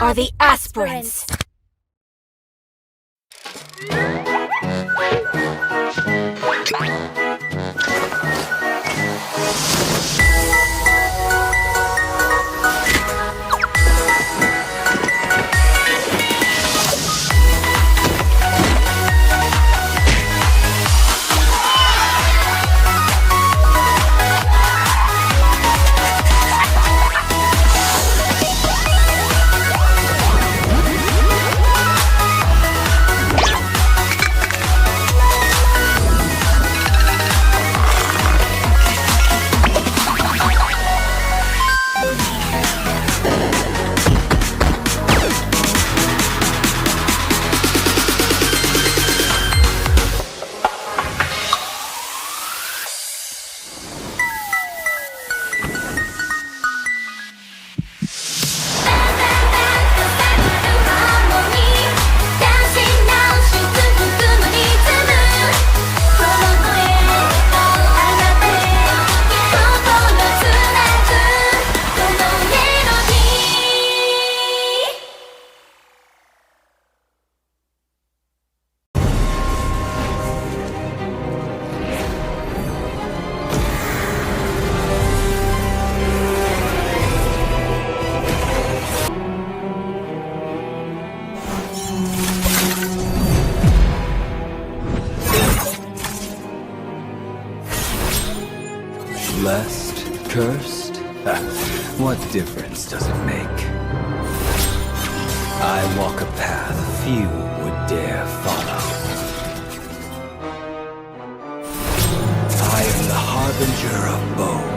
are the aspirants. Blessed? Cursed? What difference does it make? I walk a path few would dare follow. I am the harbinger of bone.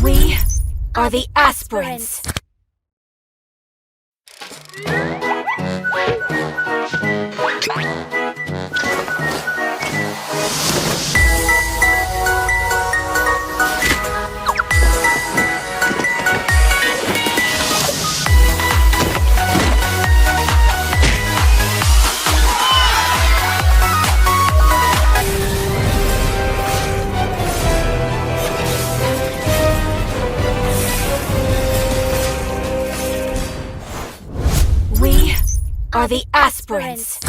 We are the aspirants. We are the aspirants.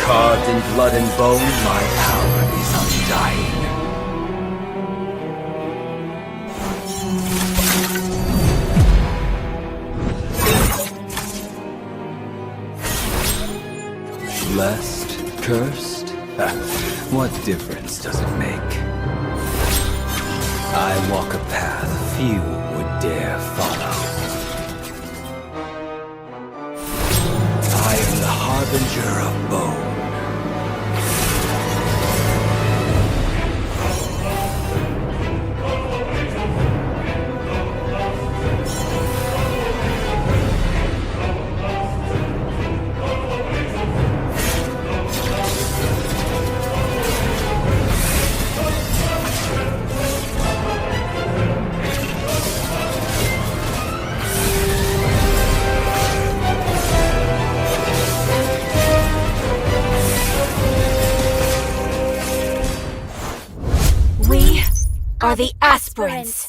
Carved in blood and bone, my power is undying. Blessed? Cursed? What difference does it make? I walk a path few would dare follow. harbinger of bone. We are the aspirants.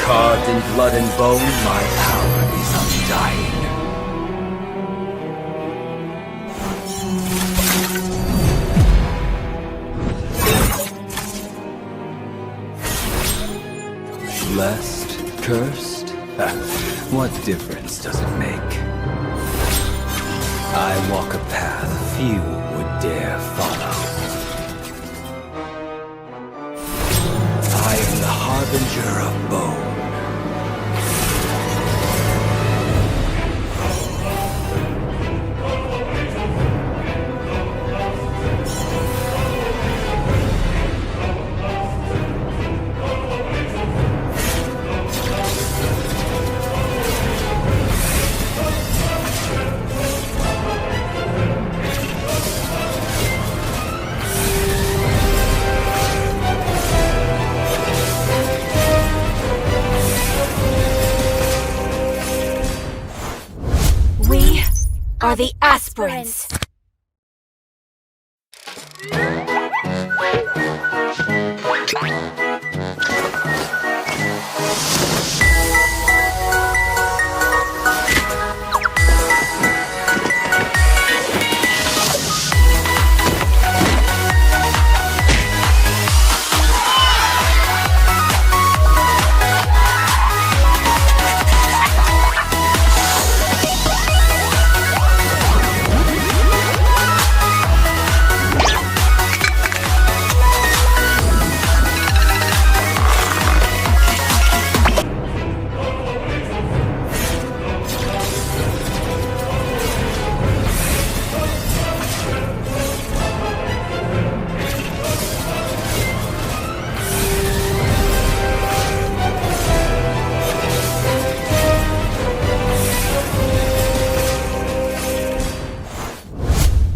Carved in blood and bone, my power is undying. Blessed, cursed? What difference does it make? I walk a path few would dare follow. I am the harbinger of bone. We are the aspirants.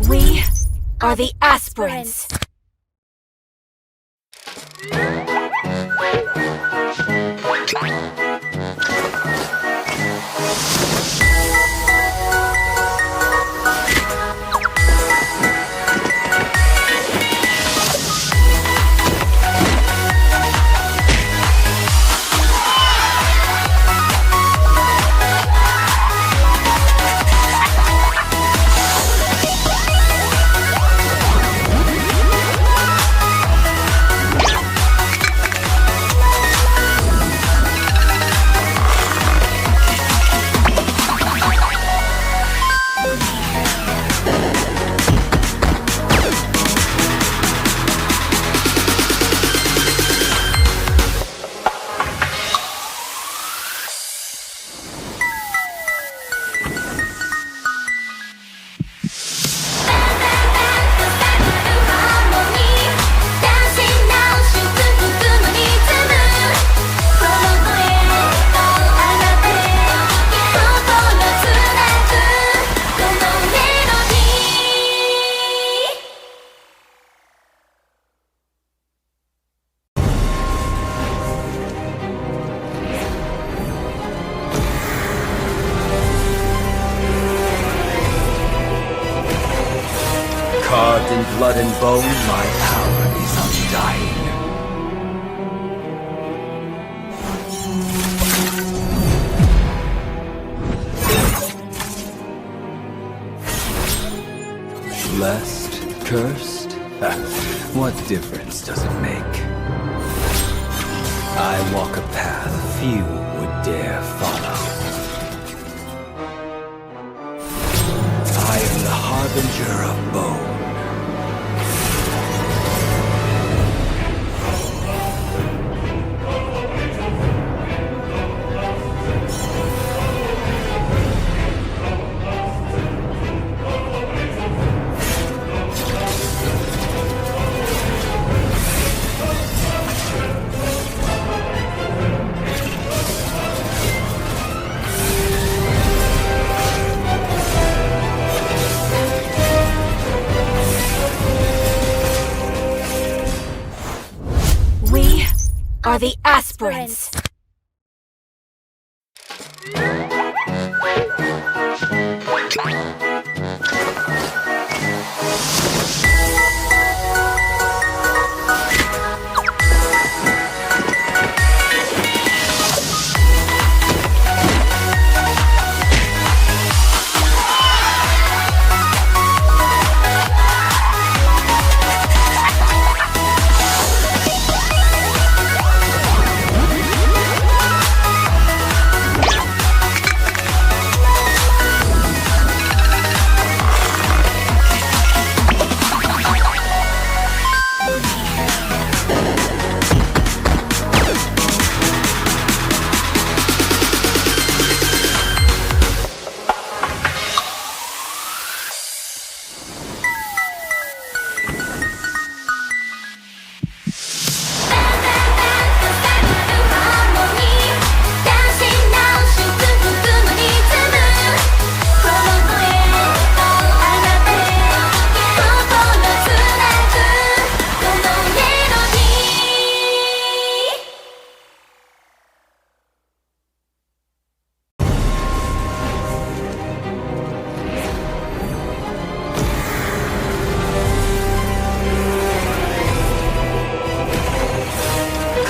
We are the aspirants. bone, my power is undying. Blessed? Cursed? What difference does it make? I walk a path few would dare follow. I am the harbinger of bone. We are the aspirants.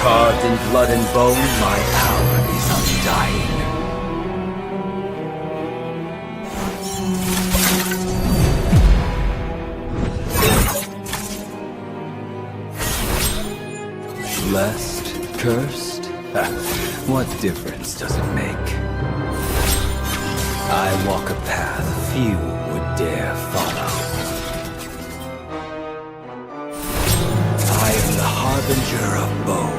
Carved in blood and bone, my power is undying. Blessed? Cursed? What difference does it make? I walk a path few would dare follow. I am the harbinger of bone.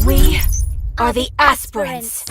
We are the aspirants.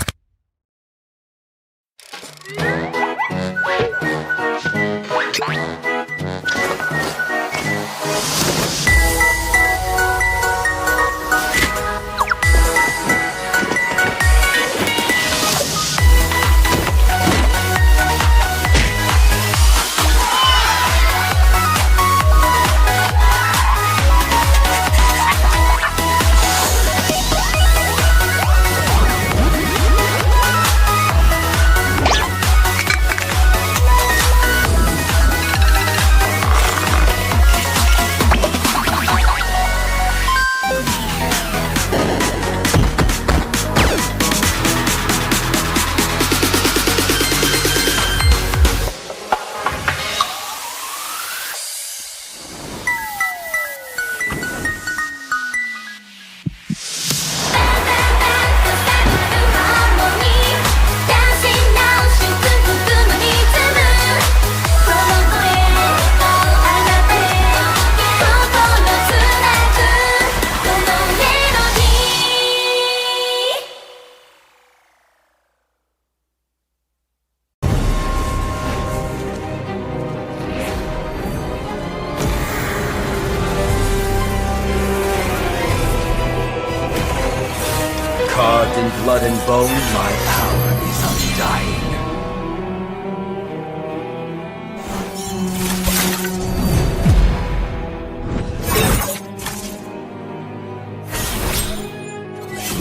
blood and bone, my power is undying.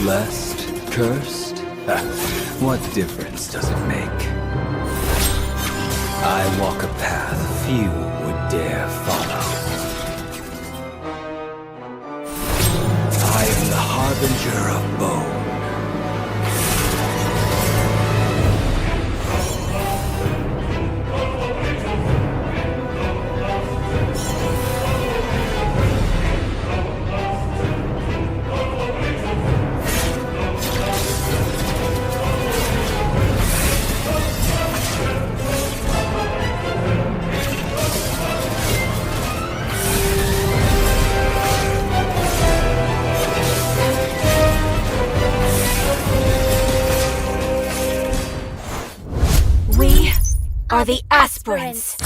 Blessed? Cursed? What difference does it make? I walk a path few would dare follow. I am the harbinger of bone. We are the aspirants.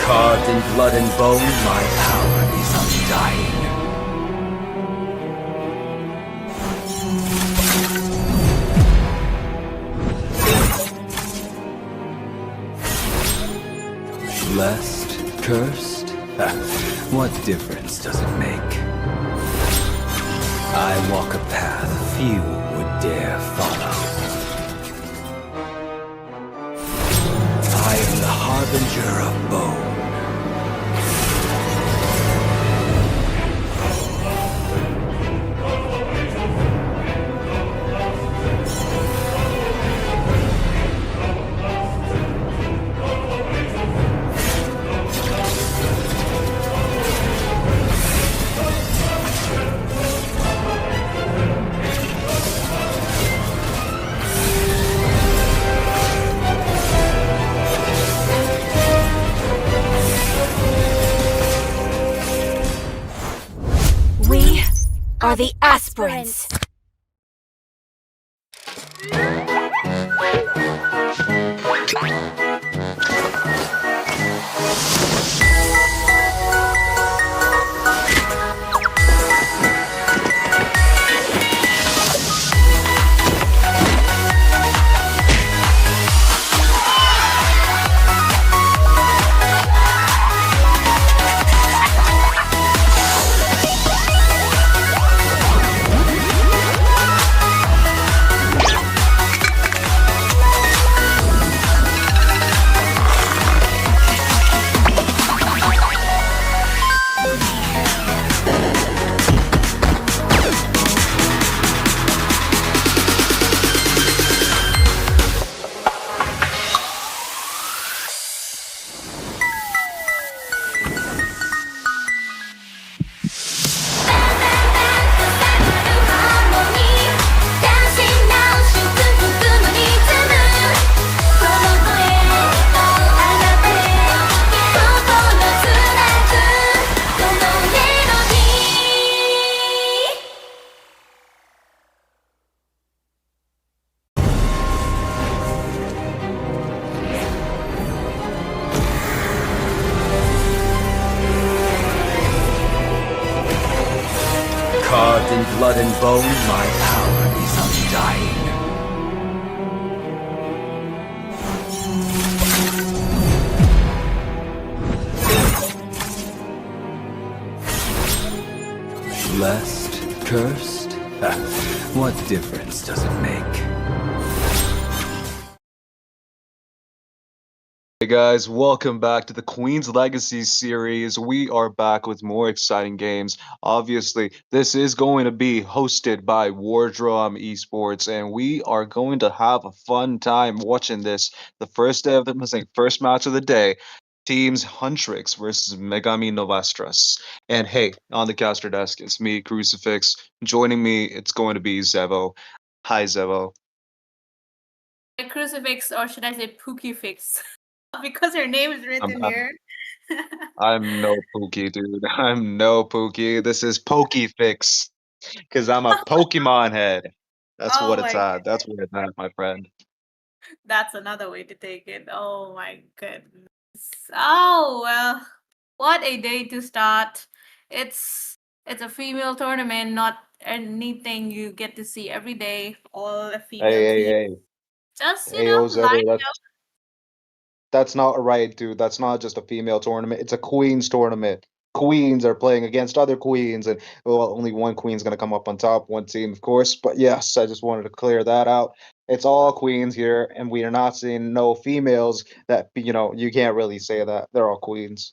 Carved in blood and bone, my power is undying. Blessed? Cursed? What difference does it make? I walk a path few would dare follow. I am the harbinger of bone. We are the aspirants. Carved in blood and bone, my power is undying. Blessed? Cursed? What difference does it make? Hey guys, welcome back to the Queen's Legacy series. We are back with more exciting games. Obviously, this is going to be hosted by Wardrum Esports, and we are going to have a fun time watching this. The first day of first match of the day, teams Huntrix versus Megami Novastras. And hey, on the caster desk, it's me, Crucifix. Joining me, it's going to be Zevo. Hi, Zevo. Crucifix, or should I say Pookie Fix? Because her name is I'm, written I'm here. I'm no Pookie, dude. I'm no Pookie. This is Pokey Fix. Because I'm a Pokemon head. That's Oh what it's my, at. That's where it's at, my friend. that's another way to take it. Oh my goodness. Oh well, what a day to start. It's it's a female tournament, not anything you get to see every day. All a Hey, female hey, team. hey. Just Hey, Ozebo, line that's not right, dude. That's not just a female tournament. It's a queens tournament. Queens are playing against other queens, and well, only one queen's gonna come up on top, one team, of course. But yes, I just wanted to clear that out. It's all queens here, and we are not seeing no females that, you can't really say that. They're all queens.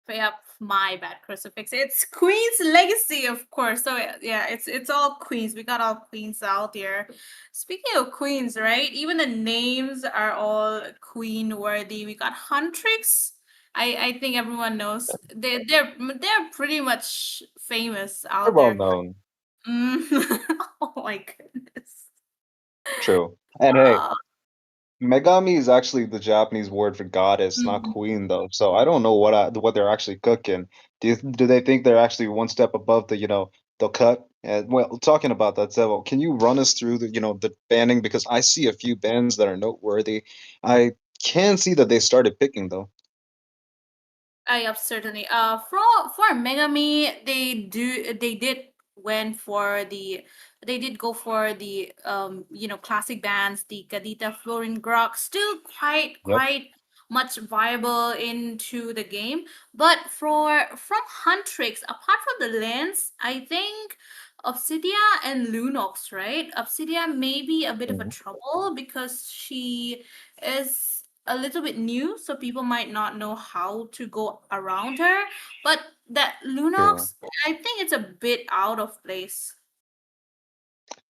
Yep, my bad, Crucifix. It's Queen's Legacy, of course. So yeah, it's all Queens. We got all Queens out here. Speaking of Queens, right? Even the names are all Queen worthy. We got Huntrix. I think everyone knows they're pretty much famous They're out well there. known. Mm. Oh my goodness. True. And hey, Uh, Megami is actually the Japanese word for goddess, not mm. queen, though. So I don't know what they're actually cooking. Do they think they're actually one step above the cut? And well, talking about that, Zevo, can you run us through the banning, because I see a few bans that are noteworthy. I can see that they started picking though. I certainly. For Megami, they did went for the they did go for the classic bands, the Kadita Florin Grok, still Yep. quite much viable into the game. But from Huntrix, apart from the lens, I think Obsidia and Lunox, right? Obsidia may be a bit of a Mhm. trouble because she is a little bit new, so people might not know how to go around her. But that True. Lunox, I think it's a bit out of place.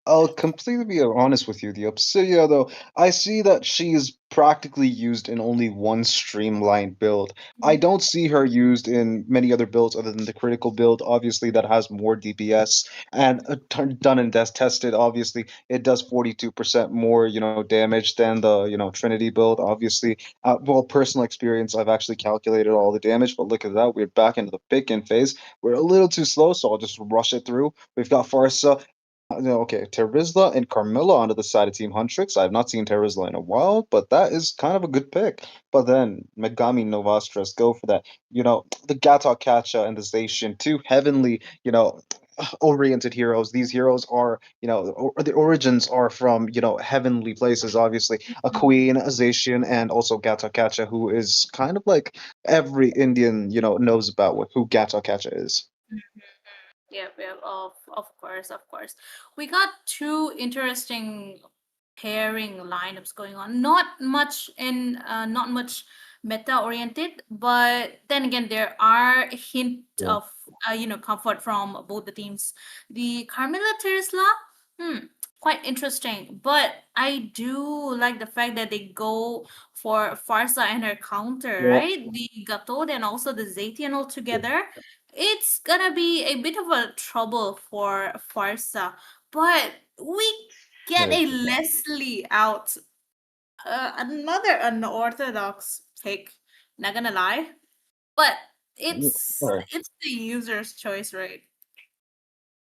I'll completely be honest with you. The Obsidia, though, I see that she is practically used in only one streamlined build. I Mhm. don't see her used in many other builds other than the critical build, obviously, that has more DPS. And done and tested, obviously, it does 42% more, damage than the, Trinity build, obviously. Well, personal experience, I've actually calculated all the damage, but look at that. We're back into the pick-in phase. We're a little too slow, so I'll just rush it through. We've got Farsa. No, okay, Terizla and Carmilla onto the side of Team Huntrix. I've not seen Terizla in a while, but that is kind of a good pick. But then Megami Novastras go for that. The Gatok Kacha and the Zacian, two heavenly, oriented heroes. These heroes are, the origins are from, heavenly places, obviously. A queen, a Zacian, and also Gatok Kacha, who is kind of like every Indian, knows about who Gatok Kacha is. Yep, yep, of course, of course. We got two interesting pairing lineups going on. Not much meta oriented, but then again, there are a hint Yeah. of comfort from both the teams. The Carmilla Terisla, quite interesting. But I do like the fact that they go for Farsa and her counter, Yeah. right? The Gatod and also the Zatian all together. It's gonna be a bit of a trouble for Farsa, but we get Yeah. a Leslie out. Another unorthodox pick. Not gonna lie, but Yeah. it's the user's choice, right?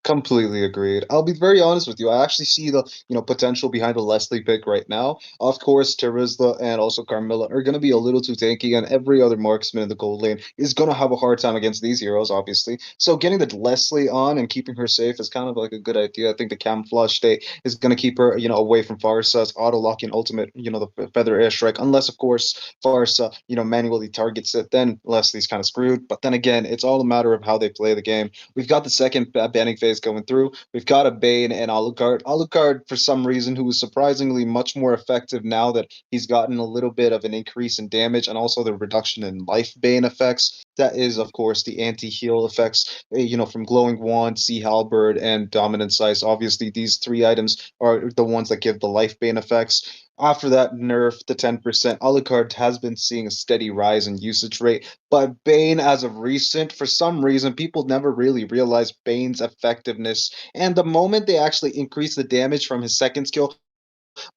Completely agreed. I'll be very honest with you. I actually see the potential behind the Leslie pick right now. Of course, Terizla and also Carmilla are going to be a little too tanky, and every other marksman in the gold lane is going to have a hard time against these heroes, obviously. So getting the Leslie on and keeping her safe is kind of like a good idea. I think the camouflage state is going to keep her away from Farsa's auto locking ultimate, the feather airstrike, unless of course Farsa manually targets it. Then Leslie's kind of screwed. But then again, it's all a matter of how they play the game. We've got the second banning phase going through. We've got a Bane and Alucard. Alucard, for some reason, who is surprisingly much more effective now that he's gotten a little bit of an increase in damage and also the reduction in life Bane effects. That is, of course, the anti-heal effects, from Glowing Wand, Sea Halberd, and Dominant Size. Obviously, these three items are the ones that give the life Bane effects. After that nerf, the 10%, Alucard has been seeing a steady rise in usage rate, but Bane, as of recent, for some reason, people never really realized Bane's effectiveness. And the moment they actually increase the damage from his second skill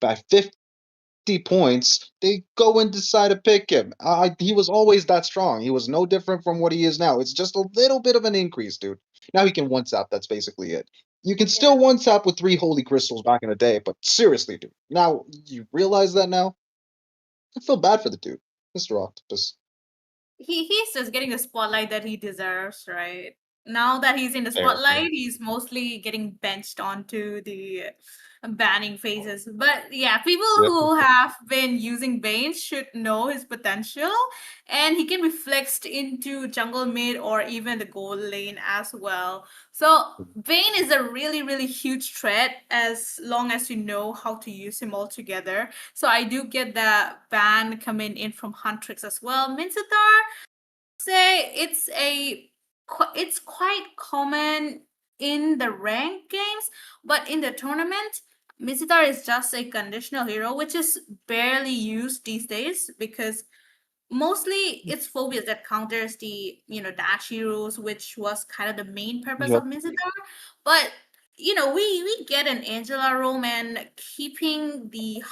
by 50 points, they go and decide to pick him. He was always that strong. He was no different from what he is now. It's just a little bit of an increase, dude. Now he can one tap. That's basically it. You can Yeah. still one tap with three holy crystals back in the day, but seriously, dude. Now you realize that now? I feel bad for the dude, Mr. Octopus. He's just getting the spotlight that he deserves, right? Now that he's in the Fair, fair. spotlight, he's mostly getting benched onto the banning phases. But yeah, people Yep. who have been using Bane should know his potential, and he can be flexed into jungle mid or even the gold lane as well. So Bane is a really, really huge threat as long as you know how to use him all together. So I do get the ban coming in from Huntrix as well. Mincetar, say it's quite common in the ranked games, but in the tournament, Mincetar is just a conditional hero, which is barely used these days because mostly it's phobias that counters the dash heroes, which was kind of the main purpose of Yep. Mincetar. But we get an Angela roam and Oh, keeping the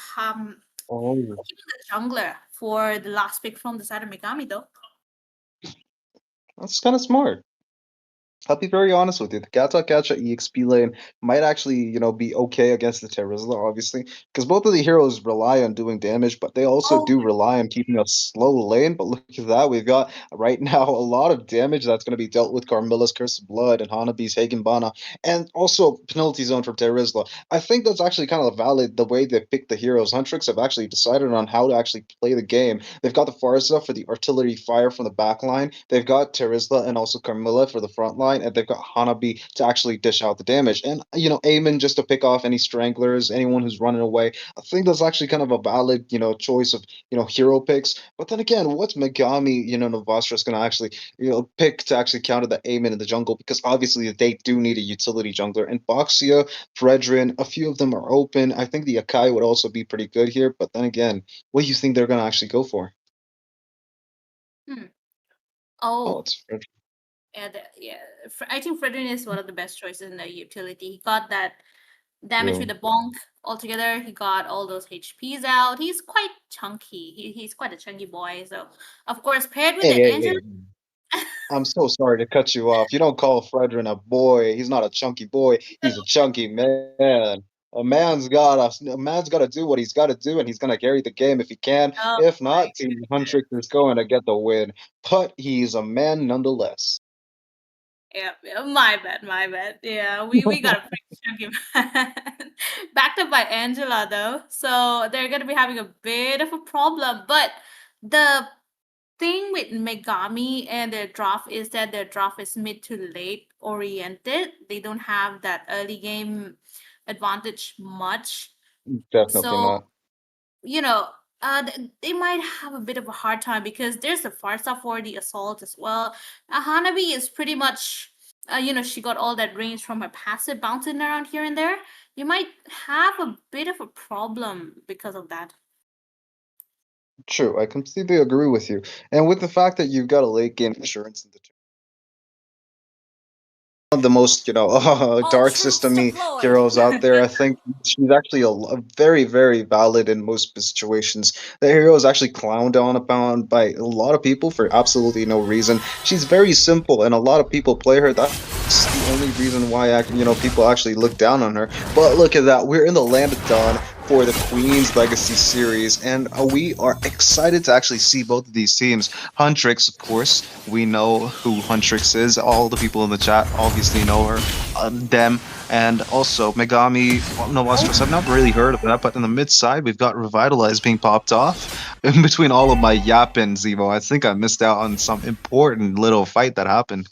jungler for the last pick from the side of Megami though. that's kind of smart. I'll be very honest with you. The Gata Gacha EXP lane might actually, be okay against the Terizla, obviously, because both of the heroes rely on doing damage, but they also Oh, do rely on keeping a slow lane. But look at that. We've got right now a lot of damage that's going to be dealt with Carmilla's Curse of Blood and Hanabi's Hagenbana, and also Penalty Zone from Terizla. I think that's actually kind of valid the way they picked the heroes. Huntrix have actually decided on how to actually play the game. They've got the Farsa for the artillery fire from the back line. They've got Terizla and also Carmilla for the front line, and they've got Hanabi to actually dish out the damage. And Aemon just to pick off any stranglers, anyone who's running away. I think that's actually kind of a valid, choice of hero picks. But then again, what's Megami, Novastras gonna actually, pick to actually counter the Aemon in the jungle? Because obviously they do need a utility jungler. And Boxia, Fredrin, a few of them are open. I think the Akai would also be pretty good here. But then again, what do you think they're gonna actually go for? hmm. Oh, Oh, it's Fredrin. yeah, I think Fredrin is one of the best choices in the utility. He got that damage with True. the bonk altogether. He got all those HPs out. He's quite chunky. He's quite a chunky boy. So, of course, paired with Hey, the hey, Angel. hey. I'm so sorry to cut you off. You don't call Fredrin a boy. He's not a chunky boy. He's a chunky man. A man's got to do what he's got to do, and he's gonna carry the game if he can. Oh If my not, Team Huntrix is going to get the win. But he's a man nonetheless. yeah, my bad, my bad. Yeah, we got a pretty chunky man. Backed up by Angela though. So they're gonna be having a bit of a problem. But the thing with Megami and their draft is that their draft is mid to late oriented. They don't have that early game advantage much. Definitely So, not. you know, they might have a bit of a hard time because there's a Farsa for the assault as well. Hanabi is pretty much, she got all that range from her passive bouncing around here and there. You might have a bit of a problem because of that. True, I completely agree with you. And with the fact that you've got a late game insurance in the one of the most All dark troops systemy deployed. heroes out there. I think she's actually a very very valid in most situations. The hero is actually clowned on upon by a lot of people for absolutely no reason. She's very simple and a lot of people play her. That That's the only reason why people actually look down on her. But look at that, we're in the land of dawn for the Queen's Legacy series, and we are excited to actually see both of these teams. Huntrix, of course, we know who Huntrix is. All the people in the chat obviously know her, them, and also Megami Novastros. I've not really heard of that, but in the mid side, we've got Revitalize being popped off. In between all of my yapping, Zevo, I think I missed out on some important little fight that happened.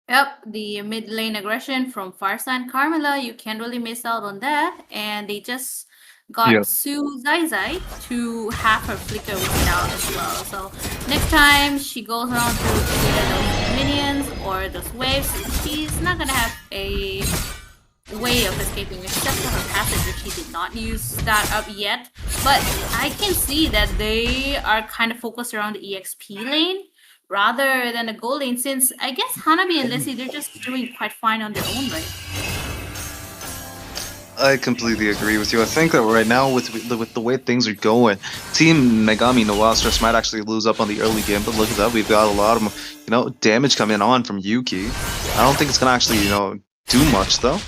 Yep, the mid lane aggression from Farsa and Carmela, you can't really miss out on that. And they just got Su Zai Zai to have her flicker written out as well. So next time she goes around to clear those minions or those waves, she's not gonna have a way of escaping except for her passage, which he did not use that up yet. But I can see that they are kind of focused around the EXP lane rather than the gold lane, since I guess Hanabi and Lissy, they're just doing quite fine on their own right. I completely agree with you. I think that right now, with the way things are going, Team Megami Novastros might actually lose up on the early game. But look at that, we've got a lot of damage coming on from Yuki. I don't think it's gonna actually do much though.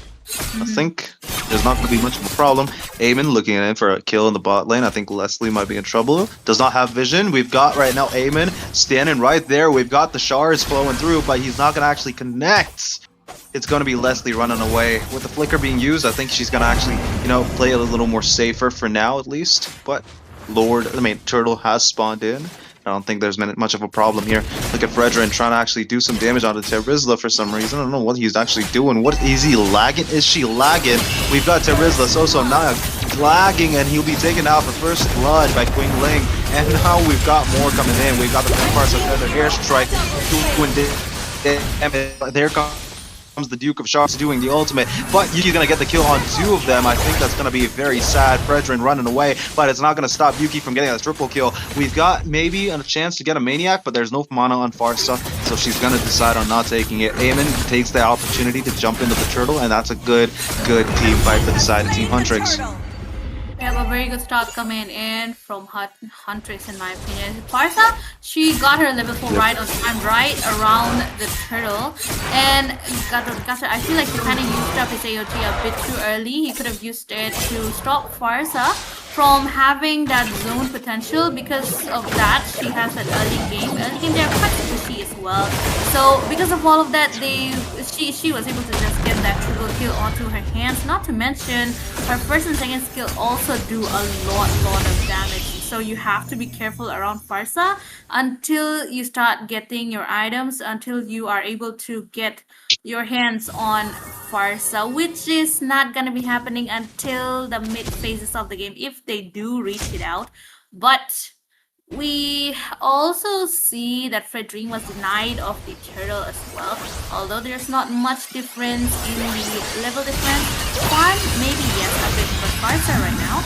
I think there's not going to be much of a problem. Eamon looking in for a kill in the bot lane. I think Leslie might be in trouble. Does not have vision. We've got right now Eamon standing right there. We've got the shards flowing through, but he's not going to actually connect. It's going to be Leslie running away. With the flicker being used, I think she's going to actually, play a little more safer for now at least. But Turtle has spawned in. I don't think there's been much of a problem here. Look at Fredrin trying to actually do some damage onto Terizla for some reason. I don't know what he's actually doing. What is he lagging? Is she lagging? We've got Terizla, so now lagging, and he'll be taken out for first blood by Queen Ling. And now we've got more coming in. We've got the Parts of Feather Airstrike doing damage. There comes the Duke of Sharks doing the ultimate, but Yuki's gonna get the kill on two of them. I think that's gonna be very sad. Fredrin running away, but it's not gonna stop Yuki from getting a triple kill. We've got maybe a chance to get a Maniac, but there's no mana on Farsa, so she's gonna decide on not taking it. Eamon takes the opportunity to jump into the turtle, and that's a good team fight for the side of Team Huntrix. We have a very good start coming in from Huntrix, in my opinion. Farsa, she got her level 4 right on time, right around the turtle. And I feel like he kind of used up his AOT a bit too early. He could have used it to stop Farsa from having that zone potential. Because of that, she has that early game. They're quite pushy as well. So because of all of that, she was able to just get that triple kill onto her hands. Not to mention, her first and second skill also do a lot of damage. So you have to be careful around Farsa until you start getting your items, until you are able to get your hands on Farsa, which is not gonna be happening until the mid phases of the game, if they do reach it out. But we also see that Fredrin was denied of the turtle as well. Although there's not much difference in the level difference. Farm, maybe yes, a bit, but Farsa right now.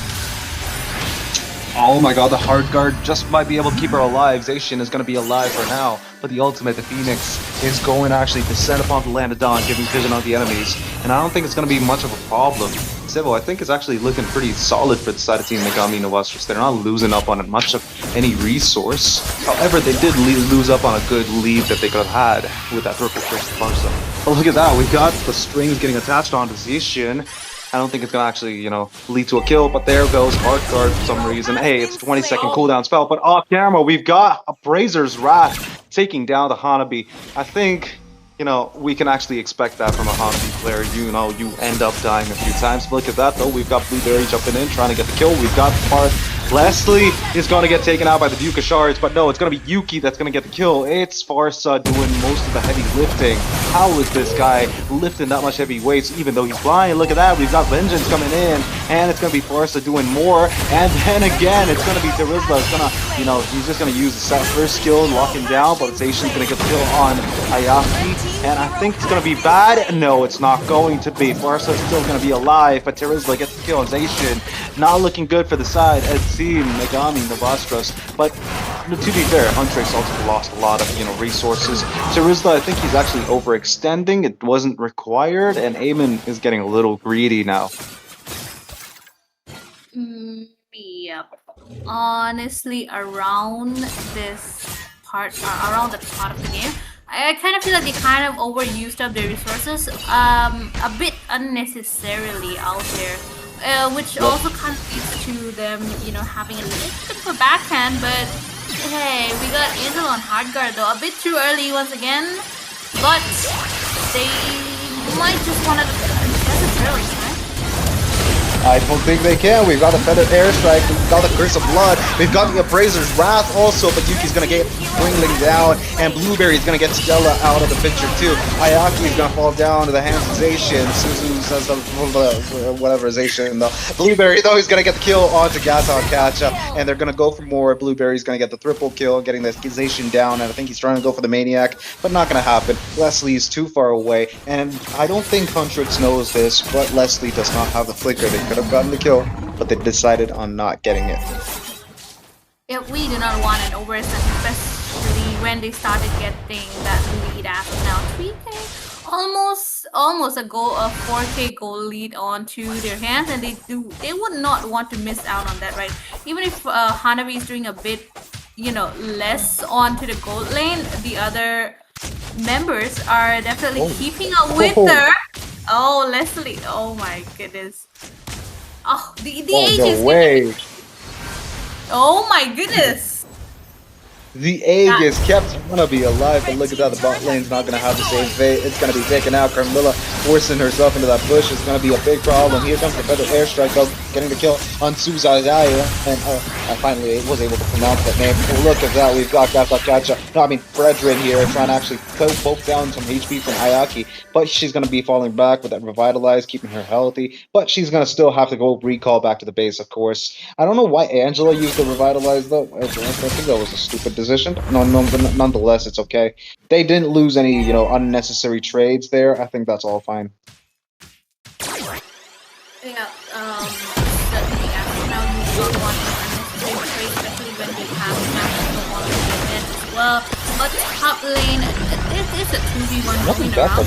Oh my god, the hard guard just might be able to keep her alive. Zacian is going to be alive for now, but the ultimate, the Phoenix, is going to actually descend upon the land of dawn, giving vision on the enemies. And I don't think it's going to be much of a problem. Civil, I think, is actually looking pretty solid for the side of Team Megami Novastros. They're not losing up on much of any resource. However, they did lose up on a good lead that they could have had with that purple first Farsa. But look at that, we got the strings getting attached onto Zacian. I don't think it's gonna actually, lead to a kill, but there goes hard guard for some reason. Hey, it's a 20-second cooldown spell, but off camera, we've got a Brazer's Wrath taking down the Hanabi. I think, we can actually expect that from a Hanabi player. You end up dying a few times. Look at that, though. We've got Blueberry jumping in, trying to get the kill. We've got Parth. Leslie is going to get taken out by the Duke of Shards, but no, it's going to be Yuki that's going to get the kill. It's Farsa doing most of the heavy lifting. How is this guy lifting that much heavy weights even though he's blind? Look at that, we've got Vengeance coming in, and it's going to be Farsa doing more, and then again, it's going to be Terizla. It's going to, he's just going to use the first skill, lock him down, but Zacian's going to get the kill on Ayaki, and I think it's going to be bad. No, it's not going to be. Farsa's still going to be alive, but Terizla gets the kill on Zacian. Not looking good for the side as Team Megami Novastros, but to be fair, Huntrix also lost a lot of resources. Terizla, I think he's actually overextending. It wasn't required, and Eamon is getting a little greedy now. Yep. Honestly, around the part of the game, I kind of feel like they kind of overused up their resources a bit unnecessarily out there, which Yep. also kind of leads to them, having a little bit of a backhand. But hey, we got Angel on hard guard though, a bit too early once again. But they might just want to guess it's early, right? I don't think they can. We've got the Feather Airstrike, we've got the Curse of Blood, we've got the Appraiser's Wrath also, but Yuki's gonna get Wingling down, and Blueberry's gonna get Stella out of the picture too. Ayaki's gonna fall down to the hands of Zacian. Suzu says whatever Zacian though. Blueberry though, he's gonna get the kill onto Gato Kacha, and they're gonna go for more. Blueberry's gonna get the triple kill, getting the Zacian down, and I think he's trying to go for the Maniac, but not gonna happen. Leslie's too far away, and I don't think Huntrix knows this, but Leslie does not have the flicker. They could have gotten the kill, but they decided on not getting it. Yeah, we do not want an overextend, especially when they started getting that lead as of now. 3K, almost a 4K goal lead onto their hands, and they would not want to miss out on that, right? Even if Hanabi is doing a bit, less onto the gold lane, the other members are definitely keeping up with her. Oh, Leslie! Oh my goodness! Oh, the age is no way! Oh my goodness! The Aegis kept Hanabi alive, but look at that, the bot lane's not going to have the same fate. It's going to be taken out. Carmilla forcing herself into that bush is going to be a big problem. Here comes the Feather Airstrike though, getting the kill on Suzazaya, and I finally was able to pronounce that name. And look at that, we've got Fredrin here trying to actually poke down some HP from Ayaki, but she's going to be falling back with that Revitalize, keeping her healthy, but she's going to still have to go recall back to the base, of course. I don't know why Angela used the Revitalize though. I think that was a stupid decision. No, nonetheless, it's okay. They didn't lose any, unnecessary trades there. I think that's all fine. Yeah, certainly as now you don't want unnecessary trade, especially when they have national one as well. But top lane, it is a 2v1 going around.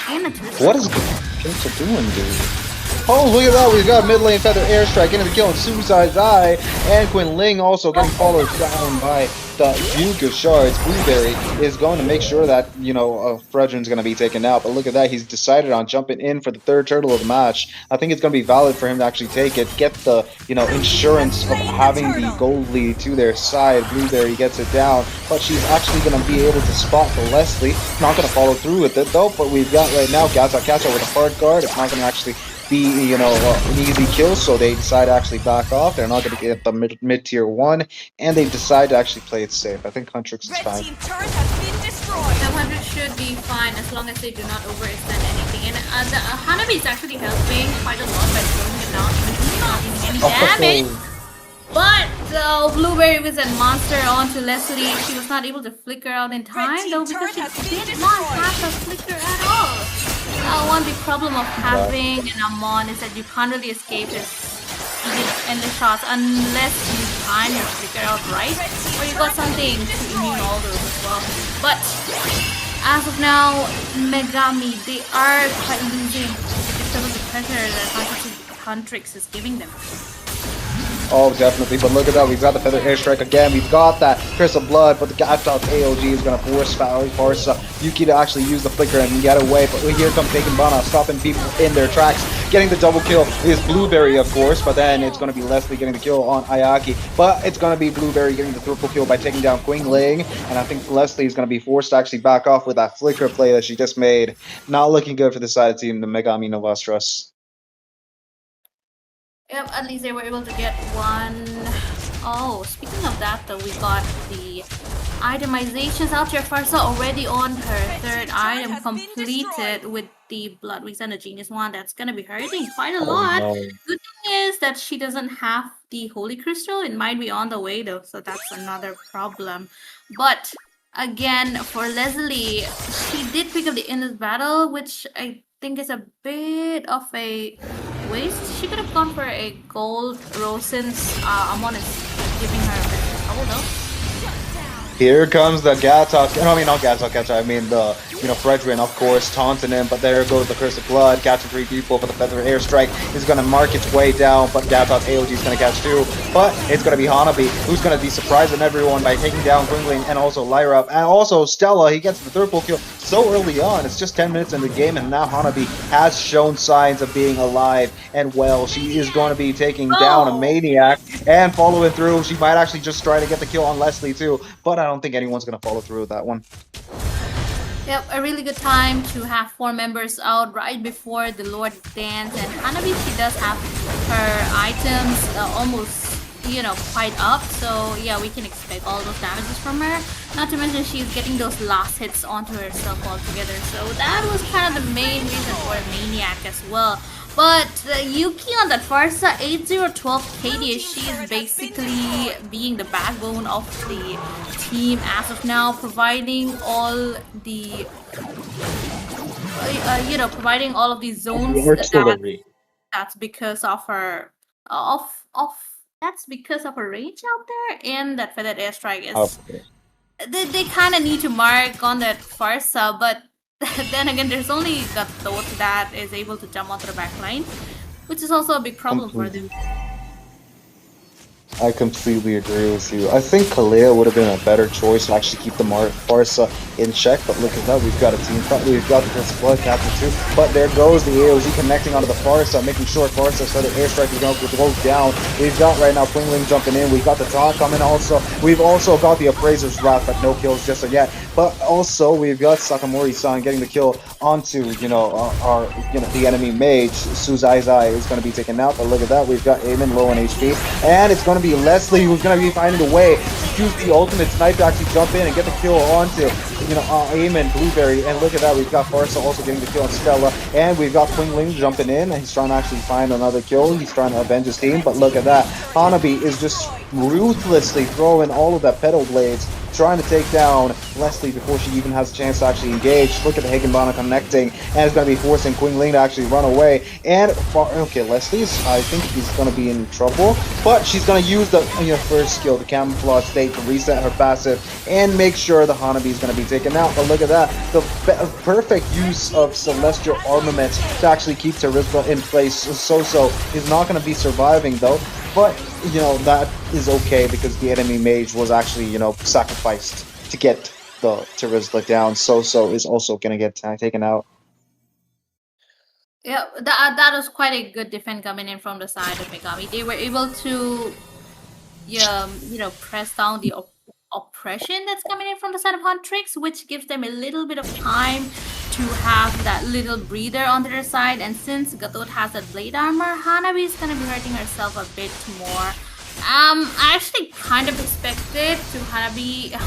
And a twist. What is Kinta doing, dude? Oh, look at that. We've got mid lane Feather Airstrike into the kill and Suicide's Eye. And Quinn Ling also getting followed down by the Duke of Shards. Blueberry is going to make sure that, Fredrin's going to be taken out. But look at that. He's decided on jumping in for the third turtle of the match. I think it's going to be valid for him to actually take it. Get the, insurance of having the gold lead to their side. Blueberry gets it down. But she's actually going to be able to spot the Leslie. Not going to follow through with it, though. But we've got right now Gata Kacha with a hard guard. It's not going to actually be, an easy kill, so they decide to actually back off. They're not going to get the mid tier 1, and they decide to actually play it safe. I think Huntrix is fine. The 100 should be fine as long as they do not overextend anything. And the Hanabi is actually helping quite a lot by slowing it down, even if it's not doing any damage. But Blueberry was a monster onto Leslie. She was not able to flicker out in time, though, because she did not have a flicker at all. One big problem of having an Amon is that you can't really escape his endless shots unless you time your flicker out right, or you got something to immune all those as well. But as of now, Megami, they are quite losing because of the pressure that Huntrix is giving them. Oh, definitely. But look at that. We've got the Feather Airstrike again. We've got that Curse of Blood, but the Gaptop AOG is going to force Yuki to actually use the flicker and get away. But here comes Taken Bana, stopping people in their tracks. Getting the double kill is Blueberry, of course, but then it's going to be Leslie getting the kill on Ayaki. But it's going to be Blueberry getting the triple kill by taking down Queen Ling. And I think Leslie is going to be forced to actually back off with that flicker play that she just made. Not looking good for the side team, the Megami Novastras. Yep, at least they were able to get one. Oh, speaking of that though, we got the itemizations out here. Farsa already on her third item completed with the Blood Wings and the Genius Wand. That's gonna be hurting quite a lot. No. Good thing is that she doesn't have the Holy Crystal. It might be on the way though, so that's another problem. But again, for Leslie, she did pick up the Endless Battle, which I think is a bit of a waste. She could have gone for a gold rose since Amon is giving her a bit of trouble though. Here comes the Gatok. No, I mean not Gatok. I mean the Fredrin, of course, taunting him. But there goes the Curse of Blood, catching three people. But the Feather Airstrike is gonna mark its way down. But Gatok AOG is gonna catch two. But it's gonna be Hanabi who's gonna be surprising everyone by taking down Gwingling and also Lyra and also Stella. He gets the third pull kill so early on. It's just 10 minutes in the game, and now Hanabi has shown signs of being alive and well. She is going to be taking down a Oh, maniac and following through. She might actually just try to get the kill on Leslie too, but I don't think anyone's going to follow through with that one. yep, a really good time to have four members out right before the Lord dance. And Hanabi, she does have her items almost, quite up. So yeah, we can expect all those damages from her. Not to mention she's getting those last hits onto herself altogether. So that was kind of the main reason for a Maniac as well. But Yuki on that Farsa 8012 KD, she is basically being the backbone of the team as of now, providing all the providing all of these zones Artillery. that's because of her of that's because of her range out there, and that feathered airstrike is Okay. they kind of need to mark on that Farsa, but then again, there's only Gatot that is able to jump onto the back line, which is also a big problem for them. Completely. I completely agree with you. I think Kalea would have been a better choice to actually keep the Barca in check, but look at that. We've got a team fight. We've got the blood captain too. But there goes the AOZ connecting onto the Farsa, making sure Farsa started airstrike is going to go down. We've got right now Pwingling jumping in. We've got the taunt coming also. We've also got the Appraiser's Wrath, but no kills just yet. But also we've got Sakamori-san getting the kill onto, our the enemy mage. Suzaizai is going to be taken out, but look at that. We've got Eamon low on HP, and it's going to be Leslie who's going to be finding a way to use the ultimate snipe to actually jump in and get the kill onto, Eamon Blueberry. And look at that, we've got Farsa also getting the kill on Stella, and we've got Qingling jumping in. He's trying to actually find another kill. He's trying to avenge his team, but look at that. Hanabi is just ruthlessly throwing all of that petal blades, trying to take down Leslie before she even has a chance to actually engage. Look at the Higginbana connecting, and it's going to be forcing Qingling to actually run away. And okay, Leslie's, I think he's going to be in trouble, but she's going to use the first skill, the camouflage state, to reset her passive and make sure the Hanabi is going to be taken out. But look at that, the perfect use of celestial armaments to actually keep Terizla in place. So is not going to be surviving though. But, that is okay because the enemy mage was actually, sacrificed to get the Terizla down. So is also going to get taken out. Yeah, that was quite a good defense coming in from the side of Megami. They were able to press down the oppression that's coming in from the side of Huntrix, which gives them a little bit of time to have that little breather on their side. And since Gatot has that blade armor, Hanabi is gonna be hurting herself a bit more. I actually kind of expected Hanabi to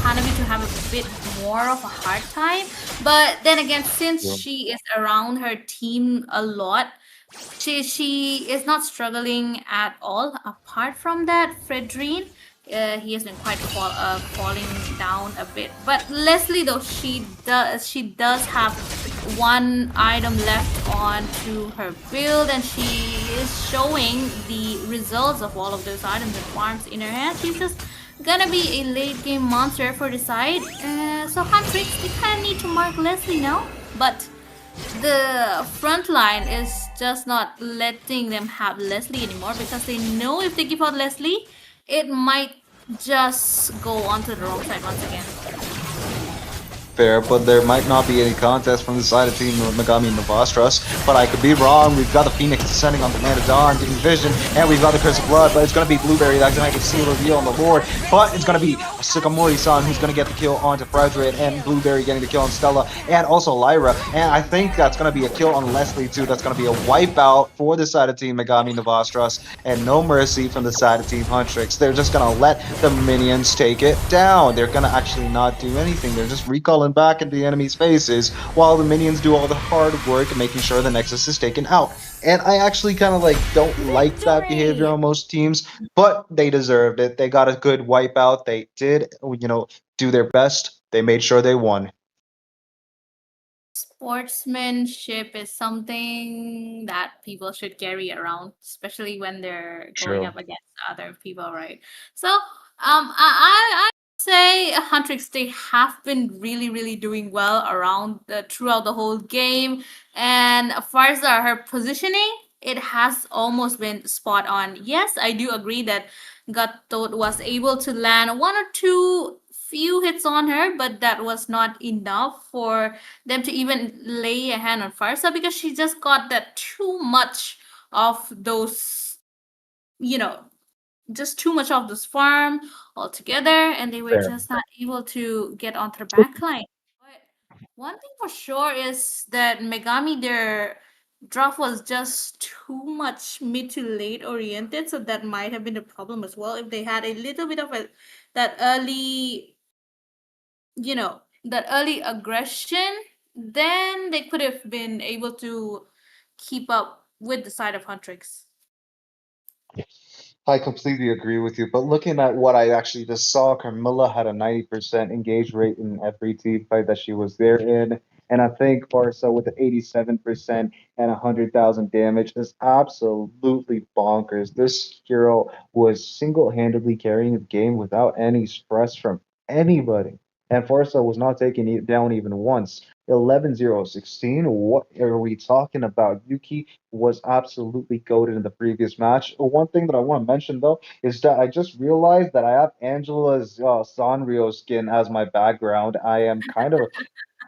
have a bit more of a hard time, but then again, since she is around her team a lot, she is not struggling at all. Apart from that, Fredrine, he has been quite falling down a bit. But Leslie, though, she does have one item left onto her build, and she is showing the results of all of those items and farms in her hand. She's just gonna be a late game monster for the side. So Huntrix, they kind of need to mark Leslie now, but the front line is just not letting them have Leslie anymore because they know if they give out Leslie, it might just go onto the wrong side once again. Fair, but there might not be any contest from the side of Team Megami Novastros. But I could be wrong. We've got the Phoenix descending on Command of Dawn, getting vision, and we've got the Curse of Blood. But it's going to be Blueberry that's going to make a seal reveal on the Lord. But it's going to be Sukamori-san who's going to get the kill onto Frederick, and Blueberry getting the kill on Stella, and also Lyra. And I think that's going to be a kill on Leslie too. That's going to be a wipeout for the side of Team Megami Novastros, and no mercy from the side of Team Huntrix. They're just going to let the minions take it down. They're going to actually not do anything. They're just recalling back into the enemy's faces while the minions do all the hard work making sure the Nexus is taken out. And I actually kind of don't like that behavior on most teams, but they deserved it. They got a good wipeout. They did, do their best. They made sure they won. Sportsmanship is something that people should carry around, especially when they're going True. up against other people, right? So, I Say Huntrix, they have been really doing well around throughout the whole game, and as far as her positioning, it has almost been spot on. Yes, I do agree that Gatot was able to land one or two few hits on her, but that was not enough for them to even lay a hand on Farsa because she just got that too much of those, you know, just too much of this farm altogether, and they were Fair. just not able to get onto the back line. But one thing for sure is that Megami, their draft was just too much mid to late oriented, so that might have been the problem as well. If they had a little bit of that early, that early aggression, then they could have been able to keep up with the side of Huntrix. I completely agree with you. But looking at what I actually just saw, Carmilla had a 90% engage rate in every team fight that she was there in. And I think Barca with an 87% and 100,000 damage is absolutely bonkers. This hero was single-handedly carrying the game without any stress from anybody. And Forza was not taking it down even once. 11-0-16. What are we talking about? Yuki was absolutely goated in the previous match. One thing that I want to mention though is that I just realized that I have Angela's Sanrio skin as my background. I am kind of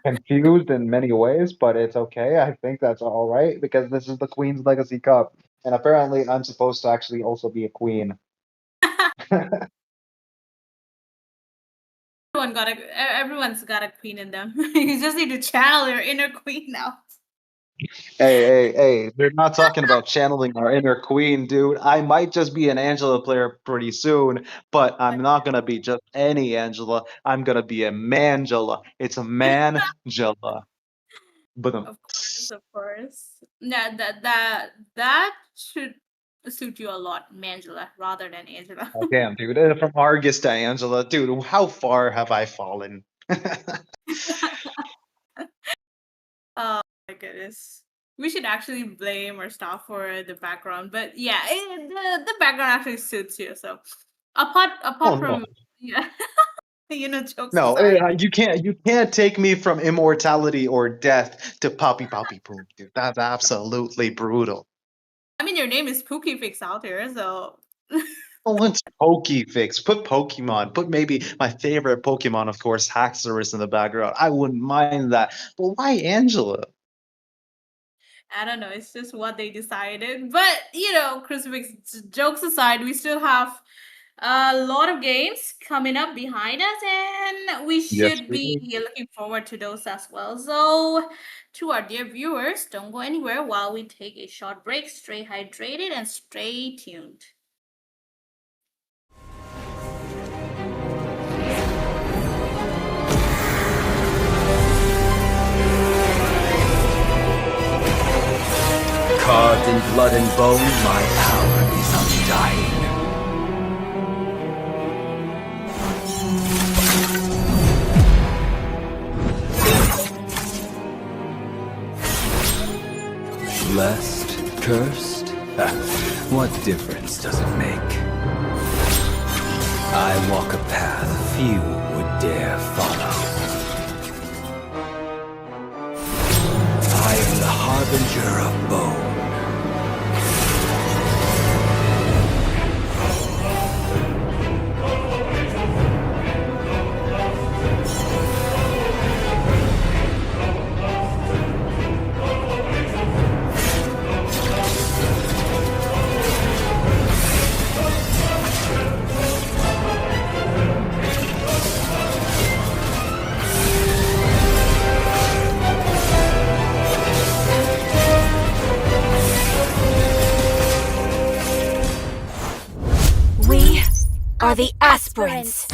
confused in many ways, but it's okay. I think that's all right because this is the Queen's Legacy Cup, and apparently I'm supposed to actually also be a queen. Everyone's got a queen in them. You just need to channel your inner queen now. Hey, they're not talking about channeling our inner queen, dude. I might just be an Angela player pretty soon, but I'm not gonna be just any Angela. I'm gonna be a Mangela. It's a Mangela. But Of course. Yeah, that should suit you a lot, Mangela, rather than Angela. oh, damn, dude. From Argus to Angela, dude, how far have I fallen? Oh my goodness. We should actually blame our staff for the background, but yeah, the background actually suits you. So Oh apart no. from yeah, jokes No, aside. you can't take me from immortality or death to poppy poppy poop, dude. That's absolutely brutal. I mean, your name is Pookie Fix out here, so Oh, let's Pokefix. Put Pokemon. Put maybe my favorite Pokemon, of course, Haxorus in the background. I wouldn't mind that. But why Angela? I don't know. It's just what they decided. But Crucifix. Jokes aside, we still have a lot of games coming up behind us, and we Yes, should we be do. looking forward to those as well. So, to our dear viewers, don't go anywhere while we take a short break. Stay hydrated and stay tuned. Carved in blood and bone, my power is undying. Blessed? Cursed? What difference does it make? I walk a path few would dare follow. I am the harbinger of bone. We are the aspirants.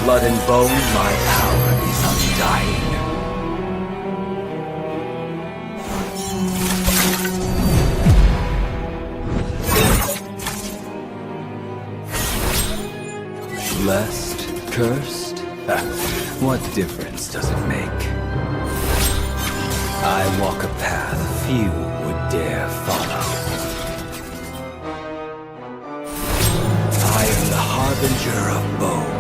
blood and bone, my power is undying. Blessed, cursed? What difference does it make? I walk a path few would dare follow. I am the harbinger of bone.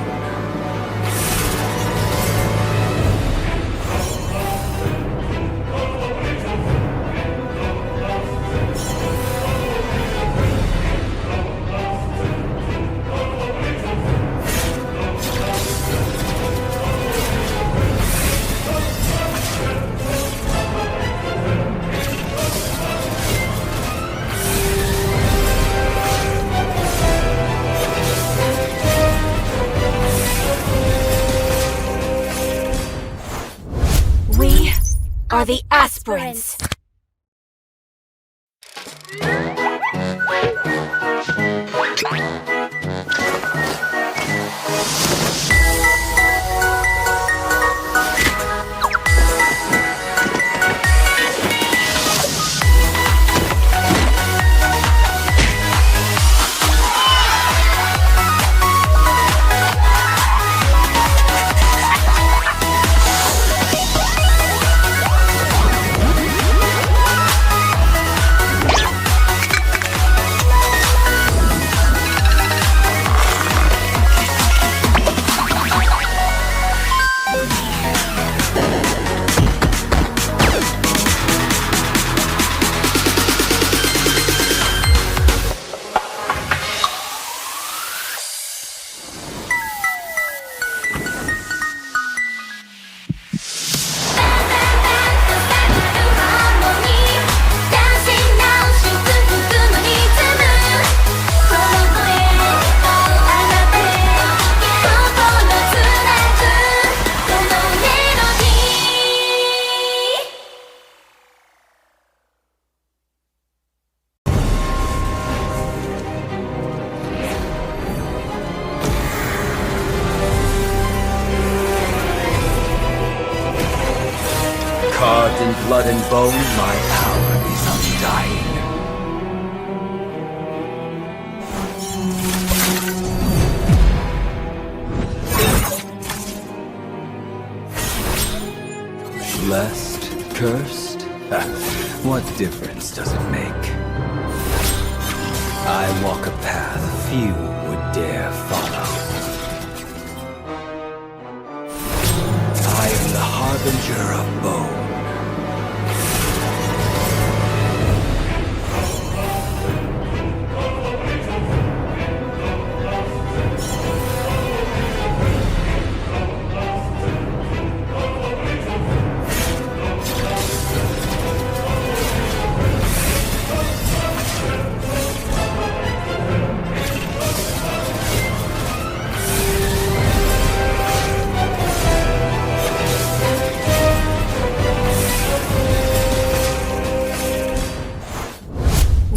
We are the aspirants. Carved in blood and bone, my power is undying. Blessed, cursed? What difference does it make? I walk a path few would dare follow. I am the harbinger of bone.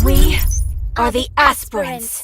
We are the aspirants.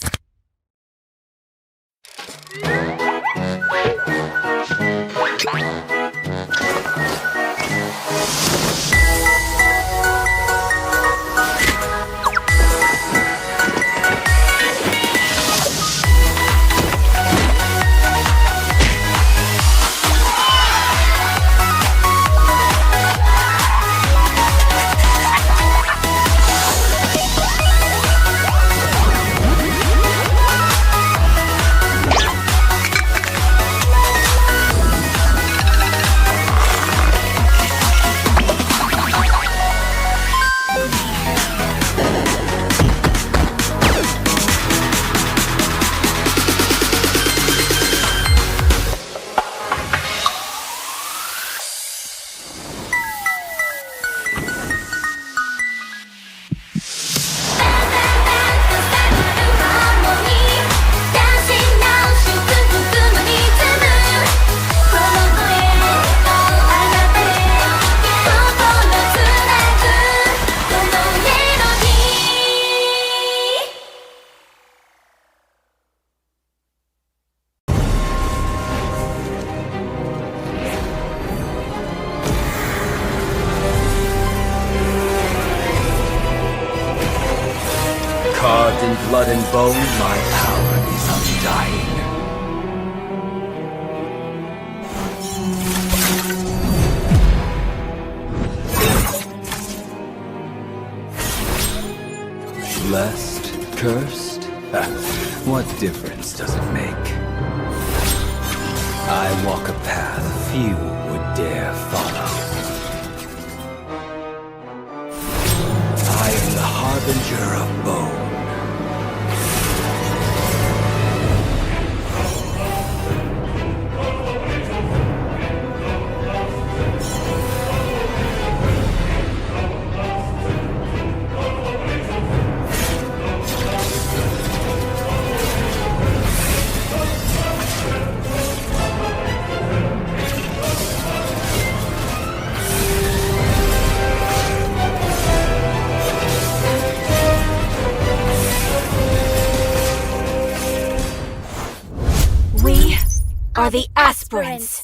Carved in blood and bone, my power is undying. Blessed? Cursed? What difference does it make? I walk a path few would dare follow. I am the harbinger of bone. We are the aspirants.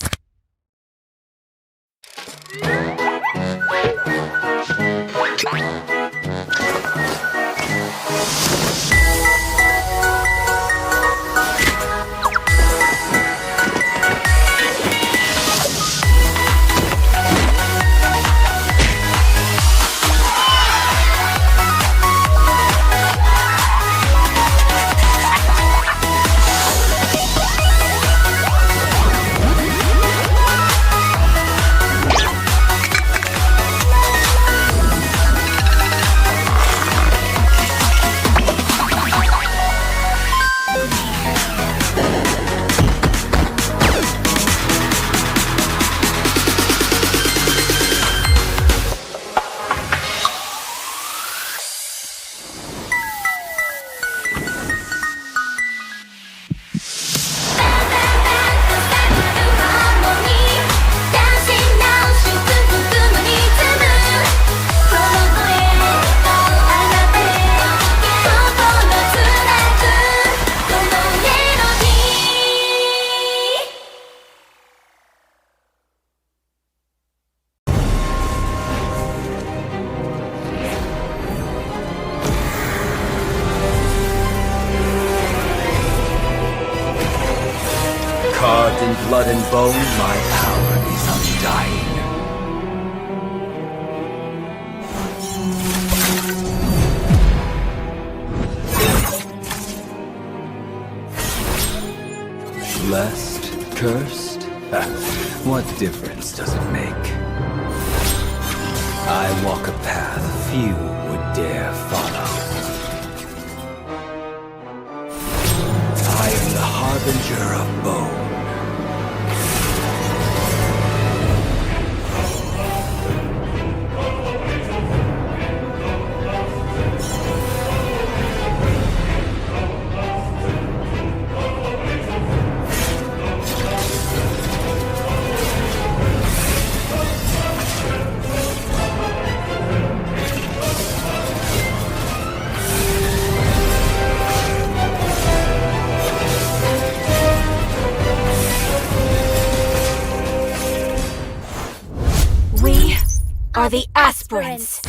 Carved in blood and bone, my power is undying. Blessed? Cursed? What difference does it make? I walk a path few would dare follow. I am the harbinger of bone. We are the aspirants.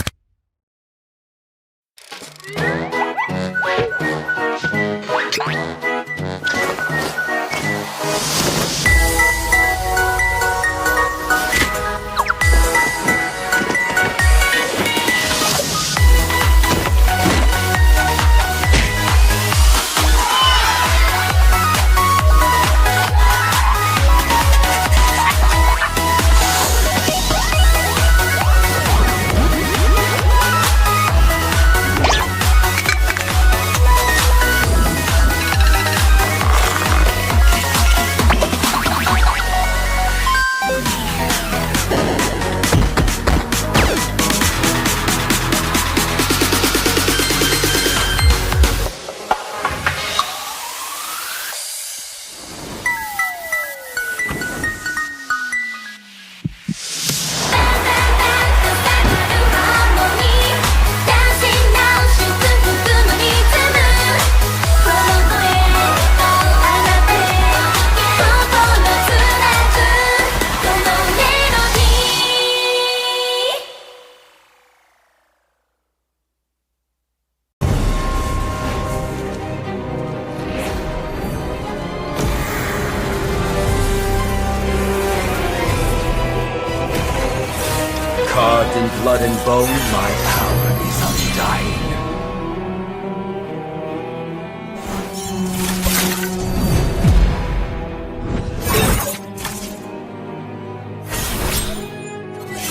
blood and bone, my power is undying.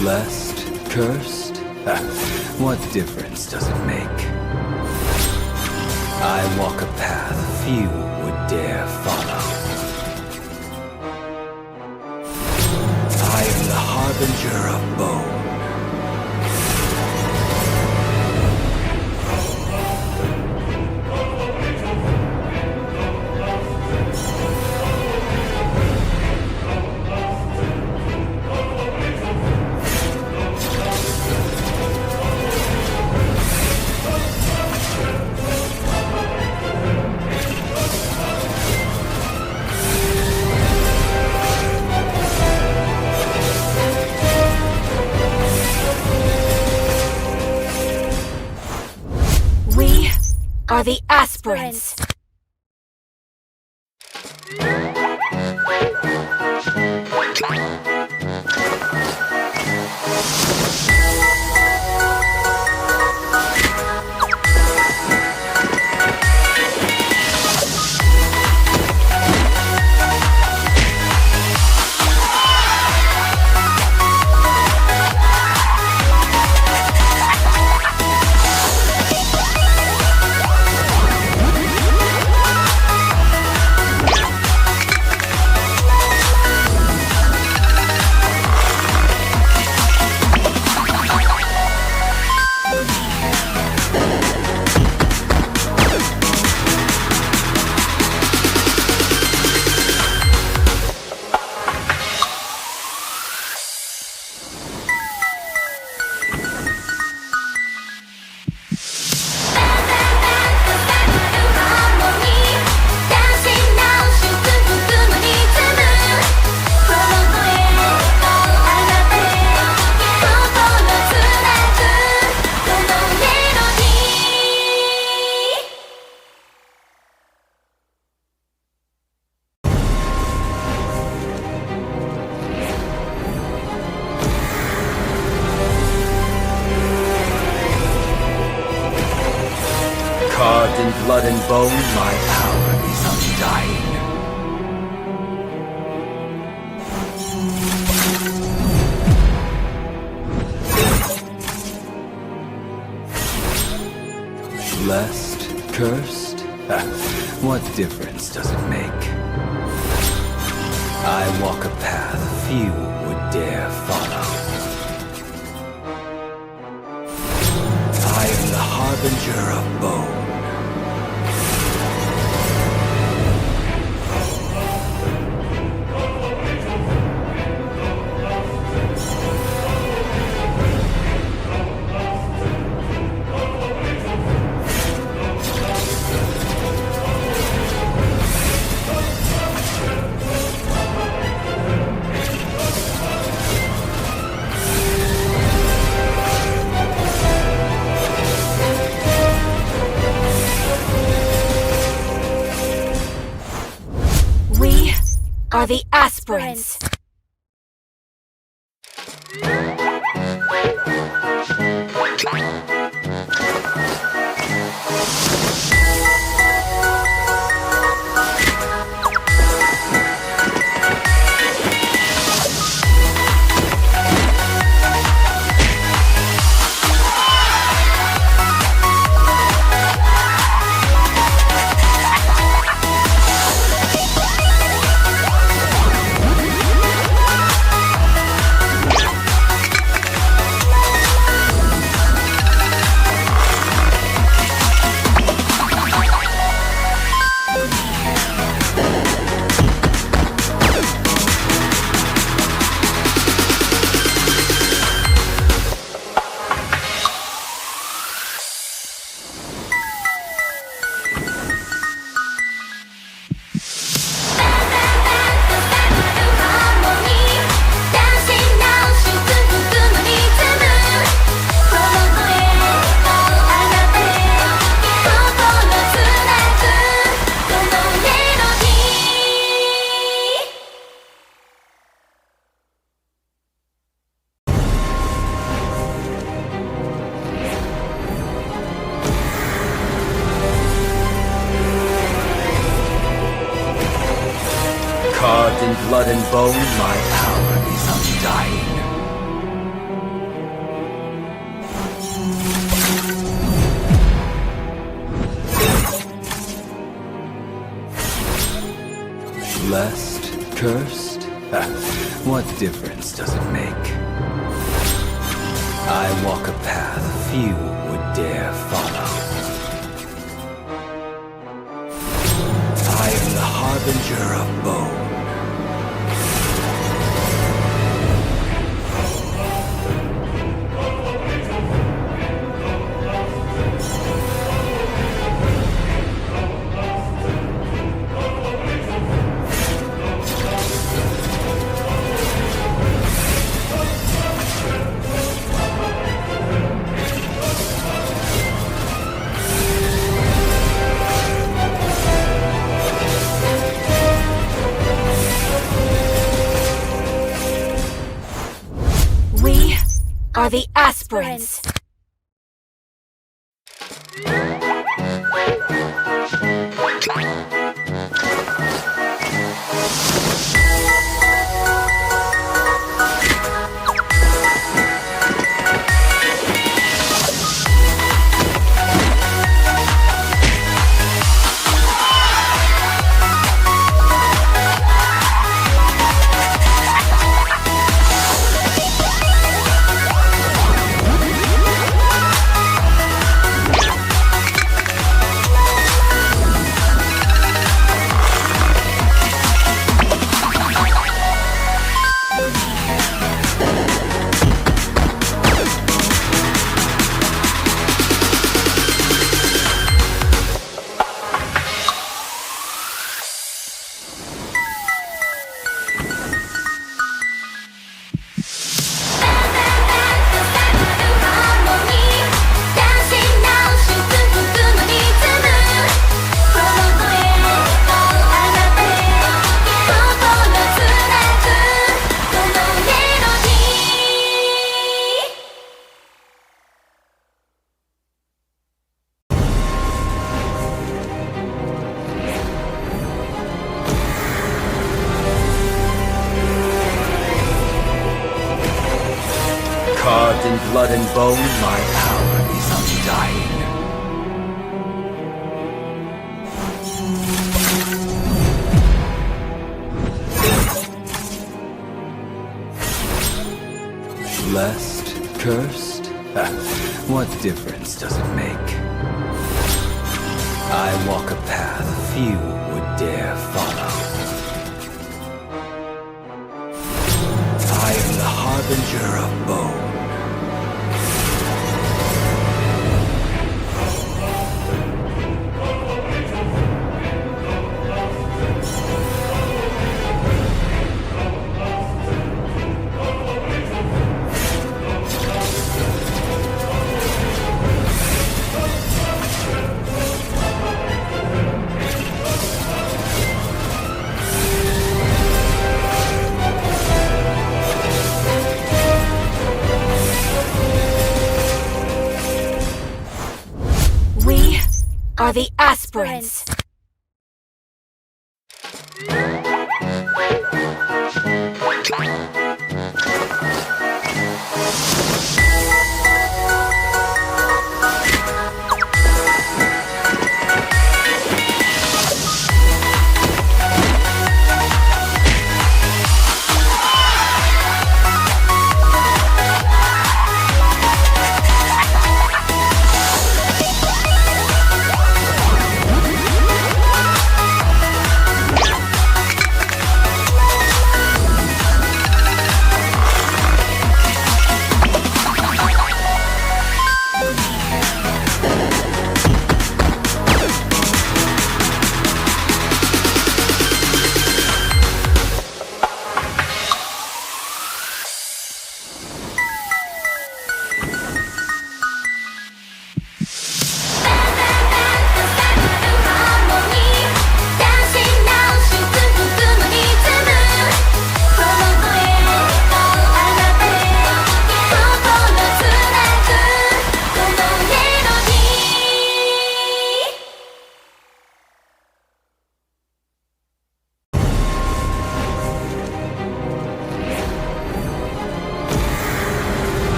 Blessed? Cursed? What difference does it make? I walk a path few would dare follow. I am the harbinger of bone. We are the aspirants. Carved in blood and bone, my power is undying. Blessed? Cursed? What difference does it make? I walk a path few would dare follow. I am the harbinger of bone. We are the aspirants. blood and bone, my power is undying. Blessed? Cursed? What difference does it make? I walk a path few would dare follow. I am the harbinger of bone. We are the aspirants. Carved in blood and bone, my power is undying. Blessed? Cursed? What difference does it make? I walk a path few would dare follow. I am the harbinger of bone. We are the aspirants.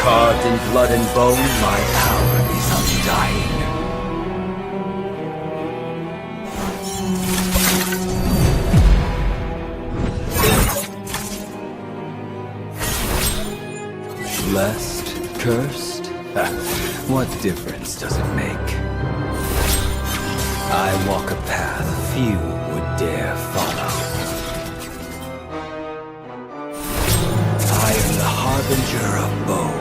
Carved in blood and bone, my power is undying. Blessed, cursed? What difference does it make? I walk a path few would dare follow. I am the harbinger of bone.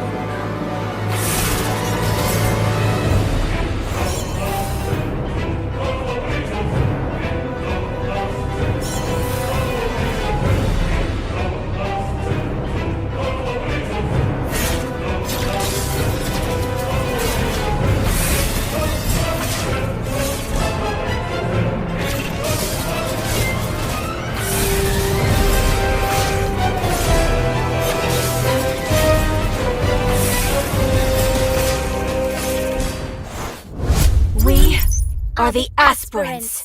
We are the aspirants.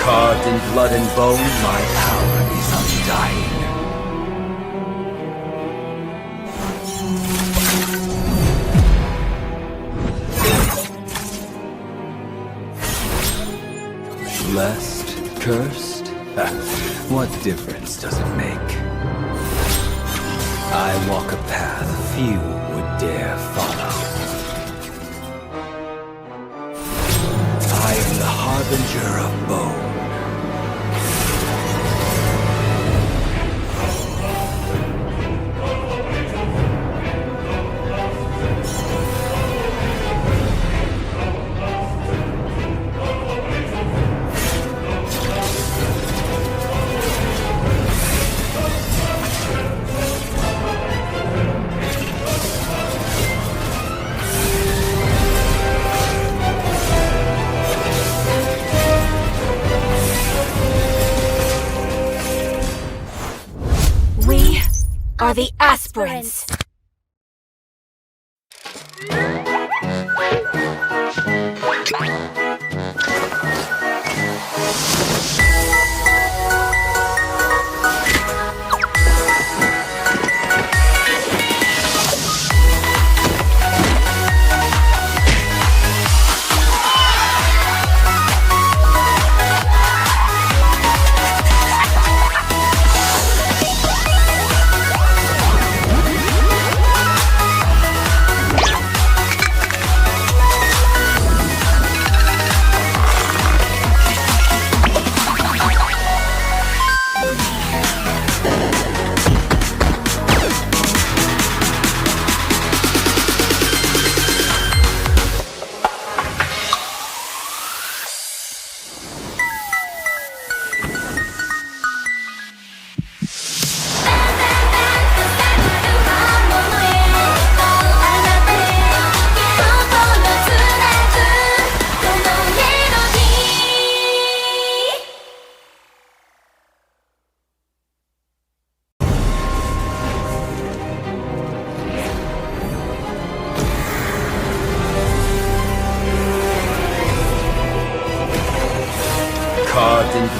Carved in blood and bone, my power is undying. Blessed, cursed? What difference does it make? I walk a path few would dare follow. I am the harbinger of bone. We are the aspirants.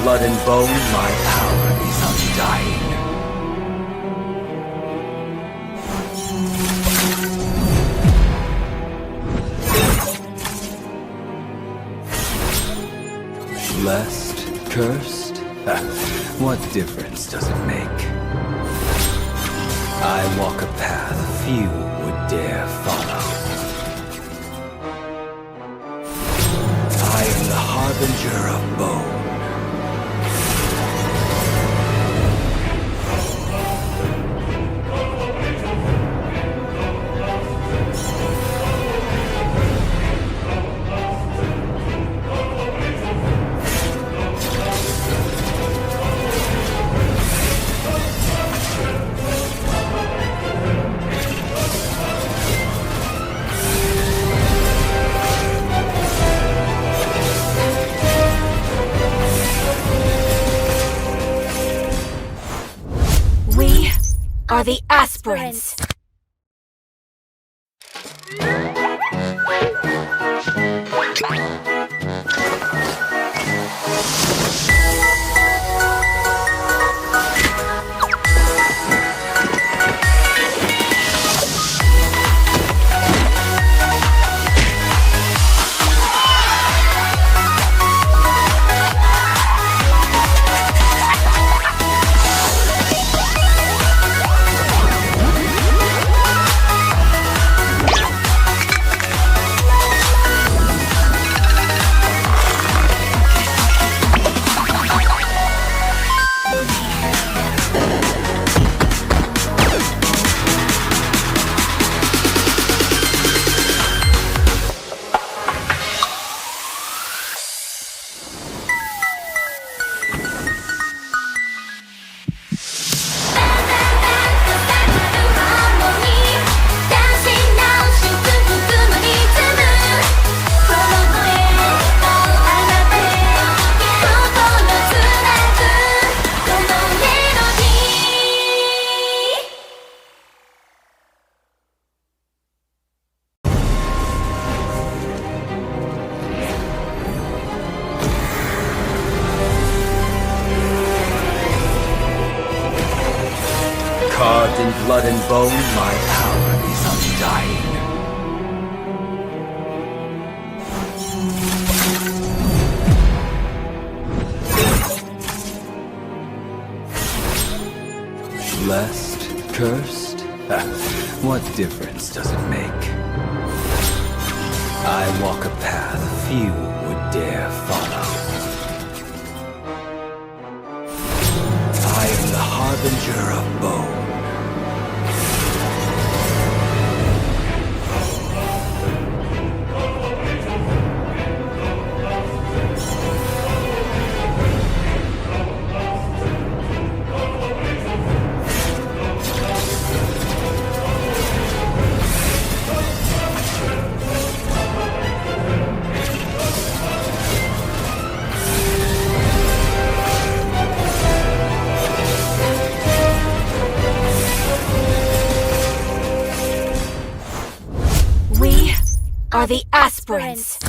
blood and bone, my power is undying. Blessed? Cursed? What difference does it make? I walk a path few would dare follow. I am the harbinger of bone. We are the aspirants. Carved in blood and bone, my power is undying. Blessed? Cursed? What difference does it make? I walk a path few would dare follow. I am the harbinger of bone. We are the aspirants.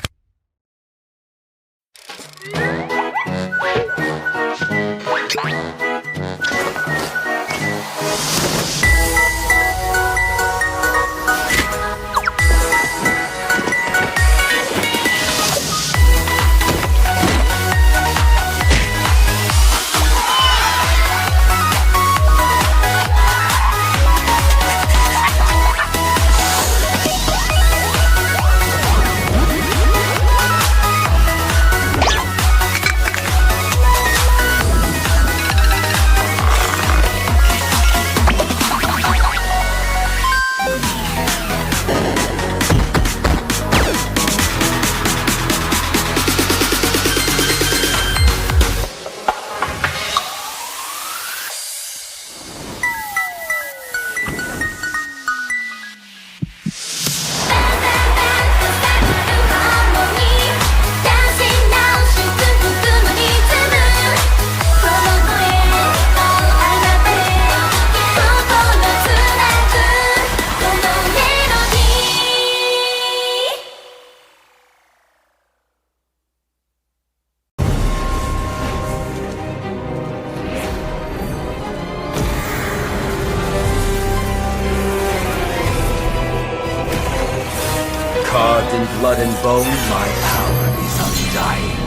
Carved in blood and bone, my power is undying.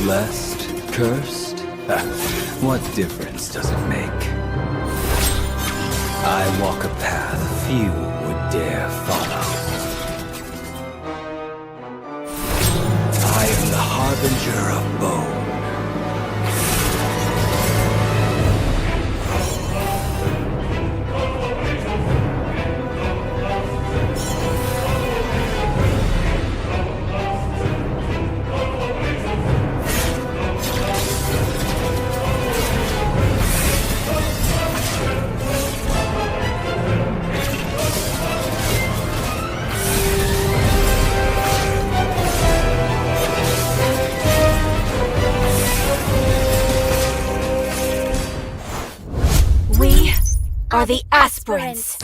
Blessed? Cursed? What difference does it make? I walk a path few would dare follow. I am the harbinger of bone. We are the aspirants.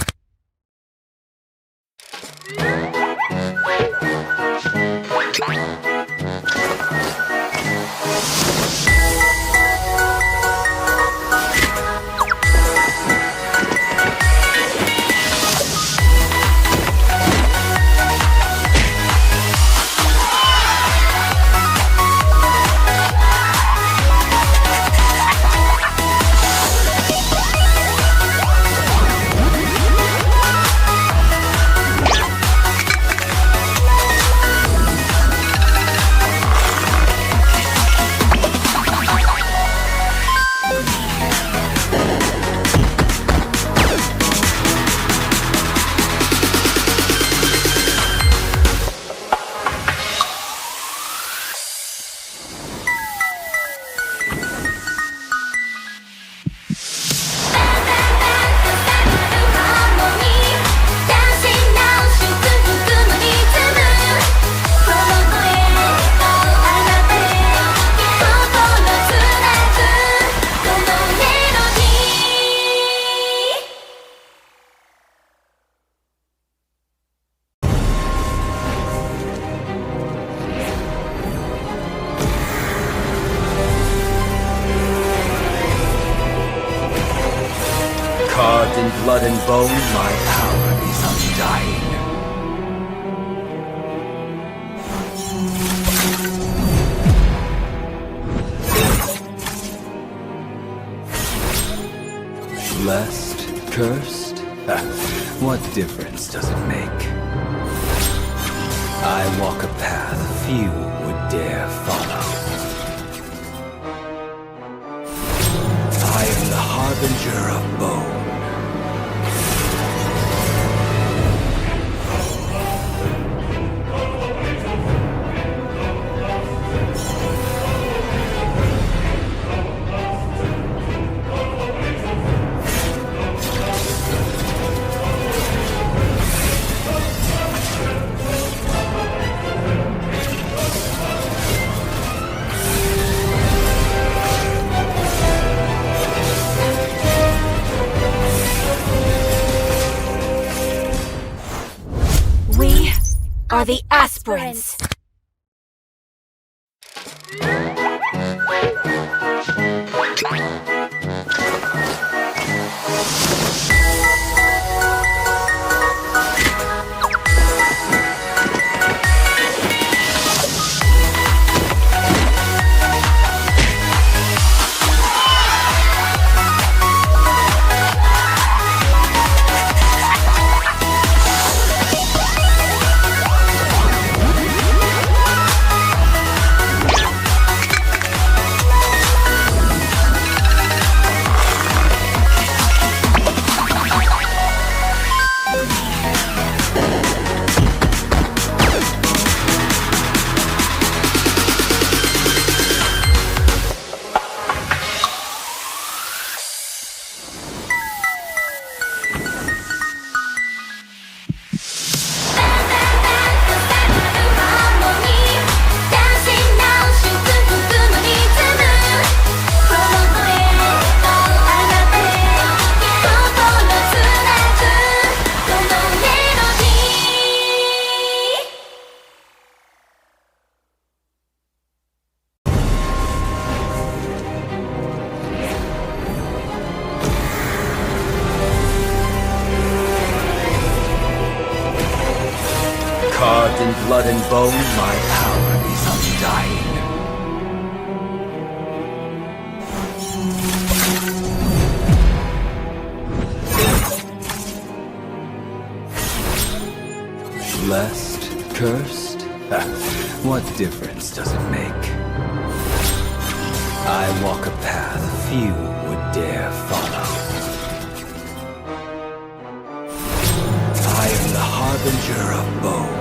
Carved in blood and bone, my power is undying. Blessed? Cursed? What difference does it make? I walk a path few would dare follow. I am the harbinger of bone. We are the aspirants. bone, my power is undying. Blessed? Cursed? What difference does it make? I walk a path few would dare follow. I am the harbinger of bone.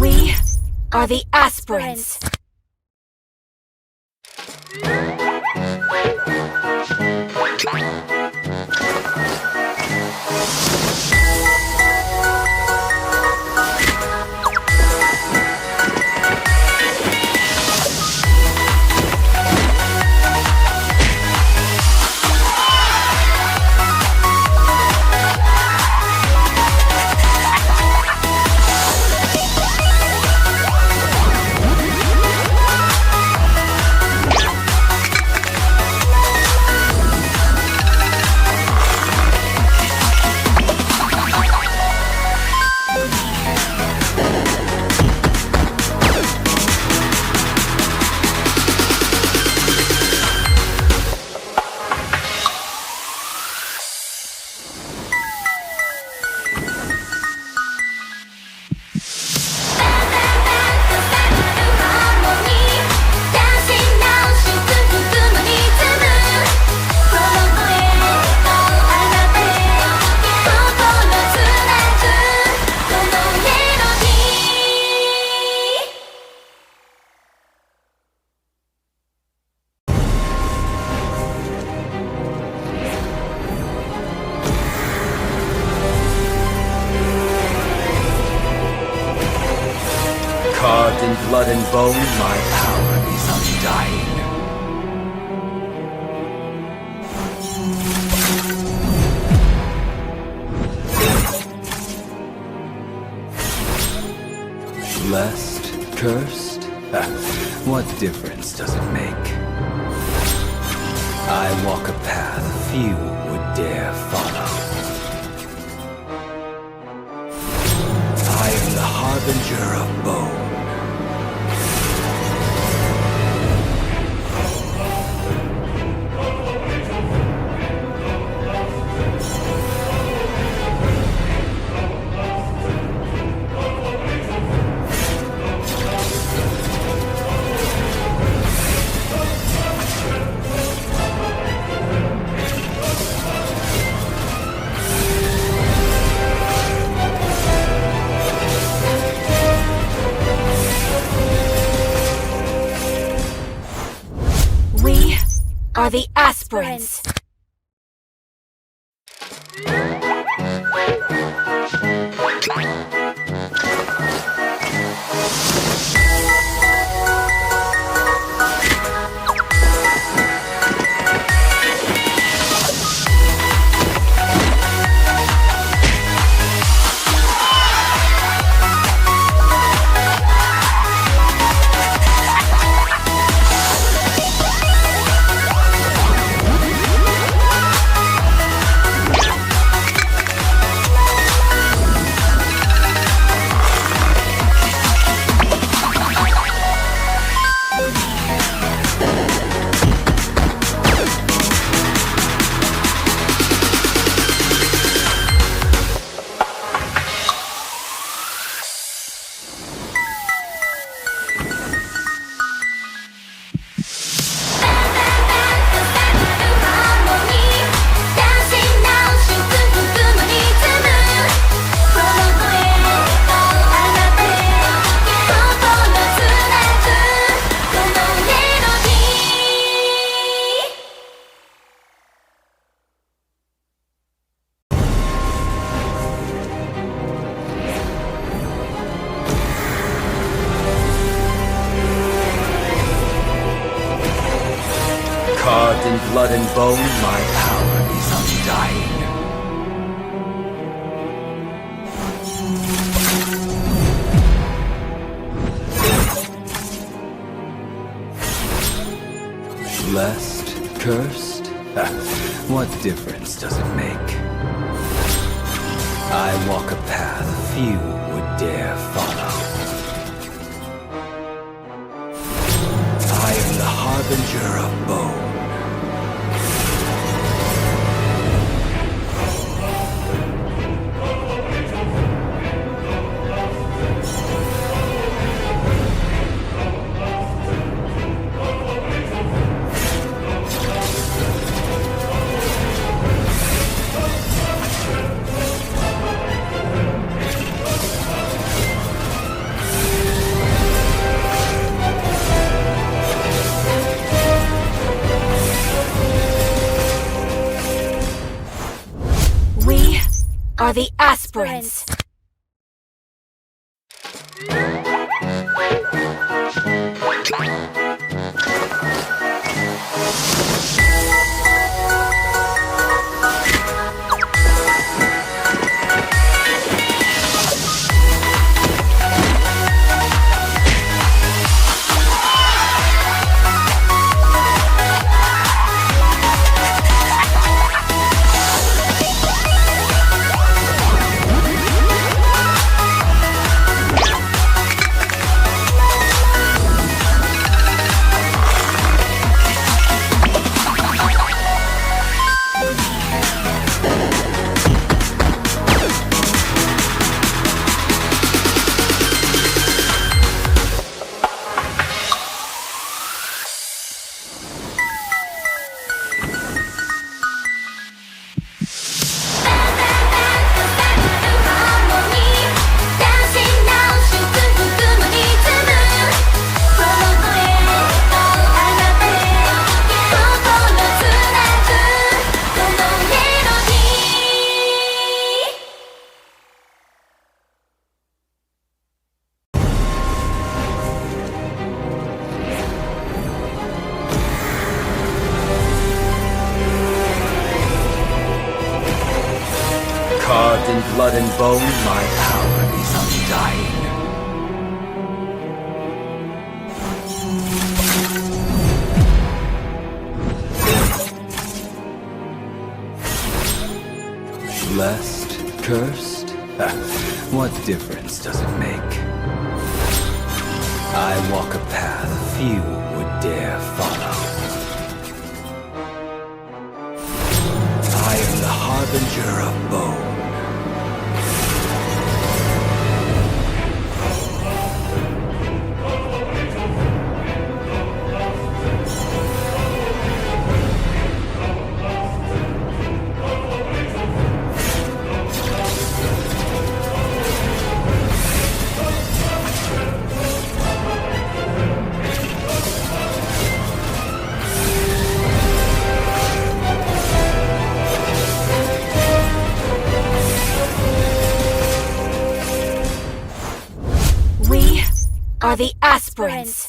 We are the aspirants. Carved in blood and bone, my power is undying. Blessed? Cursed? What difference does it make? I walk a path few would dare follow. I am the harbinger of bone. We are the aspirants. in blood and bone, my power is undying. Blessed? Cursed? What difference does it make? I walk a path few would dare follow. I am the harbinger of bone. We are the aspirants. Carved in blood and bone, my power is undying. Blessed? Cursed? What difference does it make? I walk a path few would dare follow. I am the harbinger of bone. We are the aspirants.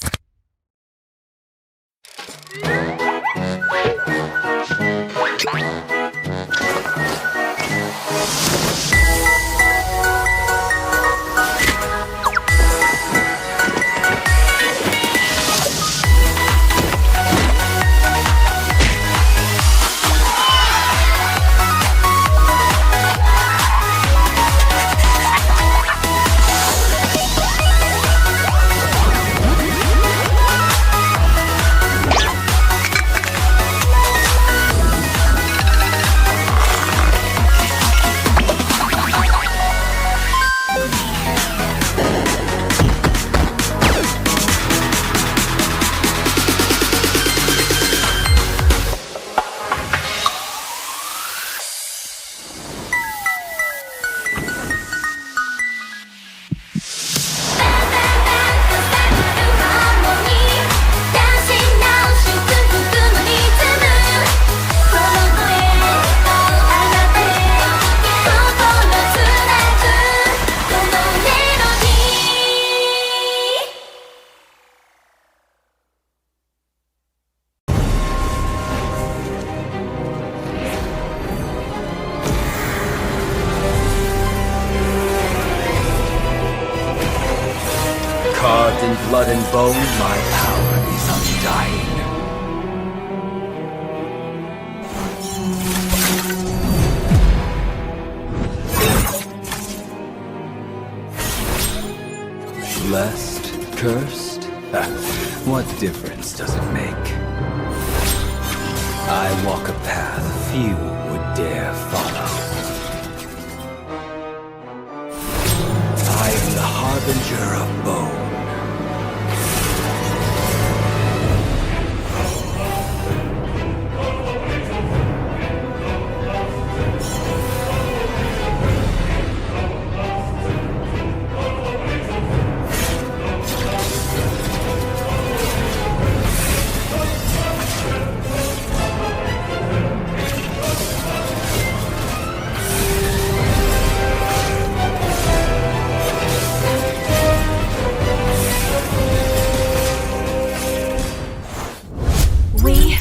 Carved in blood and bone, my power is undying. Blessed? Cursed? What difference does it make? I walk a path few would dare follow. I am the harbinger of bone. We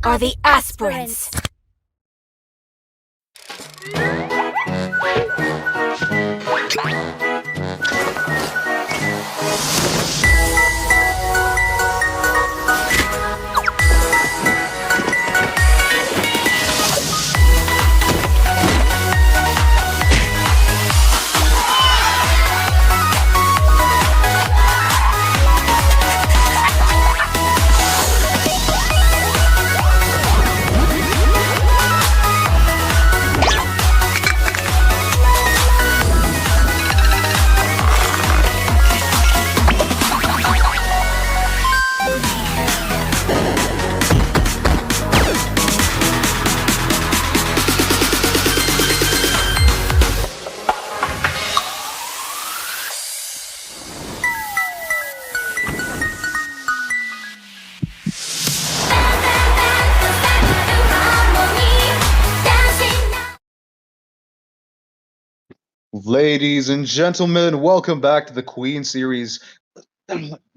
are the aspirants. Ladies and gentlemen, welcome back to the Queen series.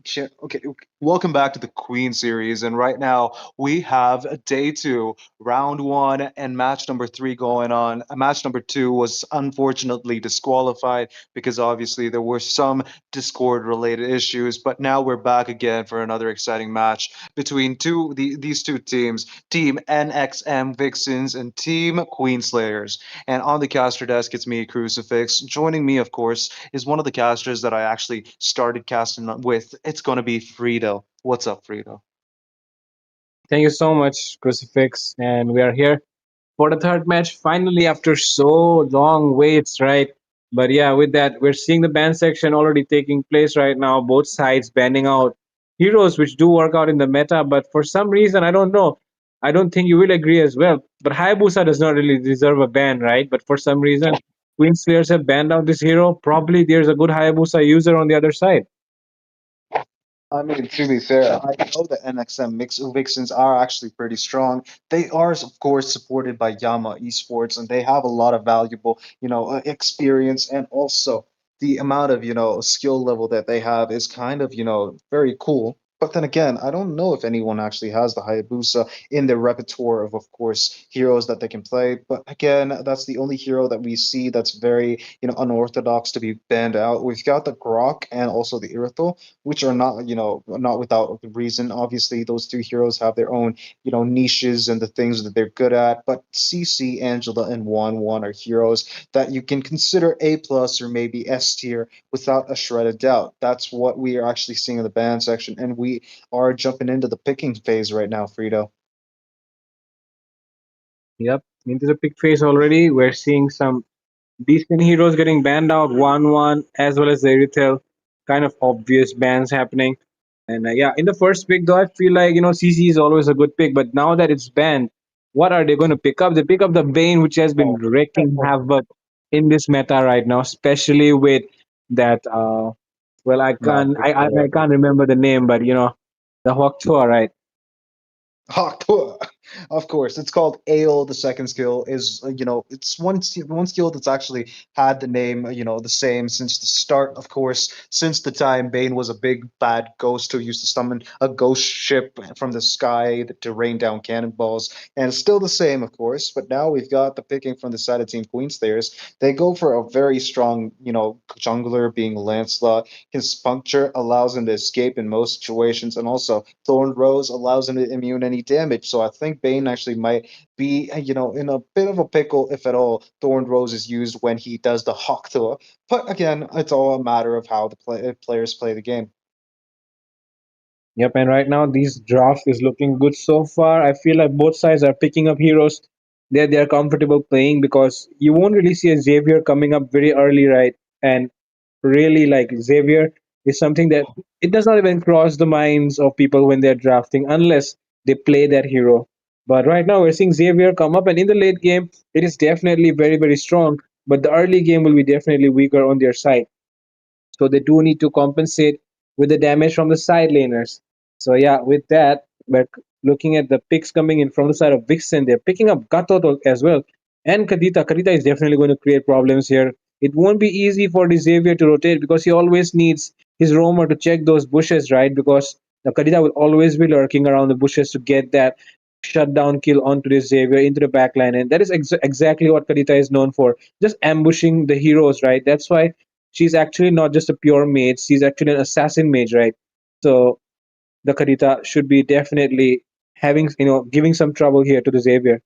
Shit. Okay. Welcome back to the Queen series. And right now we have day two, round one, and match number three going on. Match number two was unfortunately disqualified because obviously there were some Discord related issues. But now we're back again for another exciting match between these two teams, Team NXM Vixens and Team Queen Slayers. And on the caster desk, it's me, Crucifix. Joining me, of course, is one of the casters that I actually started casting with. It's going to be Frito. What's up, Frito? Thank you so much, Crucifix. And we are here for the third match finally after so long waits, right? But yeah, with that, we're seeing the ban section already taking place right now. Both sides banning out heroes which do work out in the meta, but for some reason, I don't know. I don't think you will agree as well. But Hayabusa does not really deserve a ban, right? But for some reason, Queen Slayers have banned out this hero. Probably there's a good Hayabusa user on the other side. I mean, to be fair, I know the NXM mix Vixens are actually pretty strong. They are, of course, supported by Yama Esports, and they have a lot of valuable, experience, and also the amount of, skill level that they have is kind of, very cool. But then again, I don't know if anyone actually has the Hayabusa in their repertoire of course, heroes that they can play. But again, that's the only hero that we see that's very, unorthodox to be banned out. We've got the Grok and also the Irithel, which are not not without reason. Obviously those two heroes have their own niches and the things that they're good at, but CC, Angela, and One are heroes that you can consider A plus or maybe S tier without a shred of doubt. That's what we are actually seeing in the band section, and we are jumping into the picking phase right now, Frito. Yep, into the pick phase already. We're seeing some decent heroes getting banned out 1-1, as well as the retail kind of obvious bans happening. And yeah, in the first pick, though, I feel like, CC is always a good pick. But now that it's banned, what are they going to pick up? They pick up the Bane, which has been Oh, wreaking havoc in this meta right now, especially with that. Well, I can't, Magic I Sword. can't remember the name, but the Hawk Tour, right? Hawk Tuah. Of course, it's called Ale. The second skill is, it's one skill that's actually had the name, the same since the start. Of course, since the time Bane was a big bad ghost who used to summon a ghost ship from the sky to rain down cannonballs, and it's still the same, of course. But now we've got the picking from the side of Team Queen Slayers. They go for a very strong, jungler being Lancelot. His puncture allows him to escape in most situations, and also Thorn Rose allows him to immune any damage. So I think Bane actually might be, in a bit of a pickle if at all Thorn Rose is used when he does the Hawk Tour. But again, it's all a matter of how the players play the game. Yep, and right now these draft is looking good so far. I feel like both sides are picking up heroes that they are comfortable playing because you won't really see a Xavier coming up very early, right? And really like Xavier is something that it does not even cross the minds of people when they're drafting unless they play that hero. But right now we're seeing Xavier come up, and in the late game it is definitely very very strong. But the early game will be definitely weaker on their side. So they do need to compensate with the damage from the side laners. So yeah, with that, we're looking at the picks coming in from the side of Vixen. They're picking up Gatot as well. And Kadita. Kadita is definitely going to create problems here. It won't be easy for the Xavier to rotate because he always needs his roamer to check those bushes, right? Because the Kadita will always be lurking around the bushes to get that shutdown kill onto the Xavier into the backline. And that is exactly what Kadita is known for. Just ambushing the heroes, right? That's why she's actually not just a pure mage, she's actually an assassin mage, right? So the Karita should be definitely having, giving some trouble here to the Xavier.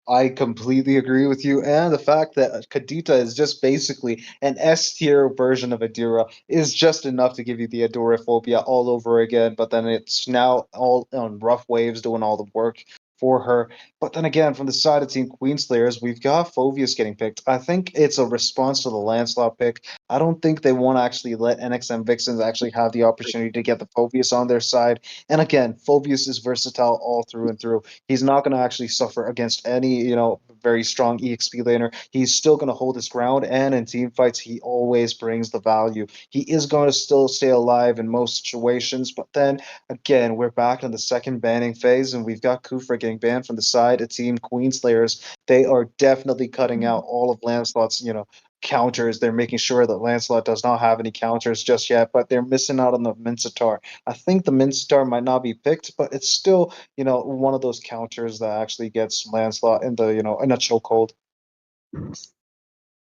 I completely agree with you, and the fact that Kadita is just basically an S tier version of Adira is just enough to give you the Adoraphobia all over again. But then it's now all on rough waves doing all the work for her. But then again, from the side of Team Queenslayers, we've got Phoveus getting picked. I think it's a response to the Lancelot pick. I don't think they want to actually let NXM Vixens actually have the opportunity to get the Phoveus on their side. And again, Phoveus is versatile all through and through. He's not going to actually suffer against any, very strong EXP laner. He's still going to hold his ground, and in team fights, he always brings the value. He is going to still stay alive in most situations, but then again, we're back in the second banning phase, and we've got Kufra getting banned from the side of Team Queenslayers. They are definitely cutting out all of Lancelot's, counters. They're making sure that Lancelot does not have any counters just yet, but they're missing out on the Mincetar. I think the Mincetar might not be picked, but it's still, one of those counters that actually gets Lancelot in the, in a chokehold.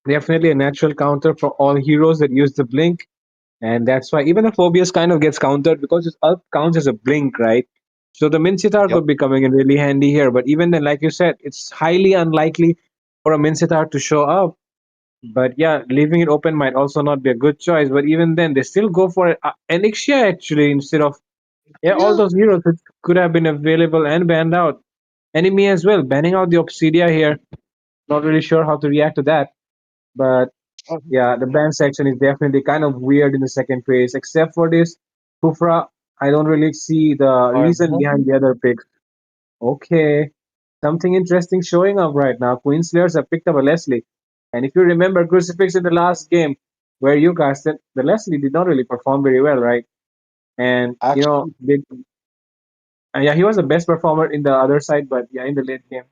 Definitely a natural counter for all heroes that use the blink. And that's why even the Phobius kind of gets countered because his ult counts as a blink, right? So the Mincitar Yep. could be coming in really handy here. But even then, like you said, it's highly unlikely for a Mincitar to show up. But yeah, leaving it open might also not be a good choice. But even then, they still go for Elixir actually instead of yeah, all Yeah. those heroes that could have been available and banned out. Enemy as well, banning out the Obsidia here. Not really sure how to react to that. But yeah, the ban section is definitely kind of weird in the second phase. Except for this, Kufra, I don't really see the reason behind the other picks. Okay, something interesting showing up right now. Queen Slayers have picked up a Leslie. And if you remember Crucifix in the last game where you casted, the Leslie did not really perform very well, right? And, Actually, yeah, he was the best performer in the other side, but yeah, in the late game.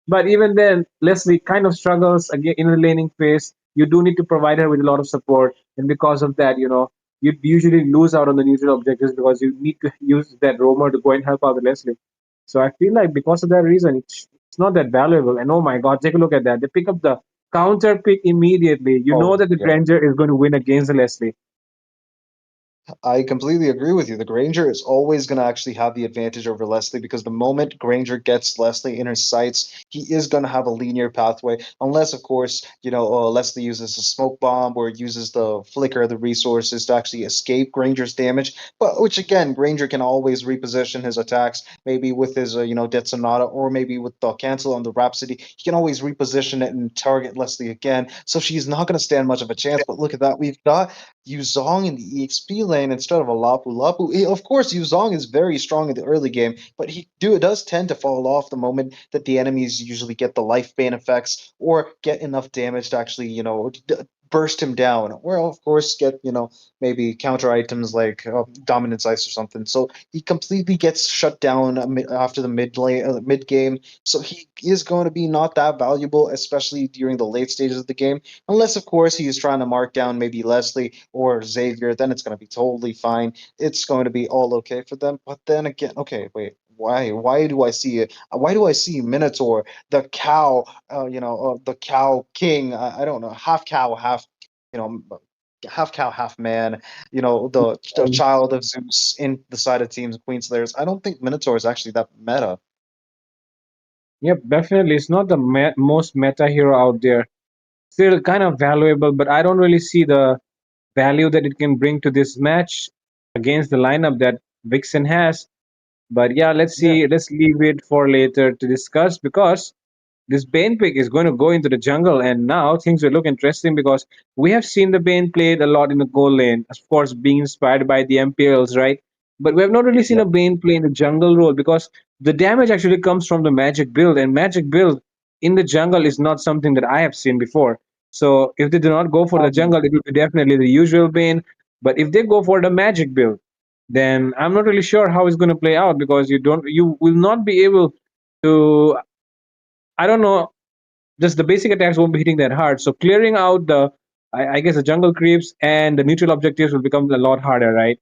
But even then, Leslie kind of struggles again in the laning phase. You do need to provide her with a lot of support, and because of that, you usually lose out on the neutral objectives because you need to use that roamer to go and help out the Leslie. So I feel like because of that reason, it's not that valuable. And oh my God, take a look at that. They pick up the counter pick immediately. You know oh, that the yeah. Granger is going to win against the Leslie. I completely agree with you. The Granger is always going to actually have the advantage over Leslie because the moment Granger gets Leslie in her sights, he is going to have a linear pathway. Unless, of course, Leslie uses a smoke bomb or uses the flicker of the resources to actually escape Granger's damage. But which again, Granger can always reposition his attacks, maybe with his, Death Sonata, or maybe with the cancel on the Rhapsody. He can always reposition it and target Leslie again. So she's not going to stand much of a chance. But look at that, we've got Yuzong in the EXP lane instead of a Lapu Lapu. Of course, Yuzong is very strong in the early game, but does tend to fall off the moment that the enemies usually get the life bane effects or get enough damage to actually, burst him down, or of course get maybe counter items like dominance ice or something. So he completely gets shut down after the mid game. So he is going to be not that valuable, especially during the late stages of the game, unless of course he is trying to mark down maybe Leslie or Xavier. Then it's going to be totally fine. It's going to be all okay for them. But then again, okay, wait. Why do I see it? Why do I see Minotaur, the cow, the cow king? I don't know, half cow, half, you know, half cow, half man. The Um, child of Zeus in the side of teams, Queen Slayers. I don't think Minotaur is actually that meta. yep, definitely. It's not the most meta hero out there. Still kind of valuable, but I don't really see the value that it can bring to this match against the lineup that Vixen has. But yeah, let's Yeah. see. Let's leave it for later to discuss because this Bane pick is going to go into the jungle, and now things will look interesting because we have seen the Bane played a lot in the goal lane, of course, being inspired by the Imperials, right? But we have not really seen a Yep. Bane play in the jungle role because the damage actually comes from the magic build, and magic build in the jungle is not something that I have seen before. So if they do not go for the Um, jungle, it will be definitely the usual Bane. But if they go for the magic build, then I'm not really sure how it's going to play out because you will not be able to. I don't know, just the basic attacks won't be hitting that hard. So clearing out I guess the jungle creeps and the neutral objectives will become a lot harder, right?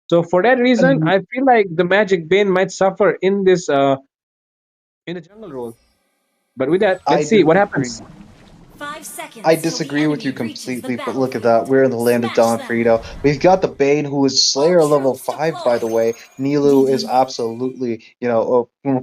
So for that reason, and I feel like the Magic Bane might suffer in this in the jungle role. But with that, I let's see what disagree. happens. I5 seconds till the disagree with you enemy reaches the completely, but look at that. battlefield. We're in the land of Smash Don them! Frito. We've got the Bane, who is All Slayer level troops 5, by the deployed! way. Nilu is absolutely,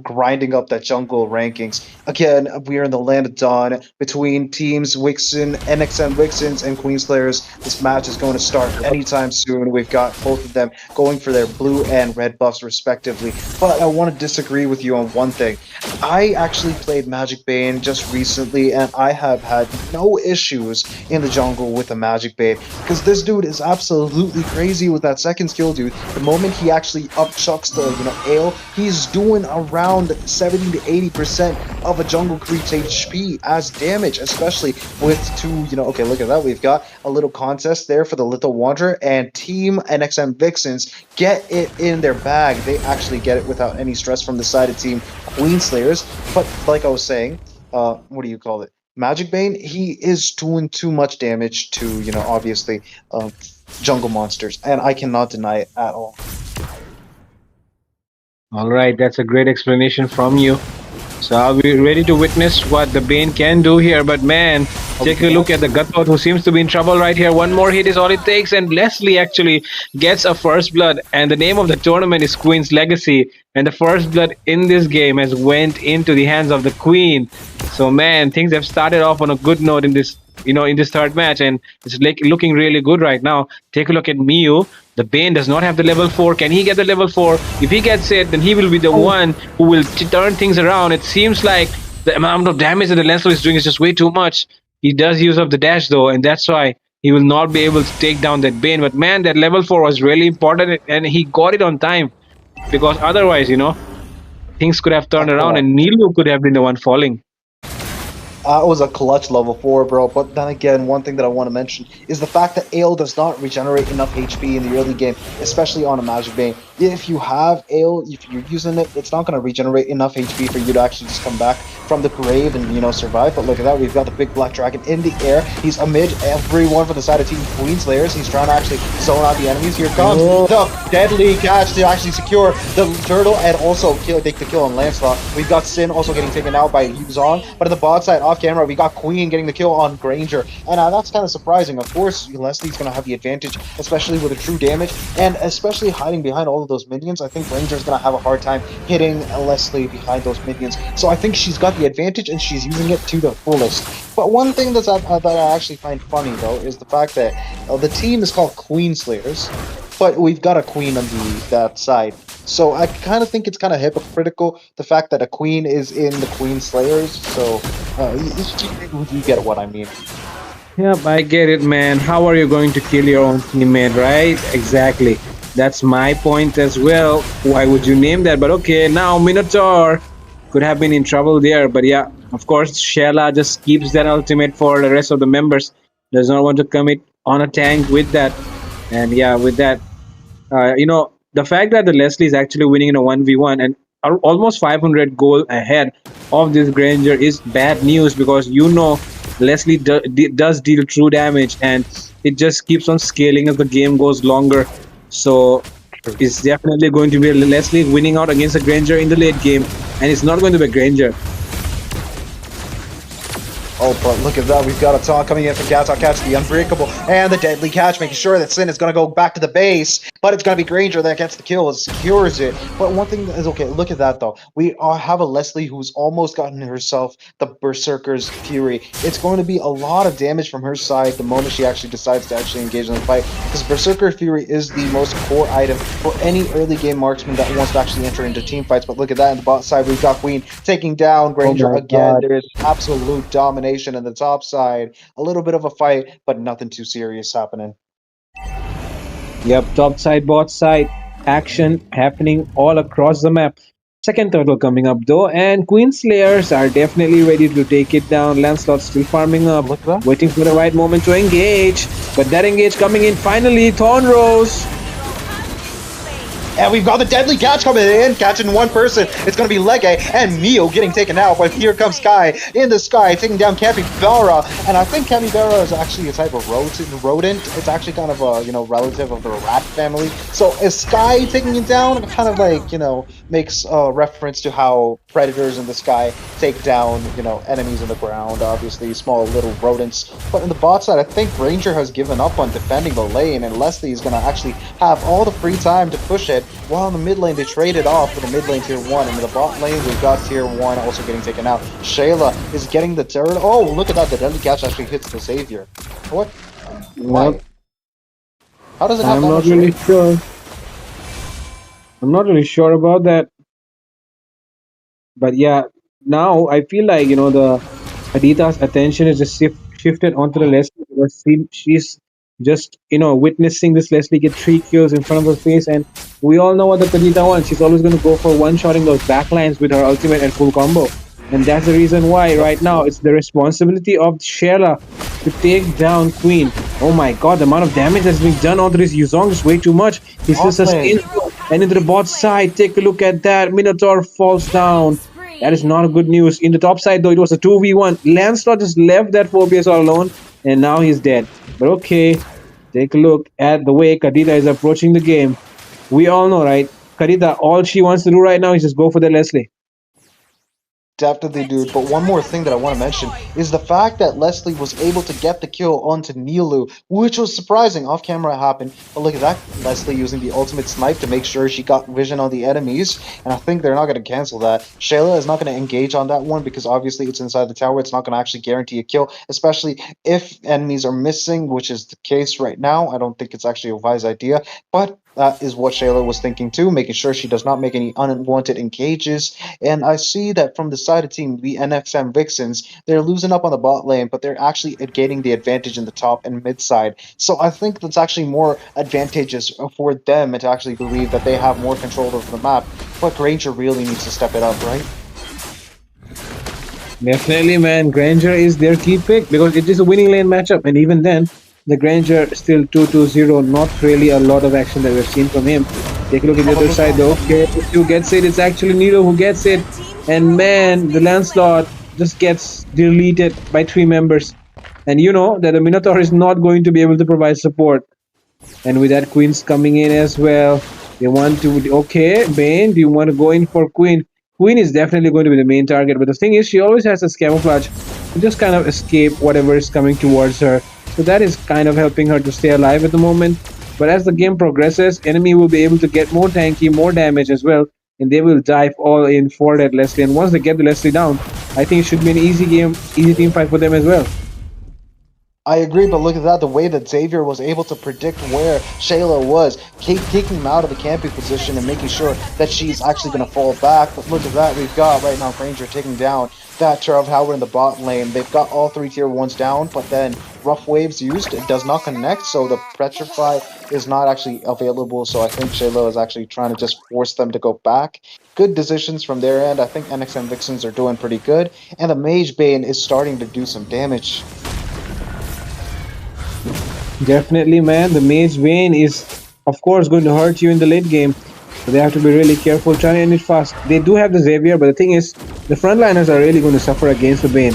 grinding up that jungle rankings. Again, we are in the land of Dawn between teams Wixen, NXM Wixens, and Queen Slayers. This match is going to start anytime soon. We've got both of them going for their blue and red buffs, respectively. But I want to disagree with you on one thing. I actually played Magic Bane just recently, and I have had no issues in the jungle with a Magic Bane because this dude is absolutely crazy with that second skill, dude. The moment he actually upchucks the ale, he's doing around 70 to 80% of a jungle creep's HP as damage, especially with two. Okay, look at that. We've got a little contest there for the Little Wanderer, and Team NXM Vixens get it in their bag. They actually get it without any stress from the side of Team Queen Slayers. But like I was saying, what do you call it? Magic Bane, he is doing too much damage to, obviously, jungle monsters, and I cannot deny it at all. All right, that's a great explanation from you. So I'll be ready to witness what the Bane can do here. But man, take a look at the Guthod who seems to be in trouble right here. One more hit is all it takes, and Leslie actually gets a first blood. And the name of the tournament is Queen's Legacy. And the first blood in this game has went into the hands of the Queen. So man, things have started off on a good note in this in this third match, and it's like looking really good right now. Take a look at Miu. The Bane does not have the level 4. Can he get the level 4? If he gets it, then he will be the one who will turn things around. It seems like the amount of damage that the Lancelot is doing is just way too much. He does use up the dash though, and that's why he will not be able to take down that Bane. But man, that level 4 was really important, and he got it on time because otherwise, things could have turned around, and Nilu could have been the one falling. It was a clutch level 4, bro. But then again, one thing that I want to mention is the fact that Ale does not regenerate enough HP in the early game, especially on a Magic Bane. If you have Ale, if you're using it, it's not going to regenerate enough HP for you to actually just come back from the grave and, survive. But look at that. We've got the big black dragon in the air. He's amid everyone for the side of Team Queen Slayers. He's trying to actually zone out the enemies. Here comes the deadly catch to actually secure the turtle and also take the kill on Lancelot. We've got Sin also getting taken out by Yuzong. But on the bot side, off camera, we got Queen getting the kill on Granger, and that's kind of surprising. Of course, Leslie's going to have the advantage, especially with the true damage, and especially hiding behind all of those minions. I think Granger's going to have a hard time hitting Leslie behind those minions, so I think she's got the advantage, and she's using it to the fullest. But one thing that I actually find funny, though, is the fact that the team is called Queen Slayers, but we've got a queen on that side. So I kind of think it's kind of hypocritical, the fact that a queen is in the Queen Slayers. So you get what I mean. Yep, I get it, man. How are you going to kill your own teammate, right? Exactly. That's my point as well. Why would you name that? But okay, now Minotaur could have been in trouble there. But yeah, of course, Shella just keeps that ultimate for the rest of the members. does not want to commit on a tank with that. And yeah, with that, the fact that the Leslie is actually winning in a 1v1 and are almost 500 goal ahead of this Granger is bad news, because Leslie does deal true damage, and it just keeps on scaling as the game goes longer. So it's definitely going to be a Leslie winning out against a Granger in the late game, and it's not going to be a Granger. Oh, but look at that. We've got a taunt coming in from Gatok Catch, the Unbreakable, and the Deadly Catch, making sure that Sin is going to go back to the base, but it's going to be Granger that gets the kill and secures it. But one thing is, okay, look at that, though. We have a Leslie who's almost gotten herself the Berserker's Fury. It's going to be a lot of damage from her side the moment she actually decides to actually engage in the fight, because Berserker Fury is the most core item for any early game marksman that wants to actually enter into team fights. But look at that, on the bot side, we've got Queen taking down Granger my again. God. There's absolute domination in the top side. A little bit of a fight, but nothing too serious happening. Yep, top side, bot side, action happening all across the map. Second turtle coming up though, and Queen Slayers are definitely ready to take it down. Lancelot still farming up, Look at that. waiting for the right moment to engage. But that engage coming in finally, Thorn Rose. And we've got the Deadly Catch coming in, catching one person. It's going to be Lege and Mio getting taken out, but here comes Sky in the sky, taking down Capybara. And I think Capybara is actually a type of rodent. It's actually kind of a, relative of the rat family. So is Sky taking it down? It kind of like, makes a reference to how predators in the sky take down, enemies in the ground, obviously small little rodents. But in the bot side, I think Ranger has given up on defending the lane, and Leslie is going to actually have all the free time to push it. While in the mid lane, they traded off for the mid lane tier 1. And in the bot lane, we've got tier 1 also getting taken out. Shayla is getting the turret. Oh, look at that. The Deadly Catch actually hits the Savior. What? Why? Well, How does it have I'm that not much really range? sure. I'm not really sure about that. But yeah, now I feel like the Adita's attention is just shifted onto the Leslie, because she's just witnessing this Leslie get 3 kills in front of her face, and we all know what the Adita wants. She's always going to go for one-shotting those backlines with her ultimate and full combo, and that's the reason why right now it's the responsibility of Shayla to take down Queen. Oh my God, the amount of damage that's being done onto this Yuzong is way too much. He's just Awesome. and into the bot side. Take a look at that. Minotaur falls down. That is not a good news. In the top side, though, it was a 2v1. Lancelot just left that Phobius all alone, and now he's dead. But okay, take a look at the way Kadita is approaching the game. We all know, right? Kadita, all she wants to do right now is just go for the Leslie. Definitely, dude. But one more thing that I want to mention is the fact that Leslie was able to get the kill onto Nilu, which was surprising. Off camera it happened. But look at that. Leslie using the ultimate snipe to make sure she got vision on the enemies. And I think they're not going to cancel that. Shayla is not going to engage on that one because obviously it's inside the tower. It's not going to actually guarantee a kill, especially if enemies are missing, which is the case right now. I don't think it's actually a wise idea. But that is what Shayla was thinking too, making sure she does not make any unwanted engages. And I see that from the side of team, the NXM Vixens, they're losing up on the bot lane, but they're actually gaining the advantage in the top and mid side. So I think that's actually more advantageous for them to actually believe that they have more control over the map. But Granger really needs to step it up, right? Definitely, man. Granger is their key pick because it is a winning lane matchup, and even then, the Granger still 2-2-0. Not really a lot of action that we've seen from him. Take a look at the other side, though. Okay, who gets it? It's actually Nilo who gets it, and man, the Lancelot just gets deleted by 3 members. And you know that the Minotaur is not going to be able to provide support. And with that, Queen's coming in as well. They want to. Okay, Bane, do you want to go in for Queen? Queen is definitely going to be the main target, but the thing is, she always has this camouflage to just kind of escape whatever is coming towards her. So that is kind of helping her to stay alive at the moment. But as the game progresses, enemy will be able to get more tanky, more damage as well, and they will dive all in for that Leslie. And once they get the Leslie down, I think it should be an easy game, easy team fight for them as well. I agree, but look at that. The way that Xavier was able to predict where Shayla was, taking him out of the camping position and making sure that she's actually going to fall back. But look at that. We've got right now Granger taking down that Trav Howard in the bot lane. They've got all 3 tier 1s down, but then Rough Waves used. It does not connect, so the Petrify is not actually available. So I think Shayla is actually trying to just force them to go back. Good decisions from their end. I think NXM Vixens are doing pretty good. And the Mage Bane is starting to do some damage. Definitely, man. The Mage Vayne is, of course, going to hurt you in the late game. So they have to be really careful, trying to end it fast. They do have the Xavier, but the thing is, the frontliners are really going to suffer against the Vayne.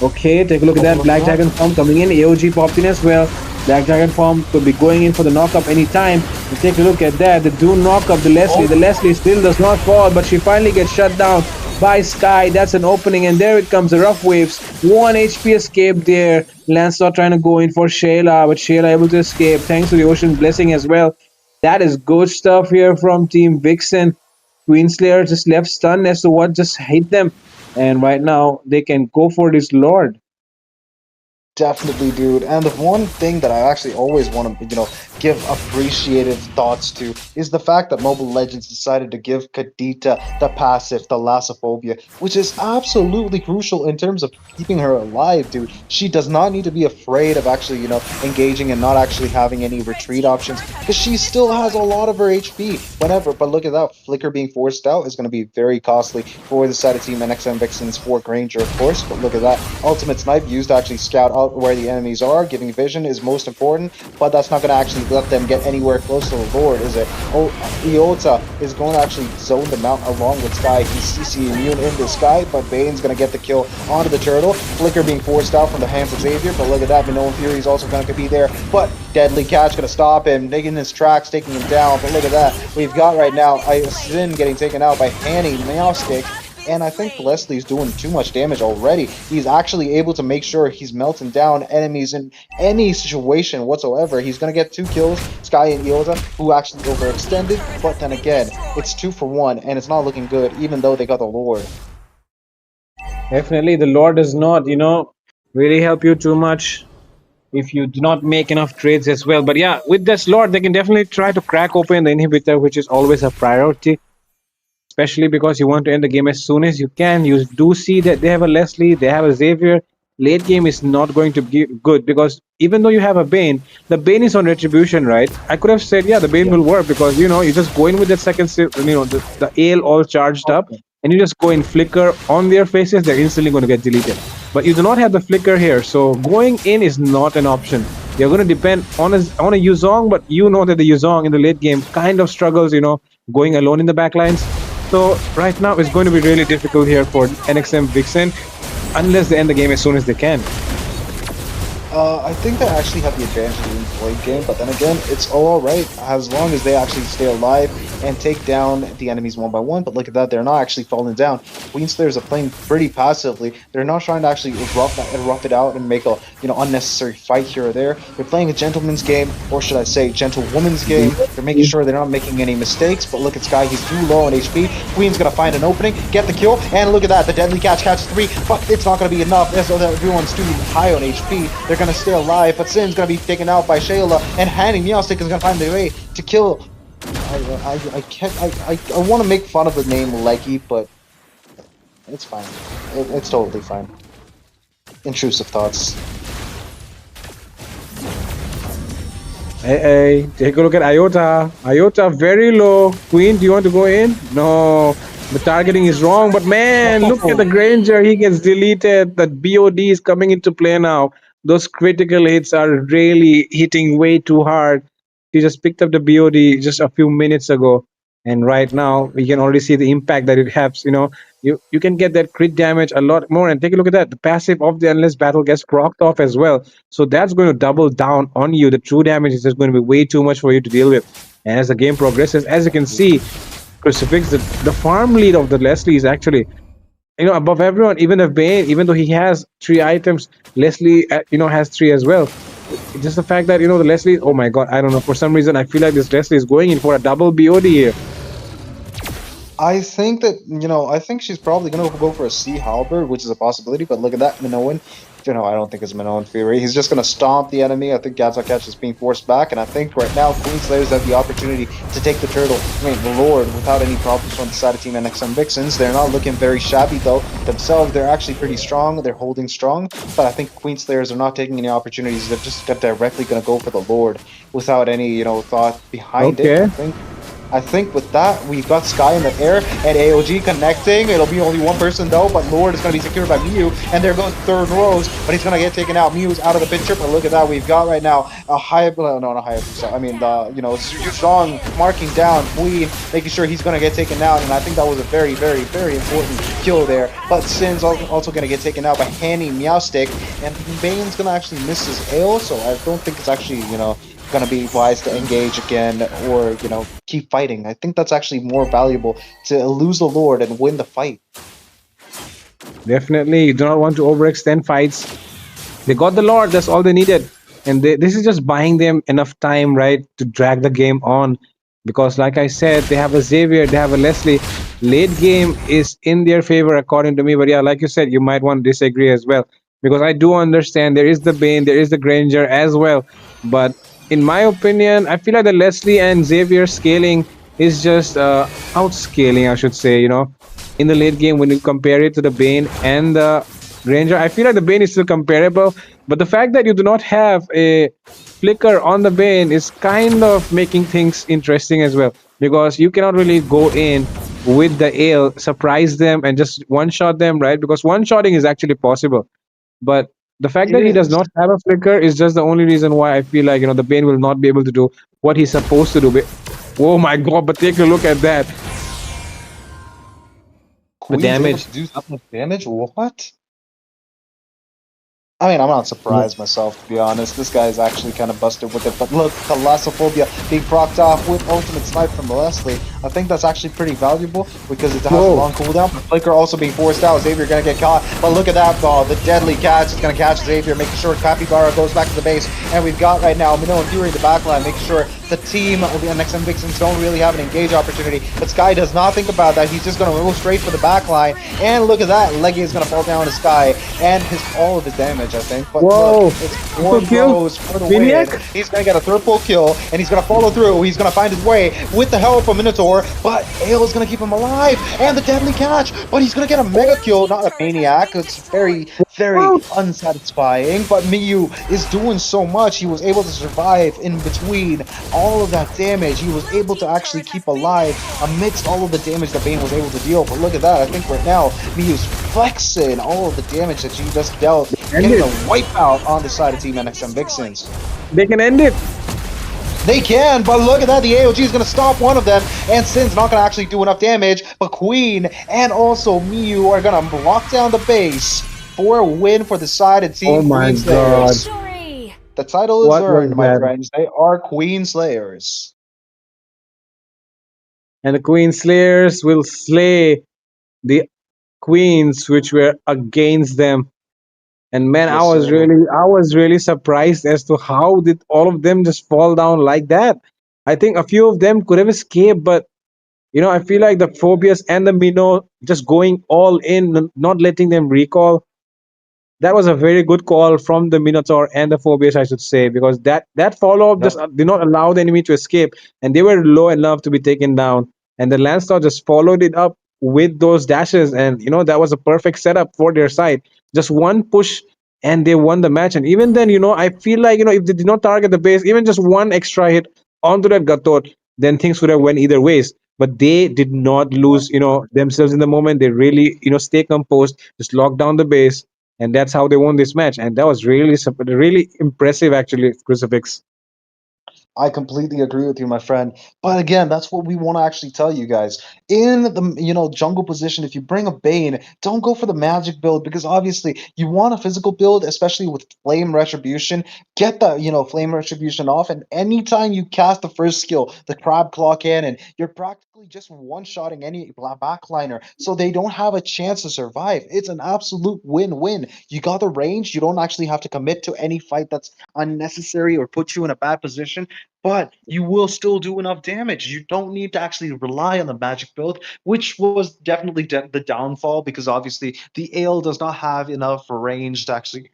Okay, take a look at that. Black Dragon form coming in. AOG popped in as well. Black Dragon form could be going in for the knockup anytime. And take a look at that. The Dune knockup, the Leslie. The Leslie still does not fall, but she finally gets shut down by Sky. That's an opening, and there it comes. The Rough Waves. 1 HP escape there. Lancelot trying to go in for Shayla, but Shayla able to escape thanks to the Ocean Blessing as well. That is good stuff here from Team Vixen. Queenslayer just left stunned as to what just hit them. And right now, they can go for this Lord. Definitely, dude. And the one thing that I actually always want to, give appreciative thoughts to is the fact that Mobile Legends decided to give Kadita the passive, the Lassophobia, which is absolutely crucial in terms of keeping her alive, dude. She does not need to be afraid of actually, engaging and not actually having any retreat options because she still has a lot of her HP whenever. But look at that. Flicker being forced out is going to be very costly for the side of Team NXM Vixens for Granger, of course. But look at that. Ultimate Snipe used to actually scout out where the enemies are. Giving vision is most important, but that's not going to actually let them get anywhere close to the Lord, is it? Oh, Iota is going to actually zone them out along with Sky. He's CC immune in the Sky, but Bane's going to get the kill onto the turtle. Flicker being forced out from the hands of Xavier, but look at that. Minoan Fury is also going to be there, but Deadly Catch going to stop him, taking his tracks, taking him down. But look at that. We've got right now Sin getting taken out by Hanny Meowstick. And I think Leslie's doing too much damage already. He's actually able to make sure he's melting down enemies in any situation whatsoever. He's going to get 2 kills, Sky and Iota, who actually overextended. But then again, it's 2 for 1, and it's not looking good, even though they got the Lord. Definitely, the Lord does not, really help you too much if you do not make enough trades as well. But yeah, with this Lord, they can definitely try to crack open the inhibitor, which is always a priority, especially because you want to end the game as soon as you can. You do see that they have a Leslie, they have a Xavier. Late game is not going to be good because even though you have a Bane, the Bane is on retribution, right? I could have said, yeah, the Bane will work because you just go in with that second, the Ale all charged up, and you just go in flicker on their faces. They're instantly going to get deleted. But you do not have the flicker here, so going in is not an option. You're going to depend on a Yuzong, but you know that the Yuzong in the late game kind of struggles, going alone in the backlines. So right now it's going to be really difficult here for NXM Vixen unless they end the game as soon as they can. I think they actually have the advantage in the late game, but then again, it's all right as long as they actually stay alive and take down the enemies one by one. But look at that, they're not actually falling down. Queenslayers are playing pretty passively. They're not trying to actually rough it out and make a unnecessary fight here or there. They're playing a gentleman's game, or should I say, gentlewoman's game. They're making sure they're not making any mistakes. But look at Sky, he's too low on HP. Queen's gonna find an opening, get the kill, and look at that, the Deadly Catch catches 3, but it's not gonna be enough. So that everyone's too high on HP. They're gonna stay alive, but Sin's gonna be taken out by Shayla, and Hanny Meowstick is gonna find the way to kill. I can't. I want to make fun of the name Leggy, but it's fine. It's totally fine. Intrusive thoughts. Hey, take a look at Iota. Iota very low. Queen, do you want to go in? No. The targeting is wrong, but man, look at the Granger. He gets deleted. That BOD is coming into play now. Those critical hits are really hitting way too hard. He just picked up the BOD just a few minutes ago. And right now, we can already see the impact that it has. You can get that crit damage a lot more. And take a look at that. The passive of the Endless Battle gets procced off as well. So that's going to double down on you. The true damage is just going to be way too much for you to deal with. And as the game progresses, as you can see, Crucifix, the farm lead of the Leslie is actually, above everyone. Even if Bane, even though he has 3 items, Leslie, has 3 as well. Just the fact that, the Leslie, oh my god, I don't know. For some reason, I feel like this Leslie is going in for a double BOD here. I think that, I think she's probably going to go for a Sea Halberd, which is a possibility, but look at that, Minoan. I don't think it's Minoan Fury. He's just going to stomp the enemy. I think Gaza Catch is being forced back, and I think right now Queenslayers have the opportunity to take the turtle, the Lord, without any problems from the side of Team NXM Vixens. They're not looking very shabby, though, themselves. They're actually pretty strong. They're holding strong, but I think Queenslayers are not taking any opportunities. They're just directly going to go for the Lord without any, thought behind it, I think. I think with that, we got Sky in the air and AOG connecting. It'll be only one person though, but Lord is going to be secured by Mew. And there goes third Rose, but he's going to get taken out. Mew's out of the picture, but look at that. We've got right now a high, no, not high, I mean, Zhang marking down Queen, making sure he's going to get taken out. And I think that was a very, very, very important kill there. But Sin's also going to get taken out by Hanny Meowstick. And Bane's going to actually miss his ale, so I don't think it's actually, going to be wise to engage again or keep fighting. I think that's actually more valuable to lose the Lord and win the fight. Definitely, you do not want to overextend fights. They got the Lord, that's all they needed. And this is just buying them enough time, right, to drag the game on. Because, like I said, they have a Xavier, they have a Leslie. Late game is in their favor, according to me. But yeah, like you said, you might want to disagree as well. Because I do understand there is the Bane, there is the Granger as well. But in my opinion, I feel like the Leslie and Xavier scaling is just outscaling, I should say, in the late game when you compare it to the Bane and the Granger. I feel like the Bane is still comparable, but the fact that you do not have a flicker on the Bane is kind of making things interesting as well, because you cannot really go in with the ale, surprise them, and just one shot them, right? Because one shotting is actually possible, but the fact It that he does is. not have a flicker is just the only reason why I feel like the Bane will not be able to do what he's supposed to do. Oh my god! But take a look at that, the Queen's able damage. to do that much damage? What? I mean, I'm not surprised myself, to be honest. This guy is actually kind of busted with it. But look, Thalassophobia being procced off with ultimate snipe from Leslie. I think that's actually pretty valuable because it has a Whoa! long cooldown. But Flicker also being forced out. Xavier going to get caught. But look at that ball. The deadly catch is going to catch Xavier, making sure Capybara goes back to the base. And we've got right now Minnow and Fury in the backline, making sure the team of the NXM Vixens don't really have an engage opportunity. But Sky does not think about that. He's just going to move straight for the backline. And look at that. Leggy is going to fall down to Sky. And all of his damage, I think. But Whoa! look, it's four kill? Rose for the Maniac? win. He's going to get a triple kill, and he's going to follow through. He's going to find his way with the help of Minotaur, but Ale is going to keep him alive, and the deadly catch, but he's going to get a mega kill, not a Maniac. It's very, very unsatisfying, but Miyu is doing so much. He was able to survive in between all of that damage. He was able to actually keep alive amidst all of the damage that Bane was able to deal. But look at that. I think right now, Miyu's flexing all of the damage that she just dealt, getting a wipeout on the side of Team NXM Vixens. They can end it. They can, but look at that. The AOG is going to stop one of them, and Sin's not going to actually do enough damage. But Queen and also Miyu are going to lock down the base for a win for the side of Team Oh my Queen Slayers. Victory! The title is What was earned, my that? friends. They are Queen Slayers. And the Queen Slayers will slay the queens which were against them. And man, Yes, sir. I was really surprised as to how did all of them just fall down like that. I think a few of them could have escaped, but I feel like the Phobias and the Minnow just going all in, not letting them recall. That was a very good call from the Minotaur and the Phobias, I should say, because that follow up Yep. just did not allow the enemy to escape, and they were low enough to be taken down. And the Landstar just followed it up with those dashes, and that was a perfect setup for their side. Just one push, and they won the match. And even then, I feel like if they did not target the base, even just one extra hit onto that Gatot, then things would have went either ways. But they did not lose, themselves in the moment. They really, stay composed, just lock down the base, and that's how they won this match. And that was really, really impressive, actually, Crucifix. I completely agree with you, my friend. But again, that's what we want to actually tell you guys. In the jungle position, if you bring a Bane, don't go for the magic build because obviously you want a physical build, especially with Flame Retribution. Get the Flame Retribution off, and anytime you cast the first skill, the Crab Claw Cannon, you're practically just one-shotting any backliner, so they don't have a chance to survive. It's an absolute win-win. You got the range, you don't actually have to commit to any fight that's unnecessary or put you in a bad position, but you will still do enough damage. You don't need to actually rely on the magic build, which was definitely the downfall because obviously the ale does not have enough range to actually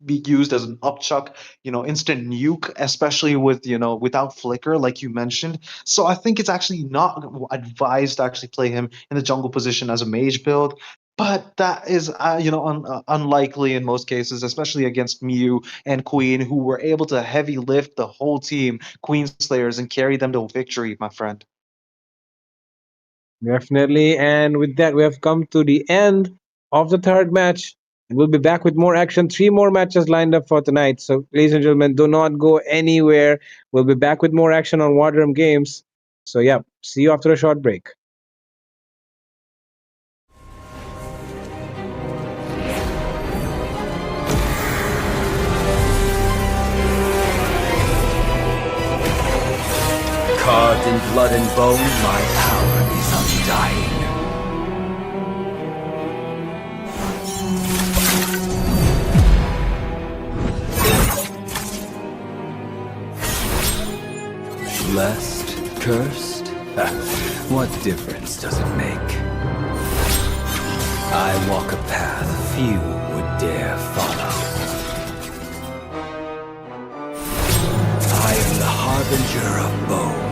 be used as an upchuck, instant nuke, especially with, without flicker, like you mentioned. So I think it's actually not advised to actually play him in the jungle position as a mage build. But that is, unlikely in most cases, especially against Mew and Queen, who were able to heavy lift the whole team, Queen Slayers, and carry them to victory, my friend. Definitely. And with that, we have come to the end of the third match. And we'll be back with more action. Three more matches lined up for tonight. So, ladies and gentlemen, do not go anywhere. We'll be back with more action on Wardroom Games. So, yeah, see you after a short break. Carved in blood and bone, my power is undying. Blessed, cursed? What difference does it make? I walk a path few would dare follow. I am the harbinger of bone.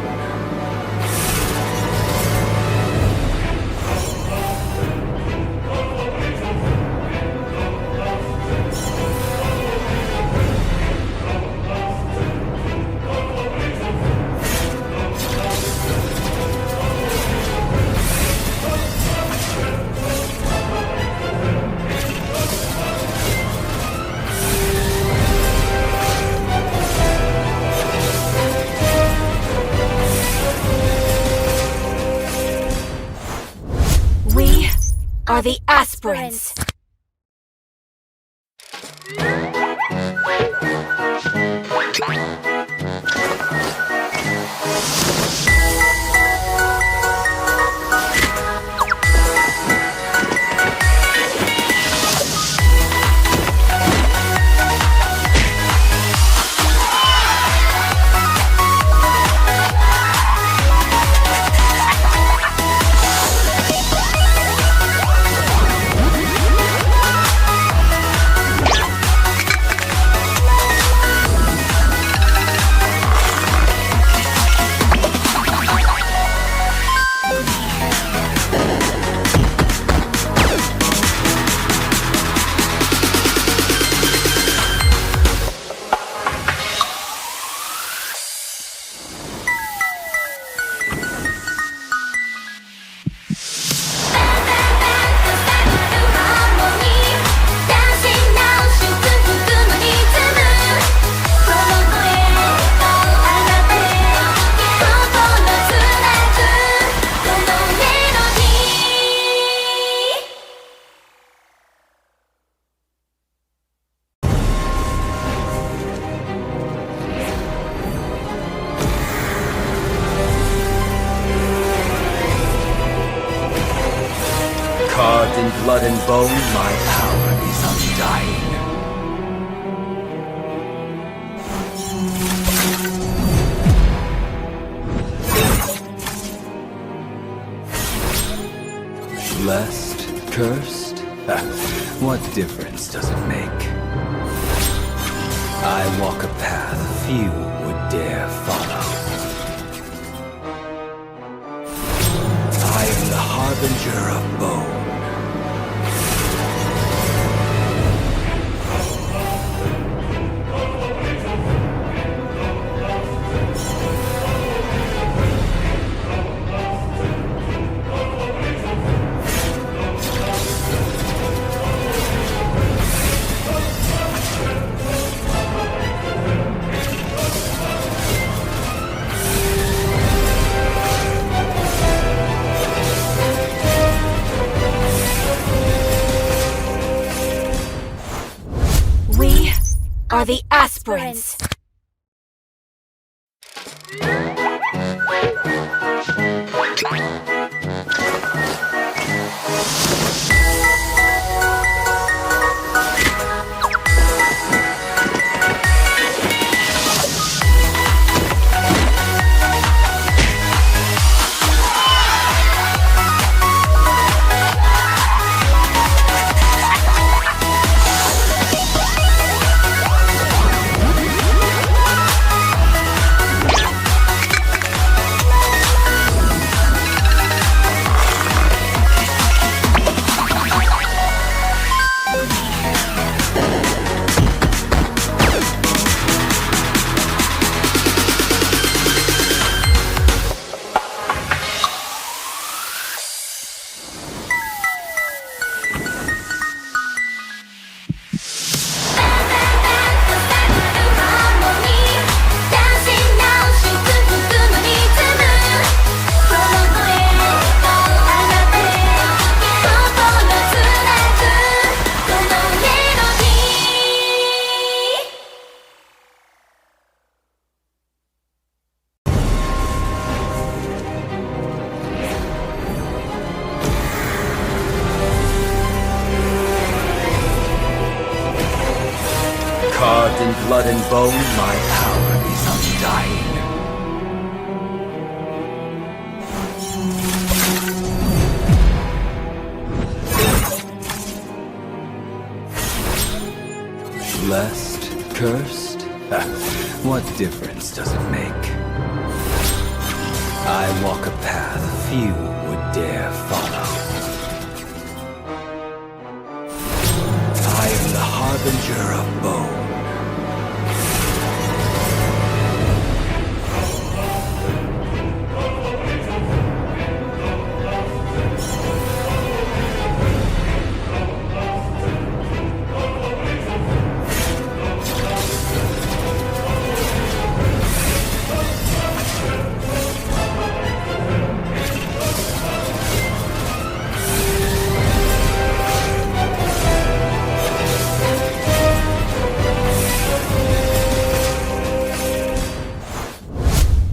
We are the aspirants. Carved in blood and bone, my power is undying. Blessed, cursed? What difference does it make? I walk a path few would dare follow. I am the harbinger of bone. We are the aspirants. blood and bone, my power is undying. Blessed, cursed? What difference does it make? I walk a path few would dare follow. I am the harbinger of bone.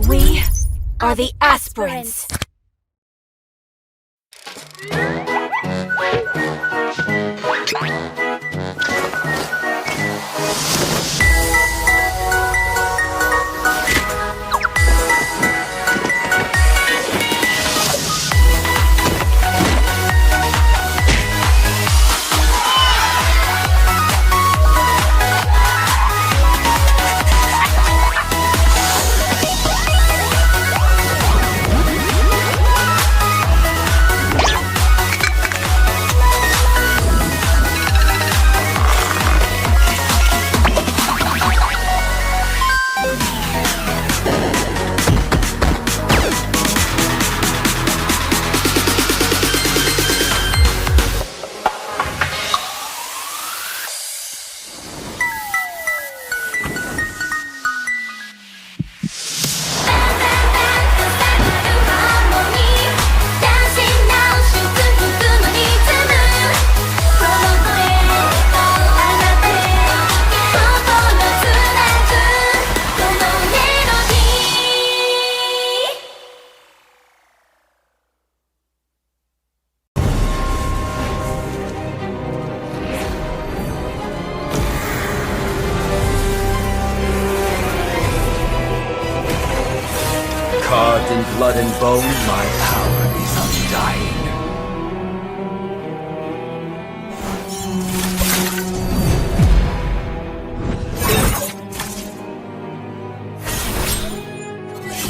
We are the aspirants. Carved in blood and bone, my power is undying.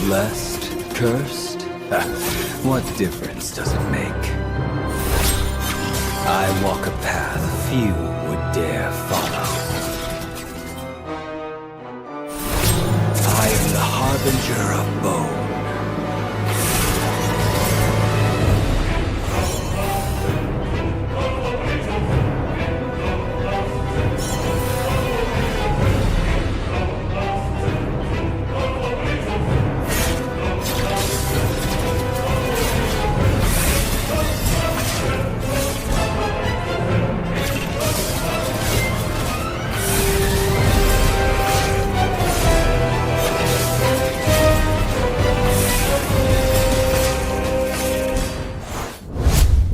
Blessed, cursed? What difference does it make? I walk a path few would dare follow. I am the harbinger of bone.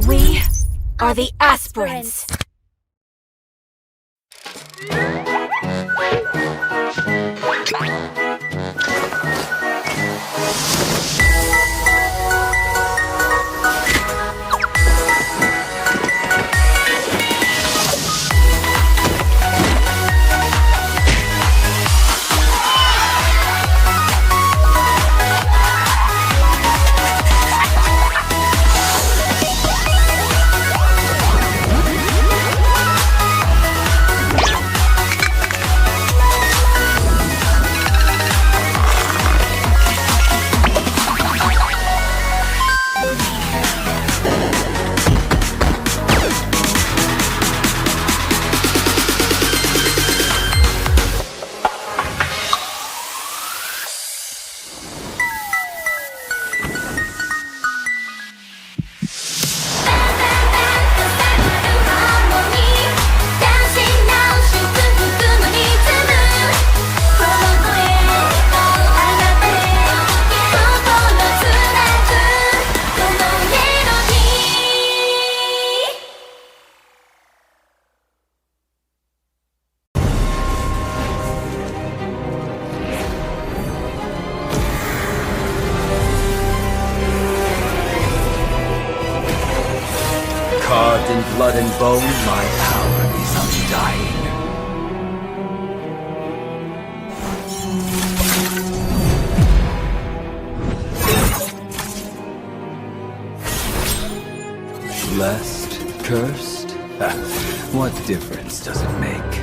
We are the aspirants. Carved in blood and bone, my power is undying. Blessed? Cursed? What difference does it make?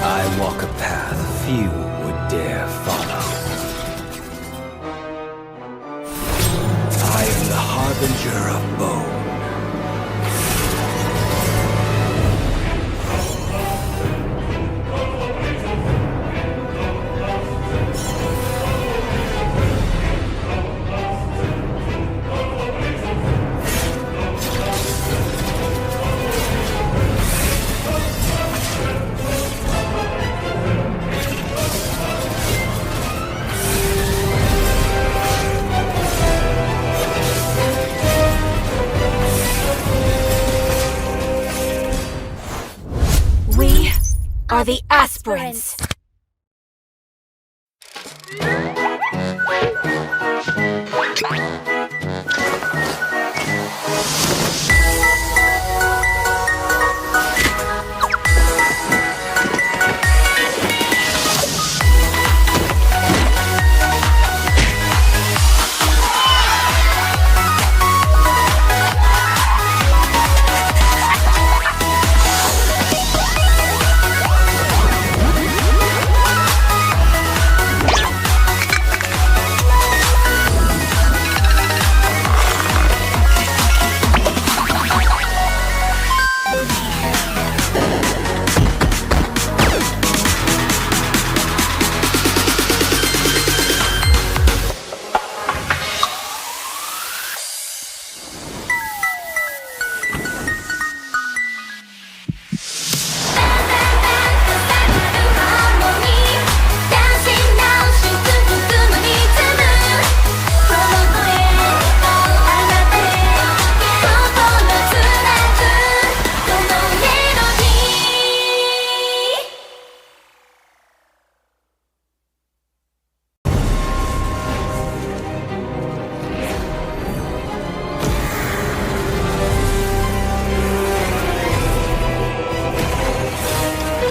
I walk a path few would dare follow. I am the harbinger of bone. We are the aspirants.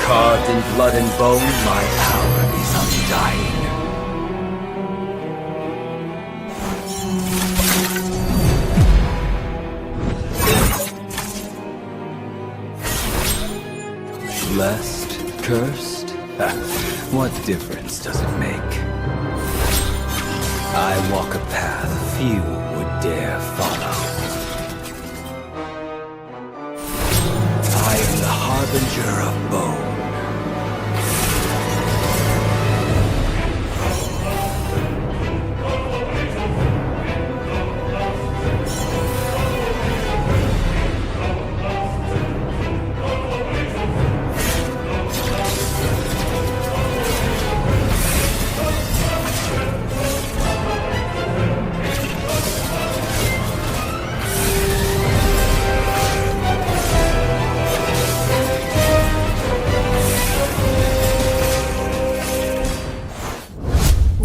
Carved in blood and bone, my power is undying. Blessed? Cursed? What difference does it make? I walk a path few would dare follow. I am the harbinger of bone.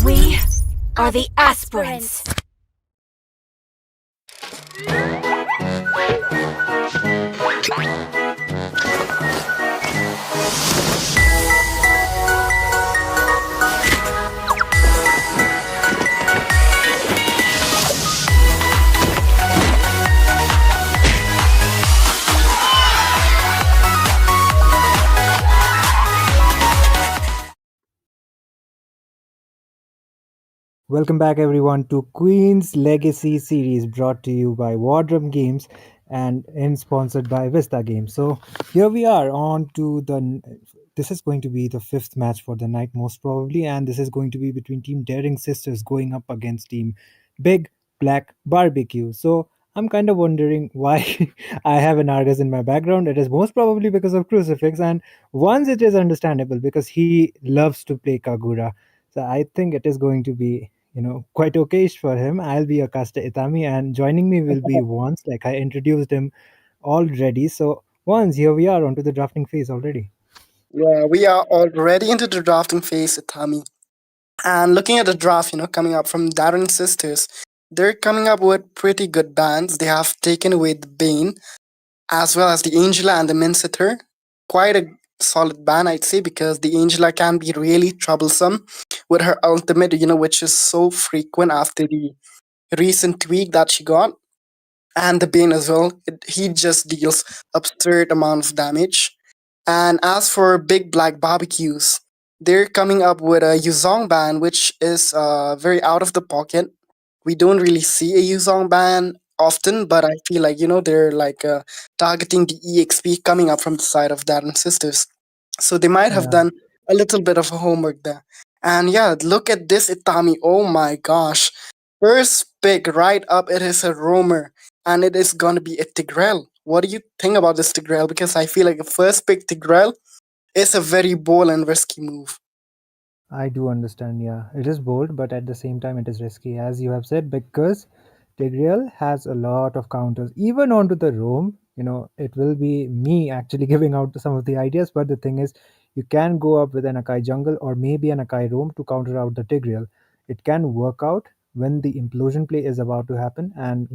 We are the aspirants. Welcome back, everyone, to Queen's Legacy series brought to you by Wardrum Games and sponsored by Vista Games. So here we are on to the. This is going to be the fifth match for the night, most probably, and this is going to be between Team Daring Sisters going up against Team Big Black Barbecue. So I'm kind of wondering why I have an Argus in my background. It is most probably because of Crucifix, and once it is understandable because he loves to play Kagura. So I think it is going to be quite okayish for him. I'll be Akasta Itami, and joining me will be Once, like I introduced him already. So, Once, here we are onto the drafting phase already. Yeah, we are already into the drafting phase, Itami. And looking at the draft, coming up from Darren Sisters, they're coming up with pretty good bans. They have taken away the Bane as well as the Angela and the Minceter. Quite a solid ban, I'd say, because the Angela can be really troublesome with her ultimate, which is so frequent after the recent tweak that she got. And the Bane as well. He just deals absurd amount of damage. And as for Big Black Barbecues, they're coming up with a Yuzong ban, which is very out of the pocket. We don't really see a Yuzong ban often, but I feel like, they're like targeting the EXP coming up from the side of Darren Sisters. So they might have Yeah, done a little bit of homework there. And yeah, look at this Itami. Oh my gosh. First pick right up, it is a roamer, and it is gonna be a Tigrel. What do you think about this Tigrel? Because I feel like a first pick Tigrel is a very bold and risky move. I do understand. Yeah, it is bold, but at the same time, it is risky, as you have said, because Tigreal has a lot of counters, even onto the roam. It will be me actually giving out some of the ideas, but the thing is, you can go up with an Akai jungle or maybe an Akai roam to counter out the Tigreal. It can work out when the implosion play is about to happen, and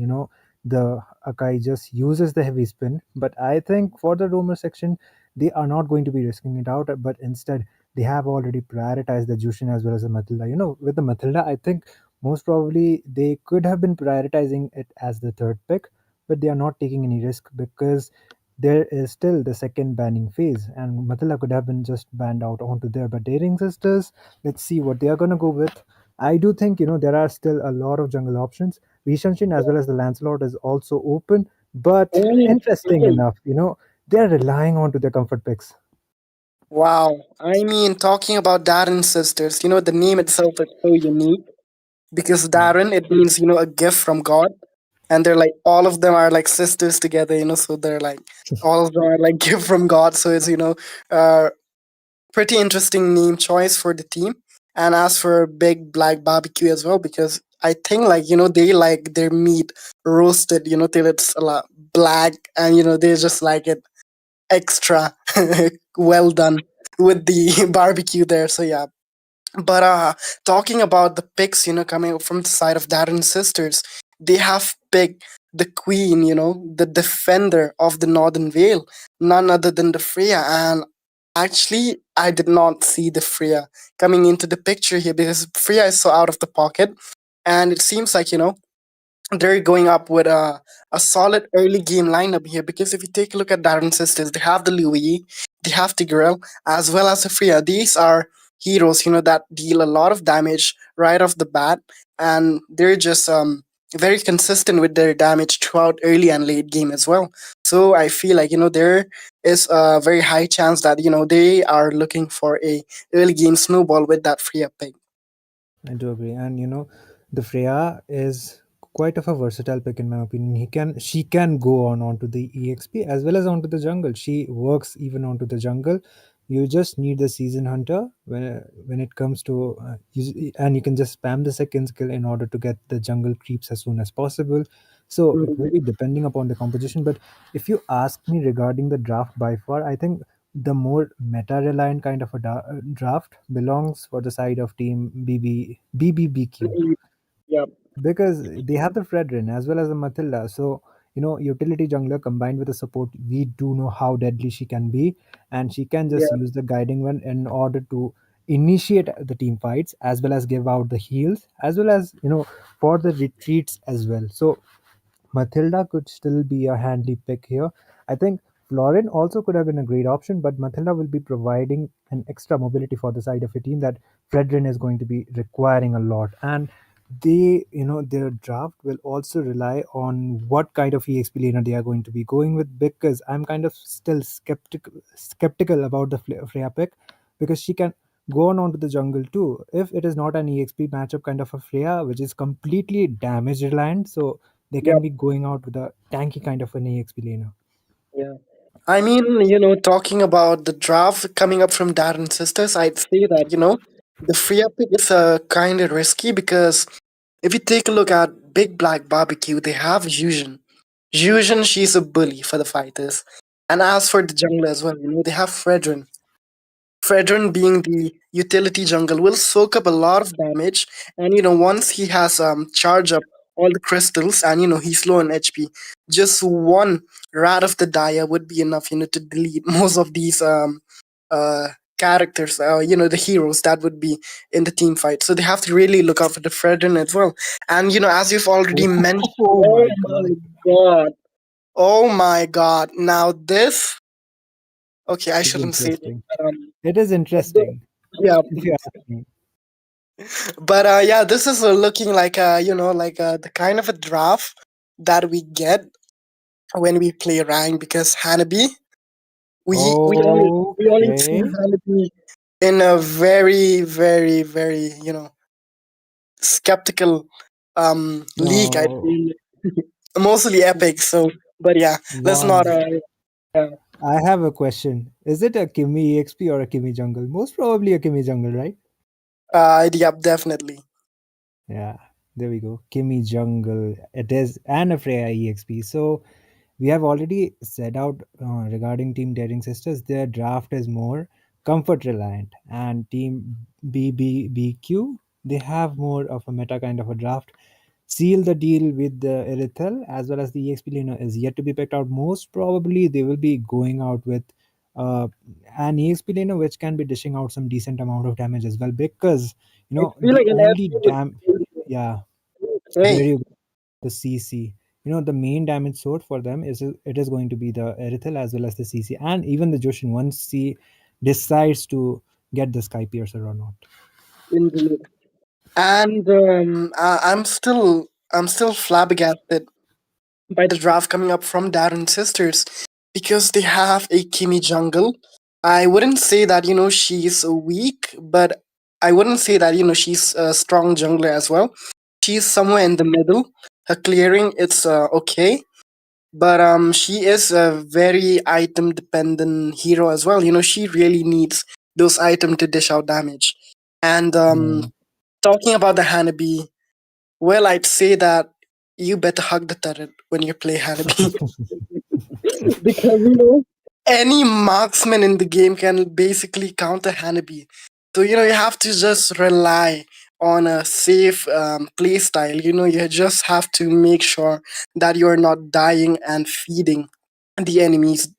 the Akai just uses the heavy spin. But I think for the roamer section, they are not going to be risking it out, but instead they have already prioritized the Jushin as well as the Matilda. With the Matilda, I think most probably they could have been prioritizing it as the third pick, but they are not taking any risk because there is still the second banning phase, and Matilda could have been just banned out onto there. But Daring Sisters, let's see what they are gonna go with. I do think there are still a lot of jungle options. Vishanshin as well as the Lancelot is also open, but Oh, interesting really? enough, they're relying on to their comfort picks. Wow. I mean, talking about Darren sisters, the name itself is so unique because Yeah. Darren, it means, a gift from God. And they're like, all of them are like sisters together, so they're like, all of them are like gift from God. So it's, uh, pretty interesting name choice for the team. And as for Big Black Barbecue as well, because I think like they like their meat roasted, till it's a lot black, and they just like it extra well done with the barbecue there. So yeah, but talking about the picks, coming from the side of Darren sisters, they have picked the queen, the defender of the Northern Vale, none other than the Freya. And actually, I did not see the Freya coming into the picture here because Freya is so out of the pocket, and it seems like they're going up with a solid early game lineup here because if you take a look at Darren Sisters, they have the Louis, they have Tigreal, as well as the Freya. These are heroes, that deal a lot of damage right off the bat, and they're just very consistent with their damage throughout early and late game as well. So I feel like there is a very high chance that they are looking for a early game snowball with that Freya pick. I do agree, and the Freya is quite of a versatile pick in my opinion. She can go on onto the EXP as well as onto the jungle. She works even onto the jungle. You just need the season hunter when it comes to and you can just spam the second skill in order to get the jungle creeps as soon as possible. So it will be depending upon the composition. But if you ask me regarding the draft by far, I think the more meta reliant kind of a draft belongs for the side of team BBBQ Yep. because they have the Fredrin as well as the Matilda. So, utility jungler combined with the support, we do know how deadly she can be, and she can just Yeah. use the guiding one in order to initiate the team fights as well as give out the heals as well as for the retreats as well. So Matilda could still be a handy pick here. I think Florin also could have been a great option, but Matilda will be providing an extra mobility for the side of a team that Fredrin is going to be requiring a lot. And their draft will also rely on what kind of EXP laner they are going to be going with because I'm kind of still skeptical about the Freya pick because she can go on onto the jungle too. If it is not an EXP matchup kind of a Freya, which is completely damage reliant, so they can Yep. be going out with a tanky kind of an EXP laner. Yeah. I mean, talking about the draft coming up from Darren Sisters, I'd say that, the free up pick is kind of risky because if you take a look at Big Black Barbecue, they have Fusion. Fusion, she's a bully for the fighters. And as for the jungle as well, they have Fredrin. Fredrin being the utility jungle will soak up a lot of damage, and once he has charge up all the crystals, and he's low on HP. Just one rat of the dia would be enough, to delete most of these uh characters, the heroes that would be in the team fight. So they have to really look out for the Fredrin as well. And as you've already mentioned, Oh oh my my god, god, oh my god. Now this, okay, I this is shouldn't say this. interesting. But, It is interesting, yeah, if you ask me. but yeah, this is looking like the kind of a draft that we get when we play rank, because Hanabi, we only see Okay. Hanabi in a very, very, very skeptical league, I No, feel. Mostly epic. So, but yeah, let's not. Wands. Uh, I have a question. Is it a Kimi EXP or a Kimi jungle? Most probably a Kimi jungle, right? yep, definitely. Yeah, there we go. Kimi jungle. It is and a Freya EXP. So we have already set out regarding Team Daring Sisters. Their draft is more comfort reliant, and Team BBBQ, they have more of a meta kind of a draft. Seal the deal with the Irithel as well as the EXP laner is yet to be picked out. Most probably, they will be going out with uh, an EXP laner which can be dishing out some decent amount of damage as well, because I feel the like an only SC would yeah, there say you go, the CC. The main damage sword for them is it is going to be the Erithel as well as the CC, and even the Joshin once he decides to get the Sky Piercer or not. indeed. And I'm still flabbergasted by the draft coming up from Darren Sisters, because they have a Kimi jungle. I wouldn't say that she's weak, but I wouldn't say that she's a strong jungler as well. She's somewhere in the middle. Her clearing, it's okay, but she is a very item dependent hero as well. She really needs those items to dish out damage. And Yeah. talking about the Hanabi, well, I'd say that you better hug the turret when you play Hanabi. Because any marksman in the game can basically counter Hanabi. So you have to just rely on a safe play style. You just have to make sure that you are not dying and feeding the enemies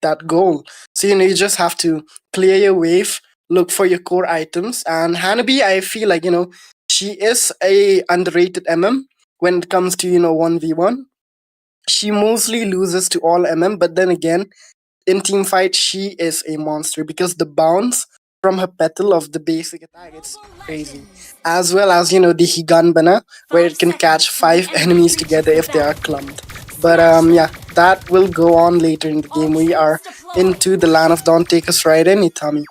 that goal. So you just have to clear your wave, look for your core items. And Hanabi, I feel like she is a underrated MM when it comes to 1v1. She mostly loses to all MM, but then again, in team fight, she is a monster, because the bounce from her petal of the basic attack, it's Moba crazy. Legends. As well as the Higanbana, where 5 it can catch seconds till the five enemy enemies reaches together the if they are battlefield. clumped. But Smash yeah, them! that will go on later in the game. We are Ultimates deployed. into the land of Dawn. Take us right in, Itami.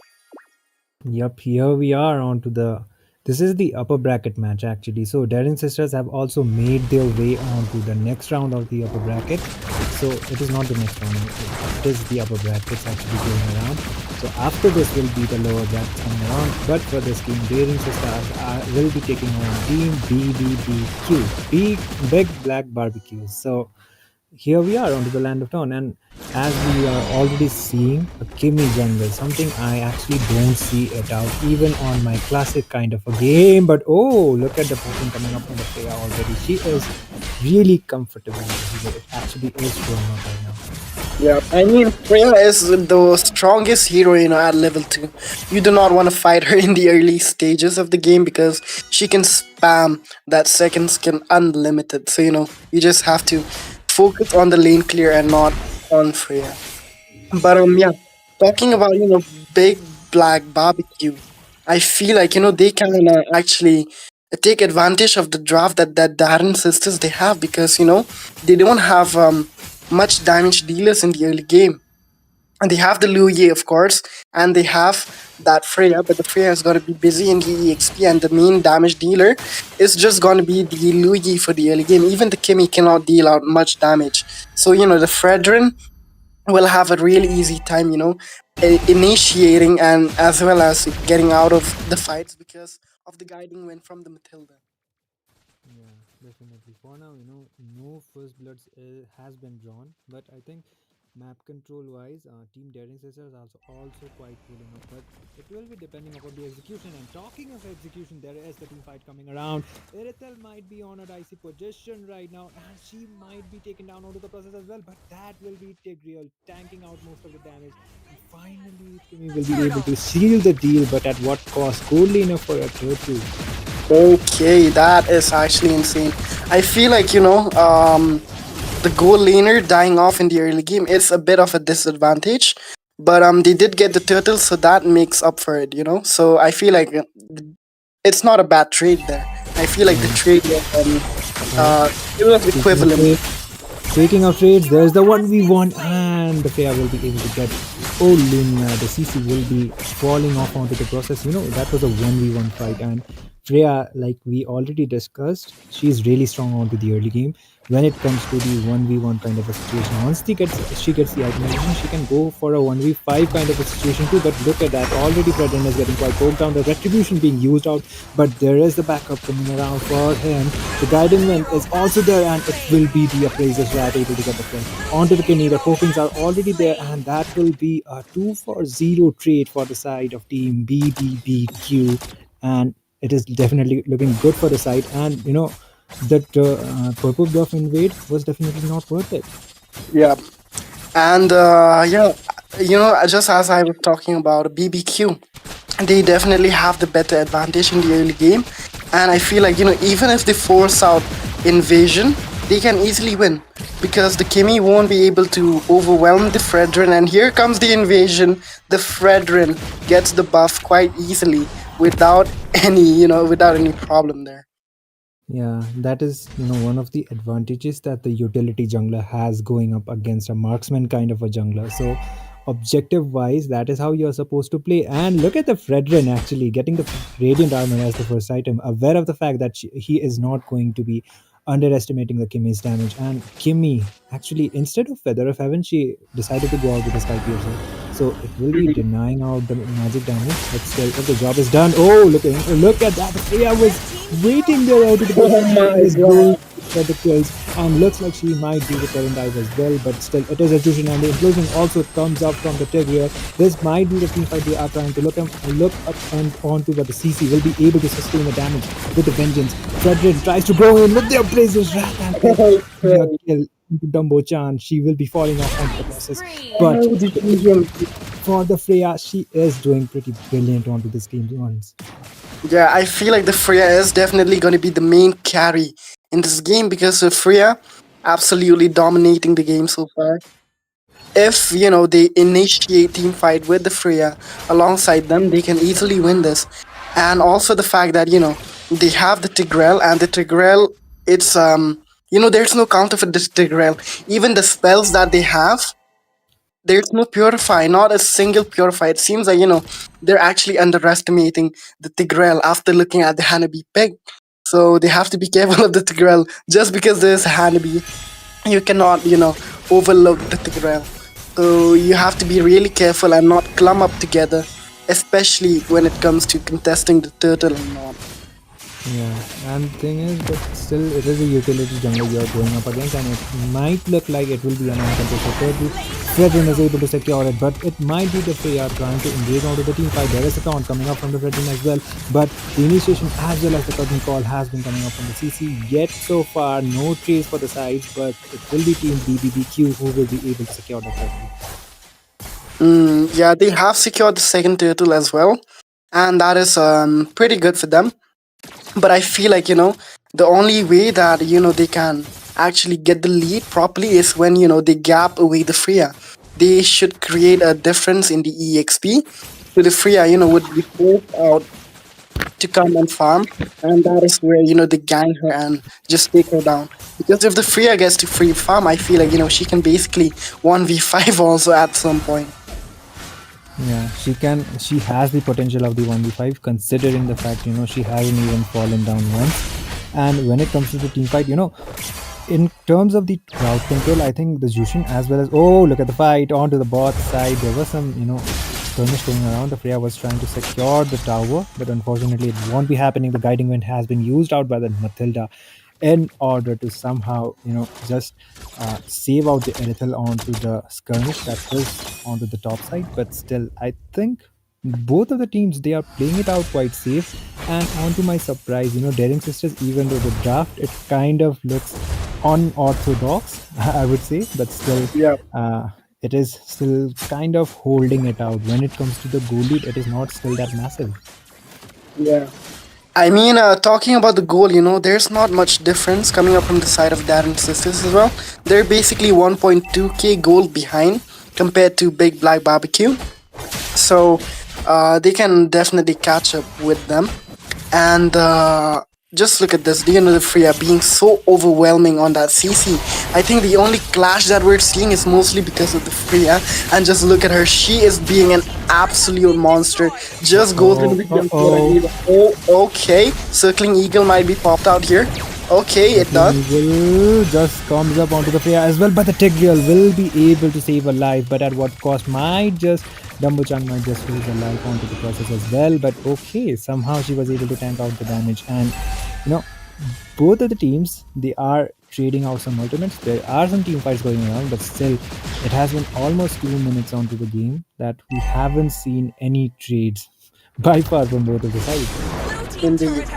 Yep, here we are on to the. This is the upper bracket match actually. So Darren Sisters have also made their way on to the next round of the upper bracket. So it is not the next round, it is the upper brackets actually going around. So after this will be the lower brackets coming around. But for this game, Daring Sisters will be taking on Team BBBQ, Big Black Barbecue. So here we are onto the land of dawn, and as we are already seeing a Kimi jungle, something I actually don't see it out even on my classic kind of a game. But oh, look at the potion coming up from the player already. She is really comfortable with it. It actually is showing up right now. Yeah, I mean, Freya is the strongest hero, at level 2. You do not want to fight her in the early stages of the game, because she can spam that second skin unlimited. So, you just have to focus on the lane clear and not on Freya. But yeah, talking about big black barbecue, I feel like they can actually take advantage of the draft that Darren sisters they have, because they don't have much damage dealers in the early game, and they have the Luye, of course, and they have that Freya, but the Freya is going to be busy in the EXP, and the main damage dealer is just going to be the Luye for the early game. Even the Kimi cannot deal out much damage. So the Fredrin will have a really easy time, initiating and as well as getting out of the fights, because of the guiding wind from the Matilda. Yeah, definitely. For now, no first bloods has been drawn, but I think Map control wise, Team Daring Sisters also quite pulling up, but it will be depending upon the execution. And talking of execution, there is the team fight coming around. Irithel might be on a dicey position right now, and she might be taken down out of the process as well. But that will be Tigreal tanking out most of the damage. And finally, Kimmy will be able to seal the deal, but at what cost? Coldly enough for a turtle. Okay, that is actually insane. I feel like, the goal laner dying off in the early game is a bit of a disadvantage. But they did get the turtle, so that makes up for it. So I feel like it's not a bad trade there. I feel like the trade was it was equivalent. Speaking of trades, there's the 1v1, and the player will be able to get Olina. The CC will be falling off onto the process. That was a 1v1 fight, and Freya, like we already discussed, she's really strong onto the early game. When it comes to the 1v1 kind of a situation, once she gets the itemization, she can go for a 1v5 kind of a situation too. But look at that, already Fredrin is getting quite poked down, the retribution being used out, but there is the backup coming around for him. The guiding wind is also there, and it will be the appraisers right able to get the kill. Onto the Kenny, the pokings are already there, and that will be a 2-for-0 trade for the side of team BBBQ. And it is definitely looking good for the side. And that purple buff invade was definitely not worth it. Yeah. And just as I was talking about BBQ, they definitely have the better advantage in the early game. And I feel like, even if they force out invasion, they can easily win. Because the Kimmy won't be able to overwhelm the Fredrin. And here comes the invasion. The Fredrin gets the buff quite easily without any problem there. Yeah, that is one of the advantages that the utility jungler has going up against a marksman kind of a jungler. So objective wise, that is how you're supposed to play. And look at the Fredrin actually getting the radiant armor as the first item, aware of the fact that he is not going to be underestimating the Kimmy's damage. And Kimmy actually, instead of Feather of Heaven, she decided to go out with the Sky Piercer. So it will be denying out the magic damage, but still, if the job is done, look at that! Freya was waiting there out of the God. for the kills, and looks like she might do the current dive as well, but still, it is a Jushin, and the implosion also comes up from the Tigreal. This might be the team fight they are trying to look up and onto, but the CC will be able to sustain the damage with the vengeance. Fredrin tries to go in with the Blazers Wrath and kill into Dumbo-chan. She will be falling off onto the process, but for the Freya, she is doing pretty brilliant onto this game once. Yeah, I feel like the Freya is definitely going to be the main carry in this game because of Freya absolutely dominating the game so far. If they initiate team fight with the Freya alongside them, they can easily win this. And also the fact that they have the Tigreal, and the Tigreal, it's there's no counter for this Tigreal. Even the spells that they have, there's no purify, not a single purify. It seems like they're actually underestimating the Tigreal after looking at the Hanabi pig. So they have to be careful of the Tigreal. Just because there's a Hanabi, you cannot overlook the Tigreal. So you have to be really careful and not clump up together, especially when it comes to contesting the turtle and all. Yeah, and the thing is, but still, it is a utility jungle you're going up against, and it might look like it will be an uncontested turtle. Fredrin is able to secure it, but it might be the Freya trying to engage onto the team fight. There is a taunt coming up from the Fredrin as well, but the initiation as well as the curtain call has been coming up from the CC. Yet so far, no trace for the sides, but it will be Team BBBQ who will be able to secure the turtle. Yeah, they have secured the second turtle as well, and that is pretty good for them. But I feel like the only way that they can actually get the lead properly is when they gap away the Freya. They should create a difference in the EXP, so the Freya would be forced out to come and farm, and that is where they gang her and just take her down. Because if the Freya gets to free farm, I feel like she can basically 1v5 also at some point. Yeah, she can. She has the potential of the 1v5, considering the fact she hasn't even fallen down once. And when it comes to the team fight, in terms of the crowd control, I think the Jushin as well as look at the fight onto the bot side. There was some skirmish going around. The Freya was trying to secure the tower, but unfortunately, it won't be happening. The guiding wind has been used out by the Matilda. in order to somehow, just save out the Erithel onto the skirmish that is onto the top side. But still, I think both of the teams, they are playing it out quite safe. And onto my surprise, Daring Sisters, even though the draft, it kind of looks unorthodox, I would say, but still, Yeah, it is still kind of holding it out. When it comes to the goal lead, it is not still that massive. yeah. I mean, talking about the goal, there's not much difference coming up from the side of Darren Sisters as well. They're basically 1.2k goal behind compared to Big Black Barbecue. So they can definitely catch up with them. And just look at this, the Freya being so overwhelming on that CC. I think the only clash that we're seeing is mostly because of the Freya. And just look at her, she is being an absolute monster. Just goes into the jump shot. Oh, okay. Circling Eagle might be popped out here. Okay, it does. Will just comes up onto the Freya as well, but the Tigreal will be able to save her life, but at what cost? Might just Dumbo-chan might just lose her life onto the process as well. But okay, somehow she was able to tank out the damage. And you know, both of the teams, they are trading out some ultimates. There are some team fights going around, but still, it has been almost 2 minutes onto the game that we haven't seen any trades by far from both of the sides. Indeed.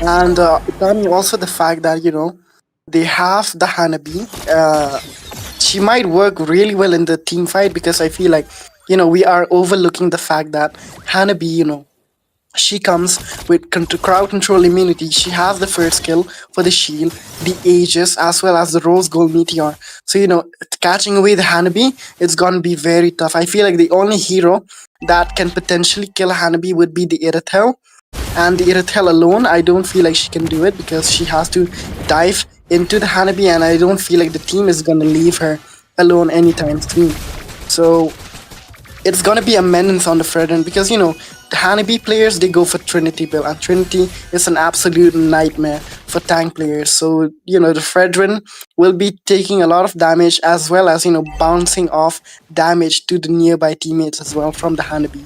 And Itami, also the fact that, they have the Hanabi. She might work really well in the team fight because I feel like, we are overlooking the fact that Hanabi, she comes with crowd control immunity. She has the first skill for the shield, the Aegis, as well as the Rose Gold Meteor. So, catching away the Hanabi, it's gonna be very tough. I feel like the only hero that can potentially kill Hanabi would be the Irithel. And the Irithel alone, I don't feel like she can do it because she has to dive into the Hanabi, and I don't feel like the team is gonna leave her alone anytime soon. So it's gonna be a menace on the Fredrin because the Hanabi players, they go for Trinity build, and Trinity is an absolute nightmare for tank players. So the Fredrin will be taking a lot of damage as well as bouncing off damage to the nearby teammates as well from the Hanabi.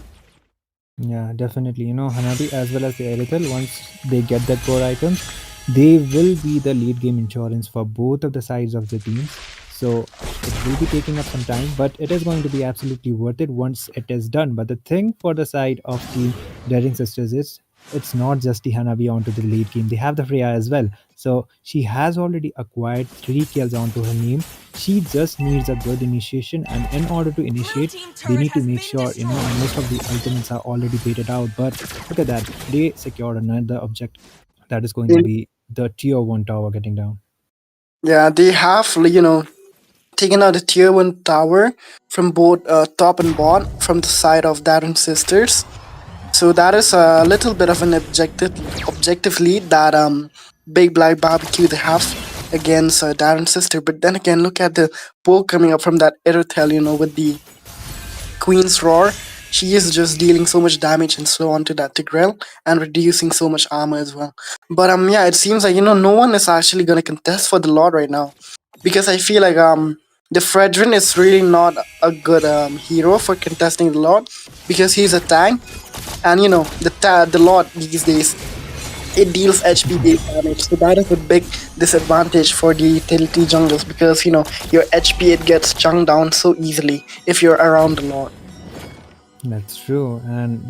Yeah, definitely. Hanabi as well as the Erithel, once they get that core items, they will be the lead game insurance for both of the sides of the team. So it will be taking up some time, but it is going to be absolutely worth it once it is done. But the thing for the side of Team Daring Sisters is it's not just the Hanabi onto the lead game. They have the Freya as well. So she has already acquired 3 kills onto her name. She just needs a good initiation, and in order to initiate, they need to make sure most of the ultimates are already baited out. But look at that, they secured another objective that is going to be the tier 1 tower getting down. Yeah, they have taken out the tier 1 tower from both top and bottom from the side of Darren Sisters. So that is a little bit of an objective lead that Big Black Barbecue they have against Darren Sister. But then again, look at the poke coming up from that Irithel, with the Queen's Roar. She is just dealing so much damage and so on to that Tigreal and reducing so much armor as well. But yeah, it seems like no one is actually gonna contest for the Lord right now. Because I feel like the Fredrin is really not a good hero for contesting the Lord because he's a tank, and the Lord these days, it deals HP based damage, so that is a big disadvantage for the utility junglers because your HP, it gets chunked down so easily if you're around the Lord. That's true, and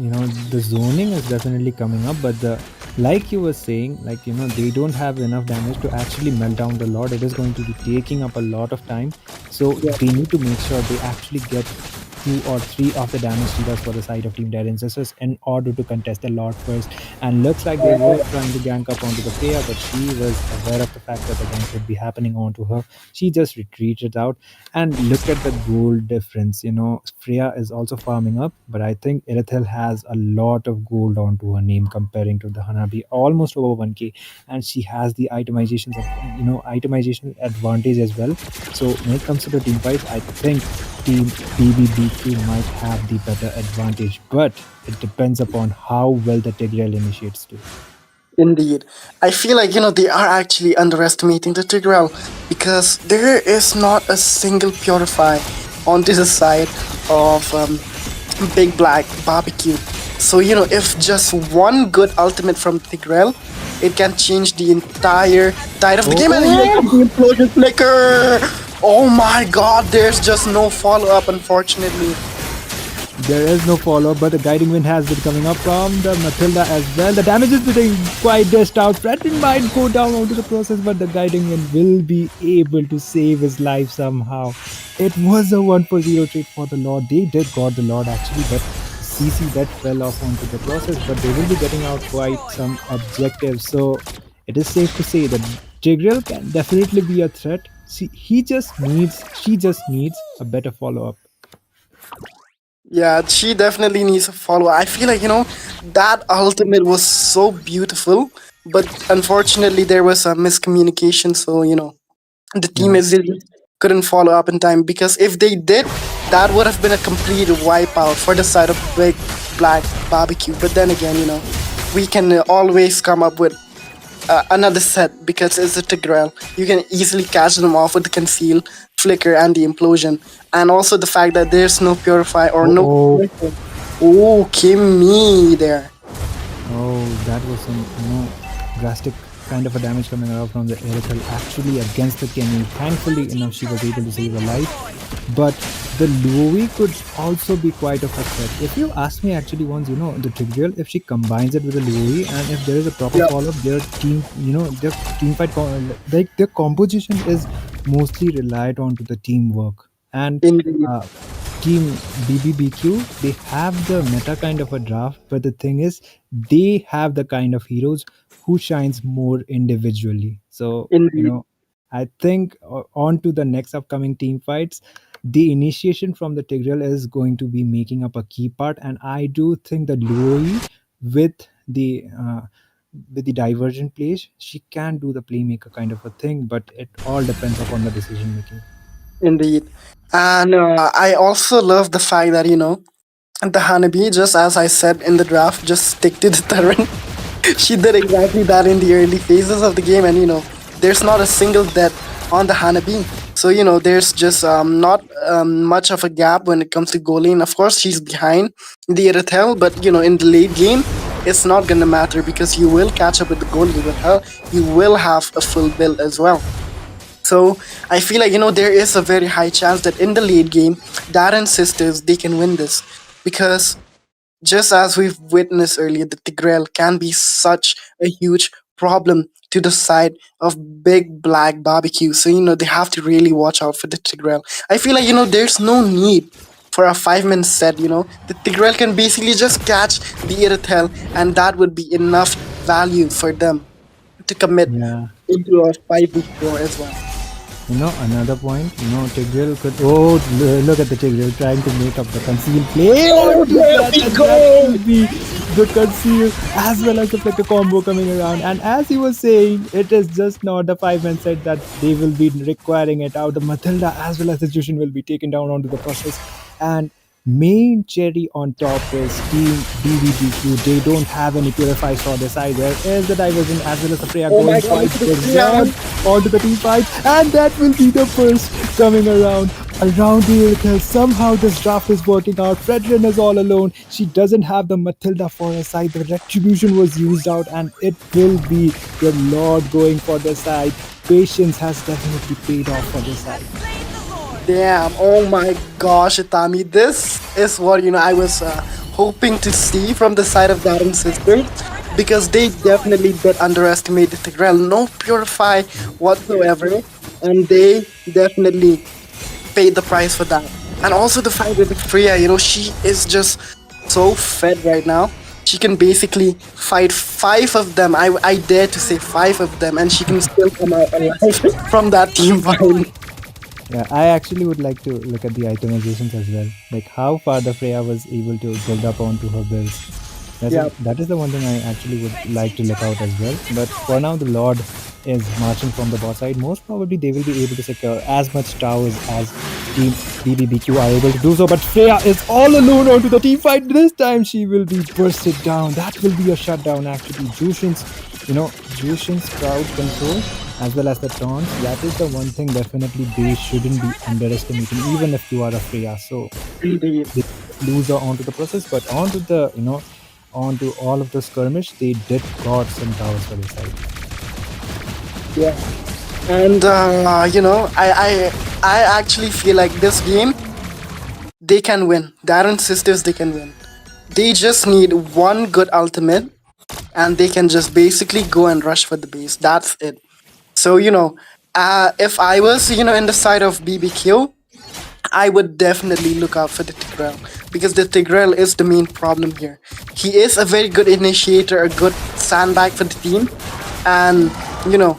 the zoning is definitely coming up, but like you were saying, they don't have enough damage to actually melt down the Lord. It is going to be taking up a lot of time, so Yeah. they need to make sure they actually get 2 or 3 of the damage dealers for the side of Team Dead Ancestors in order to contest the Lord first. And looks like they were trying to gank up onto the Freya, but she was aware of the fact that the gank would be happening onto her. She just retreated out, and look at the gold difference. Freya is also farming up, but I think Irithel has a lot of gold onto her name comparing to the Hanabi, almost over 1k, and she has the itemization advantage as well. So when it comes to the team fights, I think Team BBBQ might have the better advantage, but it depends upon how well the Tigreal initiates too. Indeed. I feel like, they are actually underestimating the Tigreal because there is not a single Purify onto the side of Big Black Barbecue. So, if just one good ultimate from Tigreal, it can change the entire tide of the game. And here Oh, comes the implosion flicker. Oh my god, there's just no follow up, unfortunately. there is no follow-up, but the guiding wind has been coming up from the Matilda as well. The damage is getting quite dished out. Fredrin might go down onto the process, but the guiding wind will be able to save his life somehow. It was a 1-for-0 trade for the Lord. They did got the Lord actually, but CC that fell off onto the process, but they will be getting out quite some objectives. So it is safe to say that Tigreal can definitely be a threat. See, she just needs a better follow-up. Yeah, she definitely needs a follow. I feel like, that ultimate was so beautiful, but unfortunately, there was a miscommunication. So, the Yeah. teammates just couldn't follow up in time because if they did, that would have been a complete wipeout for the side of Big Black Barbecue. But then again, we can always come up with another set because it's a Tigreal. You can easily catch them off with the conceal, flicker, and the implosion, and also the fact that there's no purify or no. Oh, Oh, Kimmy there. oh, that was some drastic kind of a damage coming out from the Erythel actually against the Kenny. Thankfully enough, she was able to save her life. But the Louis could also be quite of a threat. If you ask me actually once, the Tigreal, if she combines it with the Louis and if there is a proper Yeah, follow-up, their team fight, like their composition is mostly relied on to the teamwork. And indeed, uh, Team BBBQ, they have the meta kind of a draft, but the thing is, they have the kind of heroes who shines more individually. So, indeed, I think on to the next upcoming team fights, the initiation from the Tigreal is going to be making up a key part, and I do think that Luoi with the divergent plays, she can do the playmaker kind of a thing, but it all depends upon the decision making. indeed. And I also love the fact that, the Hanabi, just as I said in the draft, just stick to the turret. She did exactly that in the early phases of the game, and there's not a single death on the Hanabi. So there's just not much of a gap when it comes to goal lane. Of course, she's behind the Erythel, but in the late game, it's not gonna matter because you will catch up with the goal lane with her. You will have a full build as well. So I feel like there is a very high chance that in the late game, Darren sisters they can win this because just as we've witnessed earlier, the Tigreal can be such a huge problem to the side of Big Black Barbecue. So, they have to really watch out for the Tigreal. I feel like, there's no need for a 5-man set, The Tigreal can basically just catch the Erythel, and that would be enough value for them to commit Yeah. into a 5v4 as well. Another point, Tigreal could. Oh, look at the Tigreal trying to make up the conceal play. Oh, that will be the conceal as well as the flicker combo coming around. And as he was saying, it is just not the 5-man set that they will be requiring it out. The Matilda as well as the Jushin will be taken down onto the process. And main cherry on top is Team BBBQ. They don't have any purifiers for this either. Is the diversion as well as the Freya Oh my going god, quite look at the Freya. berserk onto the team fight, and that will be the first coming around the Earth. Somehow this draft is working out. Fredrin is all alone. She doesn't have the Matilda for her side. The retribution was used out, and it will be the Lord going for the side. Patience has definitely paid off for the side. Damn, oh my gosh, Itami, this is what I was hoping to see from the side of Darren Sisters because they definitely did underestimate the Tigreal. No purify whatsoever, and they definitely paid the price for that. And also the fact that Freya, she is just so fed right now. She can basically fight 5 of them. I dare to say 5 of them, and she can still come out alive from that team fight. Yeah, I actually would like to look at the itemizations as well. Like how far the Freya was able to build up onto her builds. Yeah, That is the one thing I actually would like to look out as well. But for now, the Lord is marching from the boss side. Most probably, they will be able to secure as much towers as Team BBBQ are able to do so. But Freya is all alone onto the team fight. This time, she will be bursted down. That will be a shutdown, actually. Jushin's crowd control as well as the taunts. That is the one thing definitely they shouldn't be underestimating, even if you are a Freya. So indeed. they lose onto the process, but onto the onto all of the skirmish, they did got some towers for their side. Yeah. And I actually feel like this game they can win. Darren sisters they can win. They just need one good ultimate and they can just basically go and rush for the base. That's it. So if I was in the side of BBQ, I would definitely look out for the Tigreal because the Tigreal is the main problem here. He is a very good initiator, a good sandbag for the team, and you know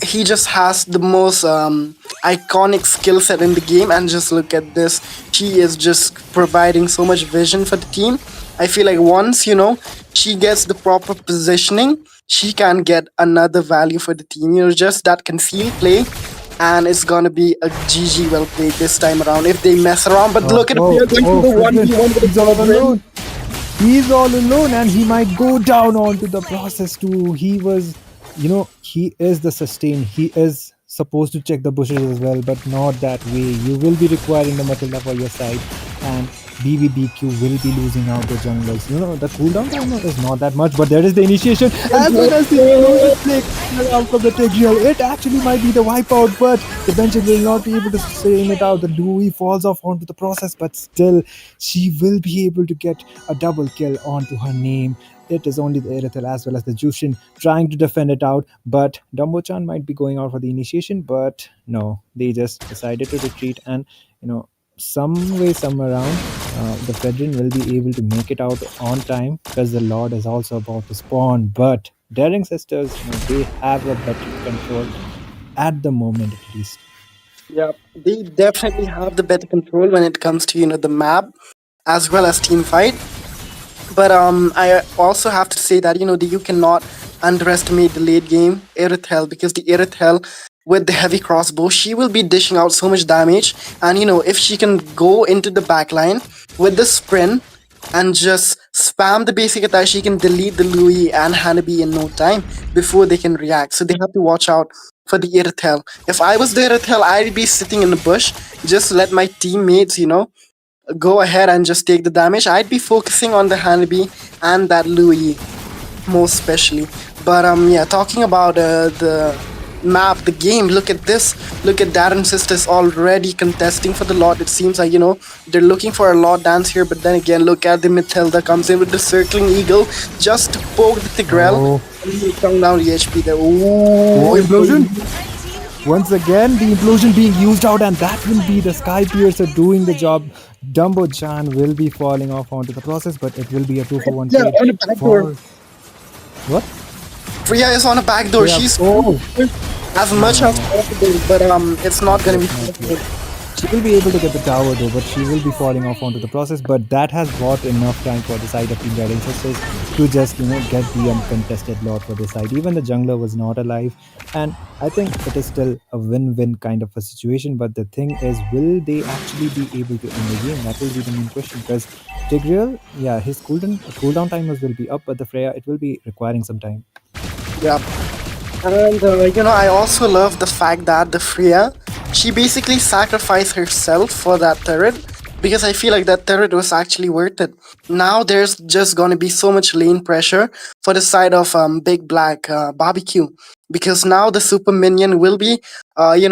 he just has the most iconic skill set in the game. And just look at this, she is just providing so much vision for the team. I feel like once she gets the proper positioning, she can get another value for the team. Just that concealed play, and it's gonna be a GG well played this time around if they mess around. But look at we are going to the Fredrin, 1v1 with he's the all Sovereign. alone. He's all alone, and he might go down onto the process too. He was, he is the sustain. He is supposed to check the bushes as well, but not that way. You will be requiring the Matilda for your side, and BBBQ will be losing out the junglers. The cooldown time is not that much, but there is the initiation as well as the explosion flick out from the Tigreal. It actually might be the wipeout, but the Benchik will not be able to sustain it out. The Louis falls off onto the process, but still, she will be able to get a double kill onto her name. It is only the Erithel as well as the Jushin trying to defend it out, but Dumbo-chan might be going out for the initiation, but no, they just decided to retreat. And some way, some around, the Fredrin will be able to make it out on time because the Lord is also about to spawn. But Daring Sisters, they have a better control at the moment, at least. Yeah, they definitely have the better control when it comes to the map as well as team fight. But I also have to say that you cannot underestimate the late game Erithel, because the Erithel with the heavy crossbow, she will be dishing out so much damage. And if she can go into the backline with the sprint and just spam the basic attack, she can delete the Louis and Hanabi in no time before they can react. So they have to watch out for the Erithel. If I was the Erithel, I'd be sitting in the bush, just let my teammates, go ahead and just take the damage. I'd be focusing on the Hanabi and that Louis most especially. But yeah, talking about the map, the game, look at this. Look at Darren sisters already contesting for the Lord. It seems like they're looking for a Lord dance here, but then again, look at the Matilda comes in with the circling eagle just to poke the Tigreal. Oh. And he'll come down the HP there. Oh, Ooh, implosion! Once again, the implosion being used out, and that will be the Sky Piercer doing the job. Dumbo-chan will be falling off onto the process, but it will be a 2-for-1 yeah, trade on the back door. What? Freya is on a back door. Yeah. She's Oh. as much as possible, but it's not gonna be possible. She will be able to get the tower though, but she will be falling off onto the process. But that has bought enough time for the side of Team Daring Sisters to just get the uncontested lot for the side. Even the jungler was not alive, and I think it is still a win-win kind of a situation. But the thing is, will they actually be able to end the game? That will be the main question. Because Tigreal, yeah, his cooldown timers will be up, but the Freya, it will be requiring some time. Yeah. And I also love the fact that the Freya, she basically sacrificed herself for that turret, because I feel like that turret was actually worth it. Now there's just gonna be so much lane pressure for the side of Big Black Barbecue, because now the super minion will be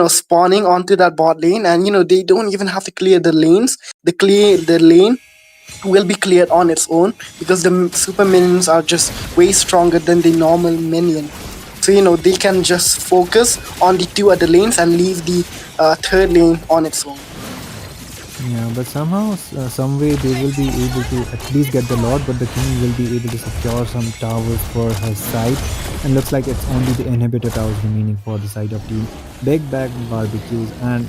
spawning onto that bot lane, and they don't even have to clear the lanes. The lane will be cleared on its own, because the super minions are just way stronger than the normal minion. So they can just focus on the two other lanes and leave the third lane on its own. Yeah, but somehow, some way, they will be able to at least get the Lord, but the king will be able to secure some towers for her side. And looks like it's only the inhibitor towers remaining for the side of Team Big Bag Barbecues. And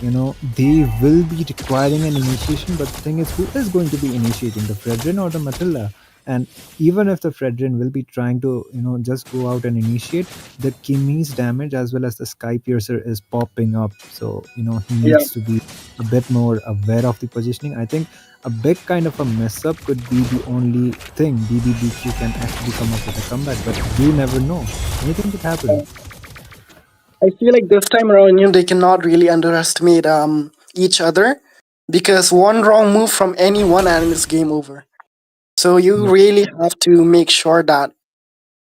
they will be requiring an initiation, but the thing is, who is going to be initiating, the Fredrin or the Matilda? And even if the Fredrin will be trying to, just go out and initiate, the Kimmy's damage as well as the Sky Piercer is popping up. So, he Yeah. needs to be a bit more aware of the positioning. I think a big kind of a mess up could be the only thing BBBQ can actually come up with a comeback, but you never know. Anything could happen. I feel like this time around, they cannot really underestimate each other, because one wrong move from anyone and it's game over. So you Yep. really have to make sure that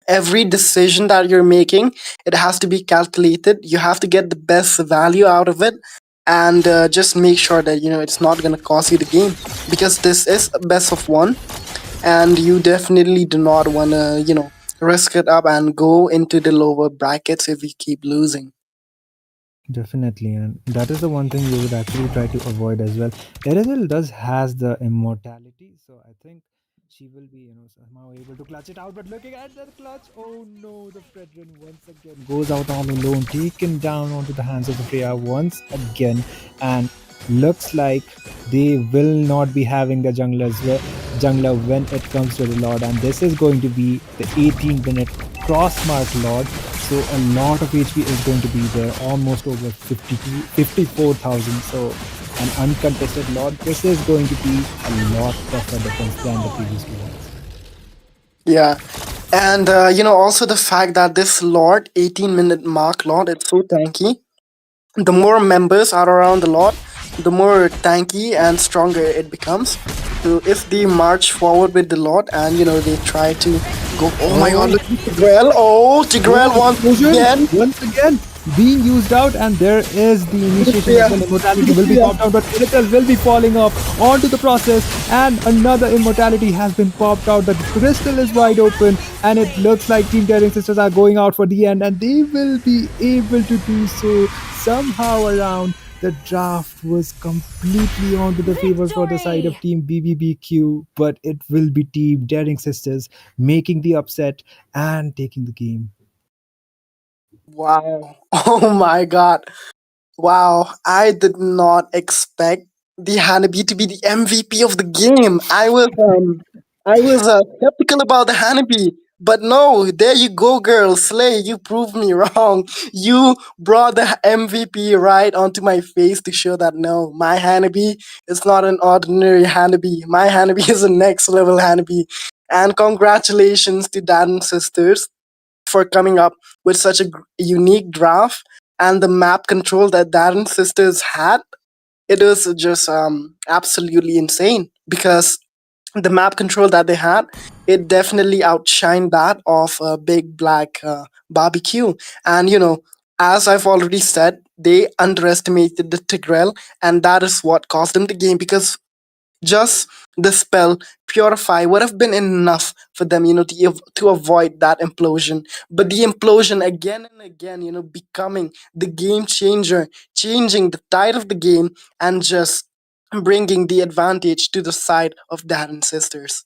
every decision that you're making, it has to be calculated. You have to get the best value out of it, and just make sure that it's not going to cost you the game, because this is a best of one, and you definitely do not want to risk it up and go into the lower brackets if you keep losing. Definitely, and that is the one thing you would actually try to avoid as well. Erizil does has the immortality, so I think she will be, somehow able to clutch it out. But looking at the clutch, oh no, the Fredrin once again goes out all alone, taken down onto the hands of the Freya once again, and looks like they will not be having the jungler when it comes to the Lord, and this is going to be the 18-minute cross mark Lord. So a lot of HP is going to be there, almost over 54,000. So an uncontested Lord. This is going to be a lot tougher defense than the previous two ones. Yeah. And also the fact that this Lord 18-minute mark Lord, it's so tanky. The more members are around the Lord, the more tanky and stronger it becomes. So if they march forward with the Lord and they try to go, oh my God, Oh, look at Tigreal! Oh, Tigreal oh, once explosion again. once again being used out, and there is the initiation Yeah, as well. Immortality will be yeah. popped out, but Irithel will be falling off onto the process, and another immortality has been popped out. The crystal is wide open, and it looks like Team Daring Sisters are going out for the end, and they will be able to do so somehow around. The draft was completely onto the favor for the side of Victory! Team BBBQ, but it will be Team Daring Sisters making the upset and taking the game. Wow. Oh my God. Wow, I did not expect the Hanabi to be the MVP of the game. I was skeptical about the Hanabi, but no, there you go, girl. Slay, you proved me wrong. You brought the MVP right onto my face to show that no, my Hanabi is not an ordinary Hanabi. My Hanabi is a next level Hanabi. And congratulations to Dad sisters for coming up with such a unique draft, and the map control that Darren Sisters had. It was just absolutely insane, because the map control that they had, it definitely outshined that of Big Black Barbecue. And as I've already said, they underestimated the Tigrel, and that is what cost them the game, because just the spell purify would have been enough for them, to avoid that implosion. But the implosion again and again, becoming the game changer, changing the tide of the game, and just bringing the advantage to the side of dad and sisters.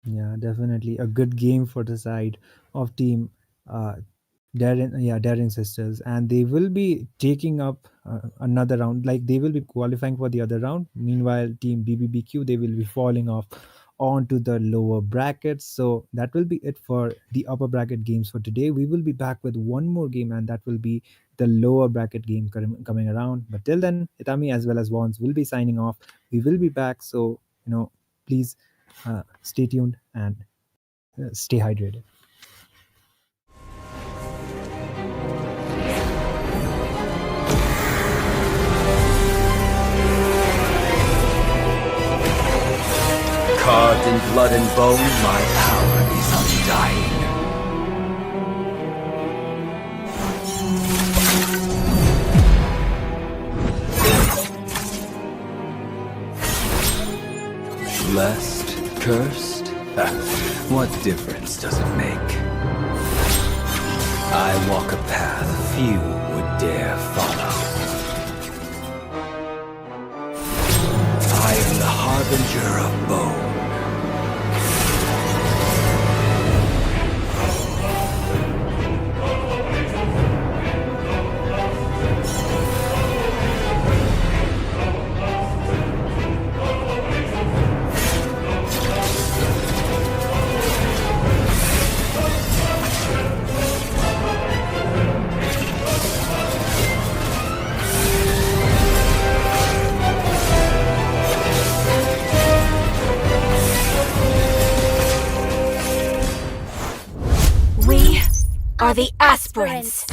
Yeah, definitely a good game for the side of Team uh, Daring Sisters, and they will be taking up another round. Like they will be qualifying for the other round. Meanwhile, Team BBBQ, they will be falling off onto the lower brackets. So that will be it for the upper bracket games for today. We will be back with one more game, and that will be the lower bracket game coming around. But till then, Itami as well as Vons will be signing off. We will be back. So please stay tuned and stay hydrated. Carved in blood and bone, my power is undying. Blessed? Cursed? What difference does it make? I walk a path few would dare follow. I am the harbinger of bone. We are the aspirants.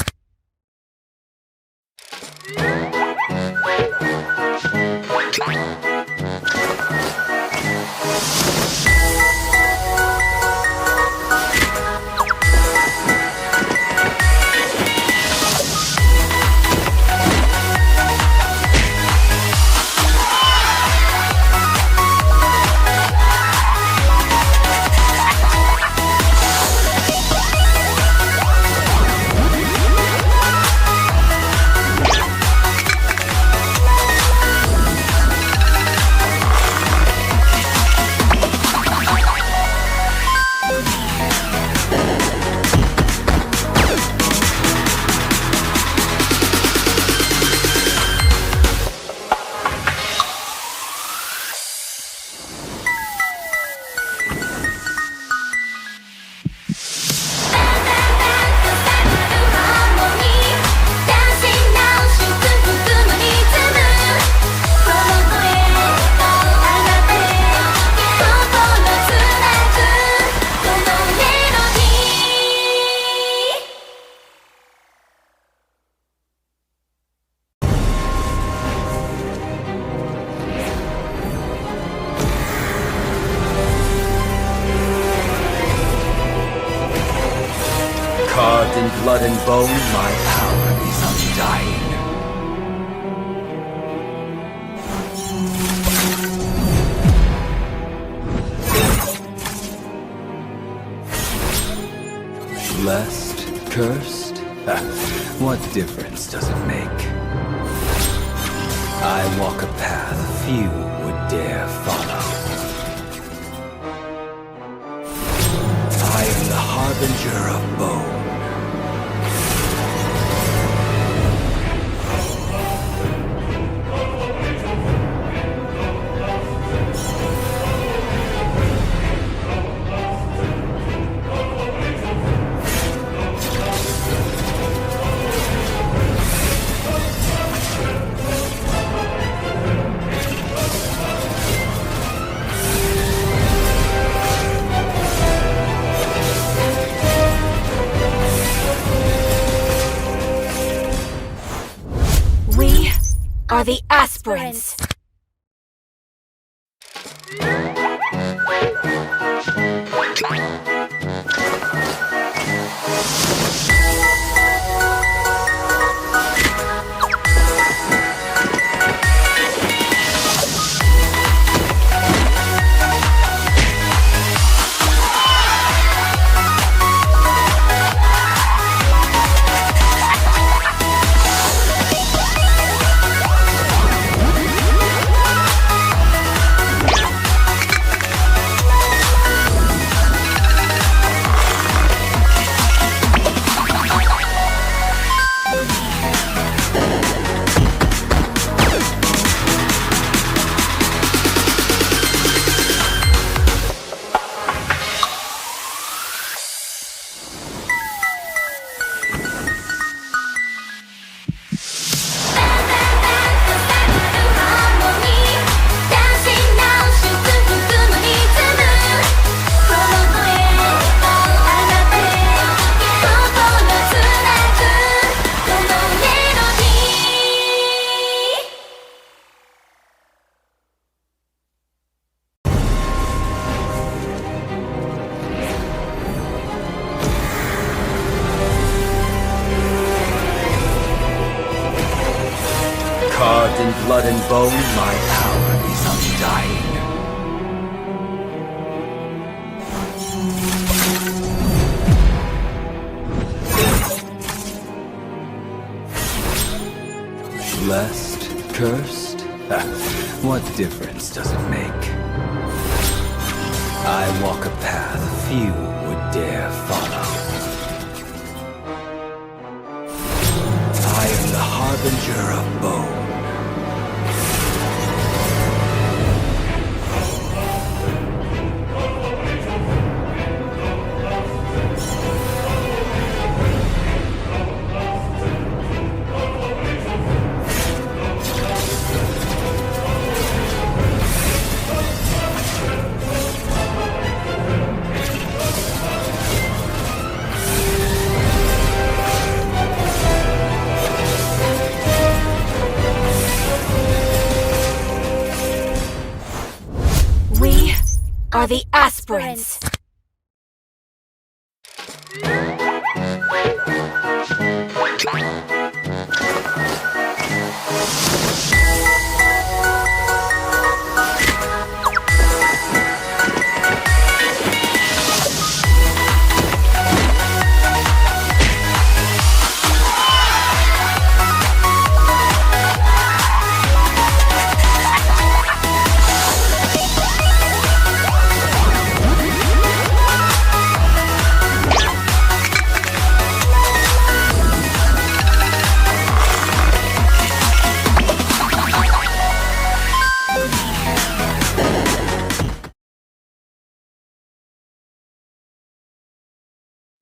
blood and bone, my power is undying. Blessed, cursed? What difference does it make? I walk a path few would dare follow. I am the harbinger of bone. We are the aspirants. Carved in blood and bone, my power is undying. Blessed, cursed? What difference does it make? I walk a path few would dare follow. I am the harbinger of bone. We are the aspirants.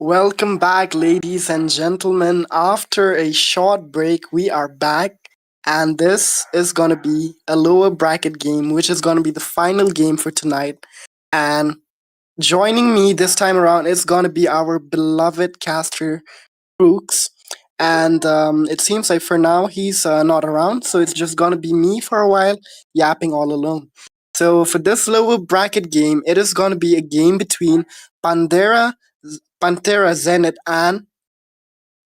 Welcome back, ladies and gentlemen. After a short break, we are back, and this is gonna be a lower bracket game, which is gonna be the final game for tonight. And joining me this time around is gonna be our beloved caster, Brooks. And it seems like for now he's not around, so it's just gonna be me for a while, yapping all alone. So for this lower bracket game, it is gonna be a game between Pandera, Pantera Zenith, and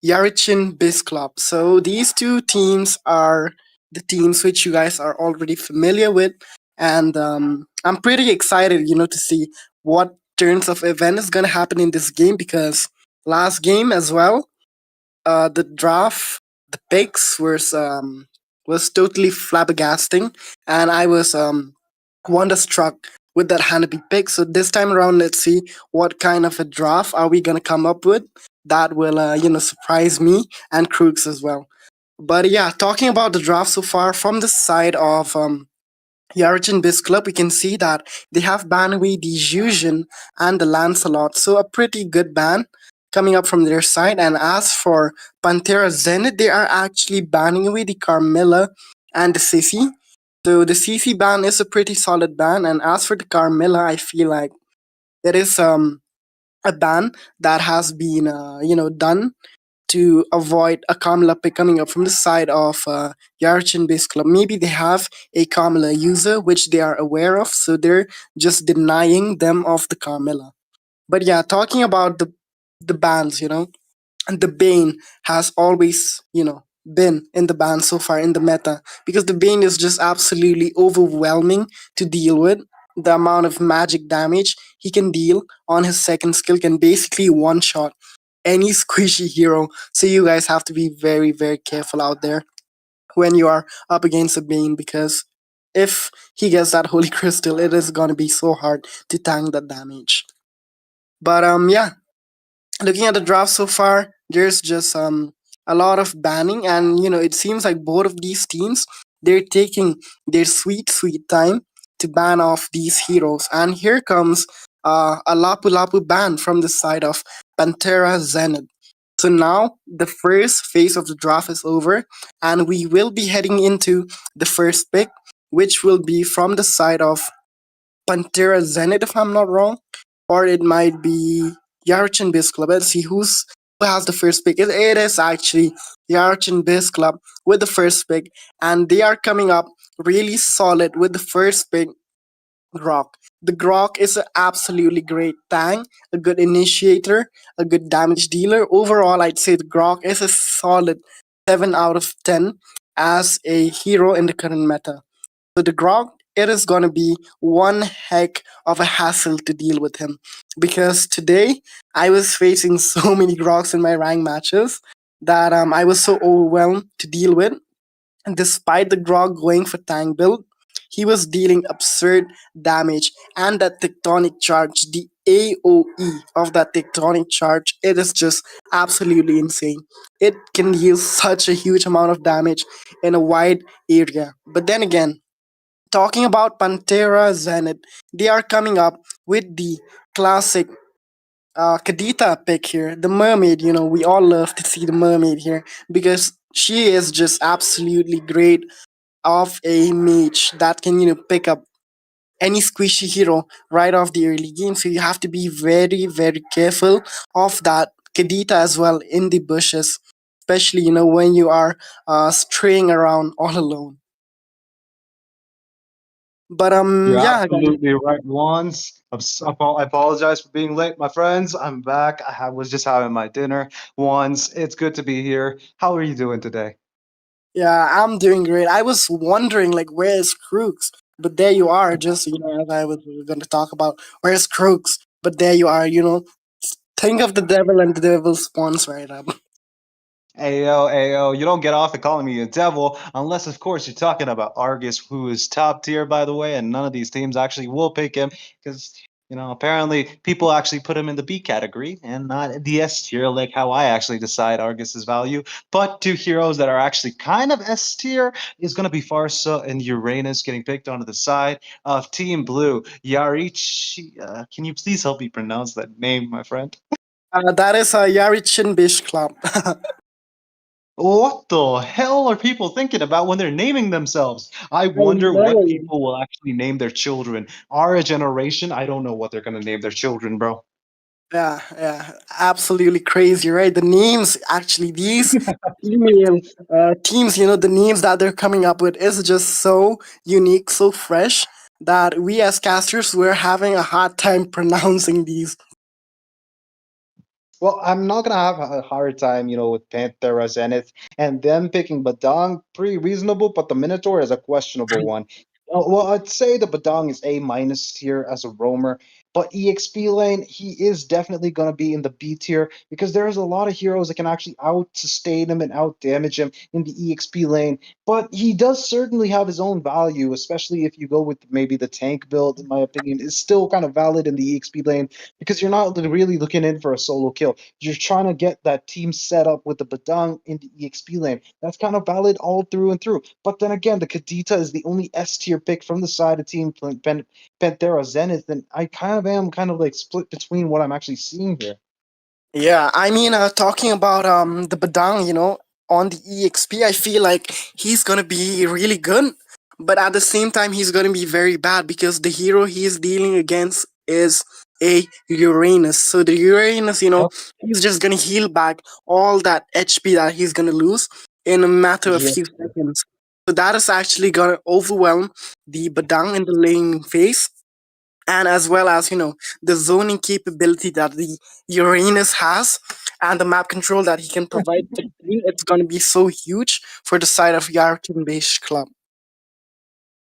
Yarichin Biz Club. So these two teams are the teams which you guys are already familiar with, and I'm pretty excited, to see what turns of event is gonna happen in this game because last game as well, the draft, the picks was totally flabbergasting, and I was wonderstruck with that Hanabi pick. So this time around, let's see what kind of a draft are we gonna come up with that will surprise me and Crooks as well. But yeah, talking about the draft so far from the side of Yarichin Biz Club, we can see that they have banned away the Yuzhin and the Lancelot, so a pretty good ban coming up from their side. And as for Pantera Zenith, they are actually banning away the Carmilla and the Sissy. So the CC ban is a pretty solid ban, and as for the Carmilla, I feel like it is a ban that has been done to avoid a Kamala pick coming up from the side of Yarchin based club. Maybe they have a Kamala user which they are aware of, so they're just denying them of the Carmilla. But yeah, talking about the bans, and the Bane has always, been in the ban so far in the meta because the Bane is just absolutely overwhelming to deal with. The amount of magic damage he can deal on his second skill can basically one shot any squishy hero. So you guys have to be very, very careful out there when you are up against a Bane because if he gets that holy crystal, it is gonna be so hard to tank that damage. But yeah, looking at the draft so far, there's just a lot of banning, and it seems like both of these teams they're taking their sweet sweet time to ban off these heroes. And here comes a Lapu Lapu ban from the side of Pantera Zenith. So now the first phase of the draft is over, and we will be heading into the first pick, which will be from the side of Pantera Zenith, if I'm not wrong, or it might be Yarchin Biz Club. Let's see who has the first pick. It is actually Yarchin Biz Club with the first pick, and they are coming up really solid with the first pick. Grok. The Grok is an absolutely great tank, a good initiator, a good damage dealer. Overall, I'd say the Grok is a solid 7 out of 10 as a hero in the current meta. So the Grog, it is gonna be one heck of a hassle to deal with him. Because today I was facing so many Grogs in my rank matches that I was so overwhelmed to deal with. And despite the Grog going for tank build, he was dealing absurd damage. And that tectonic charge, the AoE of that tectonic charge, it is just absolutely insane. It can deal such a huge amount of damage in a wide area. But then again, talking about Pantera Zenith, they are coming up with the classic Kadita pick here, the mermaid. We all love to see the mermaid here because she is just absolutely great of a mage that can pick up any squishy hero right off the early game. So you have to be very very careful of that Kadita as well in the bushes, especially when you are straying around all alone. But You're yeah, guys. absolutely right. Once, I apologize for being late, my friends. I'm back. Was just having my dinner. Once, it's good to be here. How are you doing today? Yeah, I'm doing great. I was wondering, like, where's Crooks? But there you are, just, as I was going to talk about, where's Crooks? But there you are, think of the devil and the devil spawns right up. Ayo, ayo, you don't get off of calling me a devil unless, of course, you're talking about Argus, who is top tier, by the way, and none of these teams actually will pick him because, apparently people actually put him in the B category and not the S tier, like how I actually decide Argus's value. But two heroes that are actually kind of S tier is going to be Farsa and Uranus getting picked onto the side of Team Blue. Yarichi, can you please help me pronounce that name, my friend? That is a Yarichin Bish Club. What the hell are people thinking about when they're naming themselves? I I wonder what know. people will actually name their children. Our generation, I don't know what they're going to name their children, bro. Yeah, absolutely crazy, right? The names, actually, these email teams, the names that they're coming up with is just so unique, so fresh that we as casters we're having a hard time pronouncing these. Well, I'm not gonna have a hard time, with Panthera Zenith and them picking Badang. Pretty reasonable, but the Minotaur is a questionable one. Well, I'd say the Badang is A minus tier as a roamer, but EXP lane he is definitely gonna be in the B tier because there's a lot of heroes that can actually out sustain him and out damage him in the EXP lane. But he does certainly have his own value, especially if you go with maybe the tank build. In my opinion, is still kind of valid in the EXP lane because you're not really looking in for a solo kill. You're trying to get that team set up with the Badang in the EXP lane. That's kind of valid all through and through. But then again, the Kadita is the only S tier pick from the side of Team Panthera Zenith, and I kind of am kind of like split between what I'm actually seeing here. Yeah, I mean, talking about the Badang, on the EXP, I feel like he's gonna be really good, but at the same time, he's gonna be very bad because the hero he's dealing against is a Uranus. So the Uranus, Oh, he's just gonna heal back all that HP that he's gonna lose in a matter of yeah. few seconds. So that is actually gonna overwhelm the Badang in the lane phase, and as well as the zoning capability that the Uranus has, and the map control that he can provide to the team. It's going to be so huge for the side of Yarton Beige Club.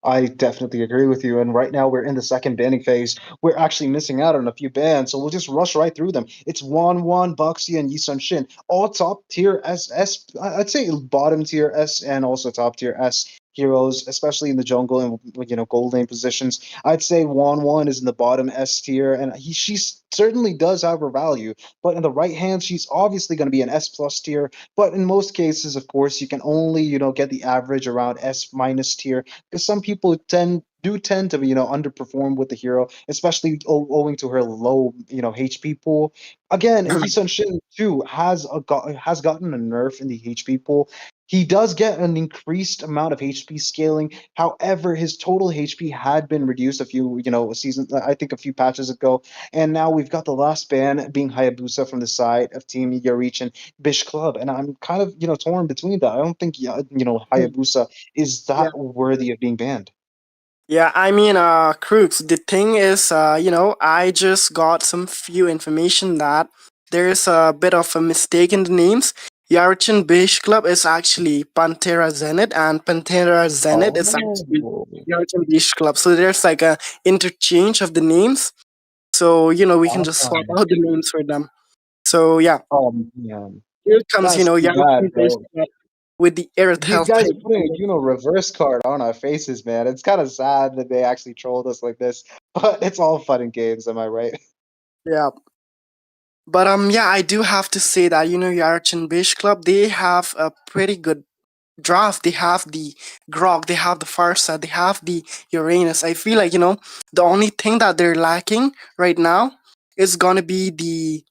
I definitely agree with you. And right now we're in the second banning phase. We're actually missing out on a few bans, so we'll just rush right through them. It's Wan, Buxy, and Yisun Shin. All top tier I'd say bottom tier S and also top tier S heroes, especially in the jungle and gold lane positions. I'd say Wan is in the bottom S tier, and she certainly does have her value. But in the right hand, she's obviously going to be an S plus tier. But in most cases, of course, you can only get the average around S minus tier because some people tend to underperform with the hero, especially owing to her low HP pool. Again, Yisun Shin too has gotten a nerf in the HP pool. He does get an increased amount of HP scaling. However, his total HP had been reduced a few, I think a few patches ago. And now we've got the last ban being Hayabusa from the side of Team Yarich and Bish Club. And I'm kind of, torn between that. I don't think, Hayabusa is Yeah. that worthy of being banned. Yeah, I mean, Crooks, the thing is, I just got some few information that there's a bit of a mistake in the names. Yarchin Beige Club is actually Pantera Zenith, and Pantera Zenith is actually Oh. Yarchin Beige Club. So there's like a interchange of the names. So, we can just swap out the names for them. So, yeah, Oh man, here comes, that's too bad, Yarchin Beige bro. Club with the Earth These Health guys pick. are putting a reverse card on our faces, man. It's kind of sad that they actually trolled us like this, but it's all fun and games. Am I right? Yeah. But yeah, I do have to say that Yarchin Beige Club, they have a pretty good draft. They have the Grog, they have the Farsa, they have the Uranus. I feel like the only thing that they're lacking right now is gonna be the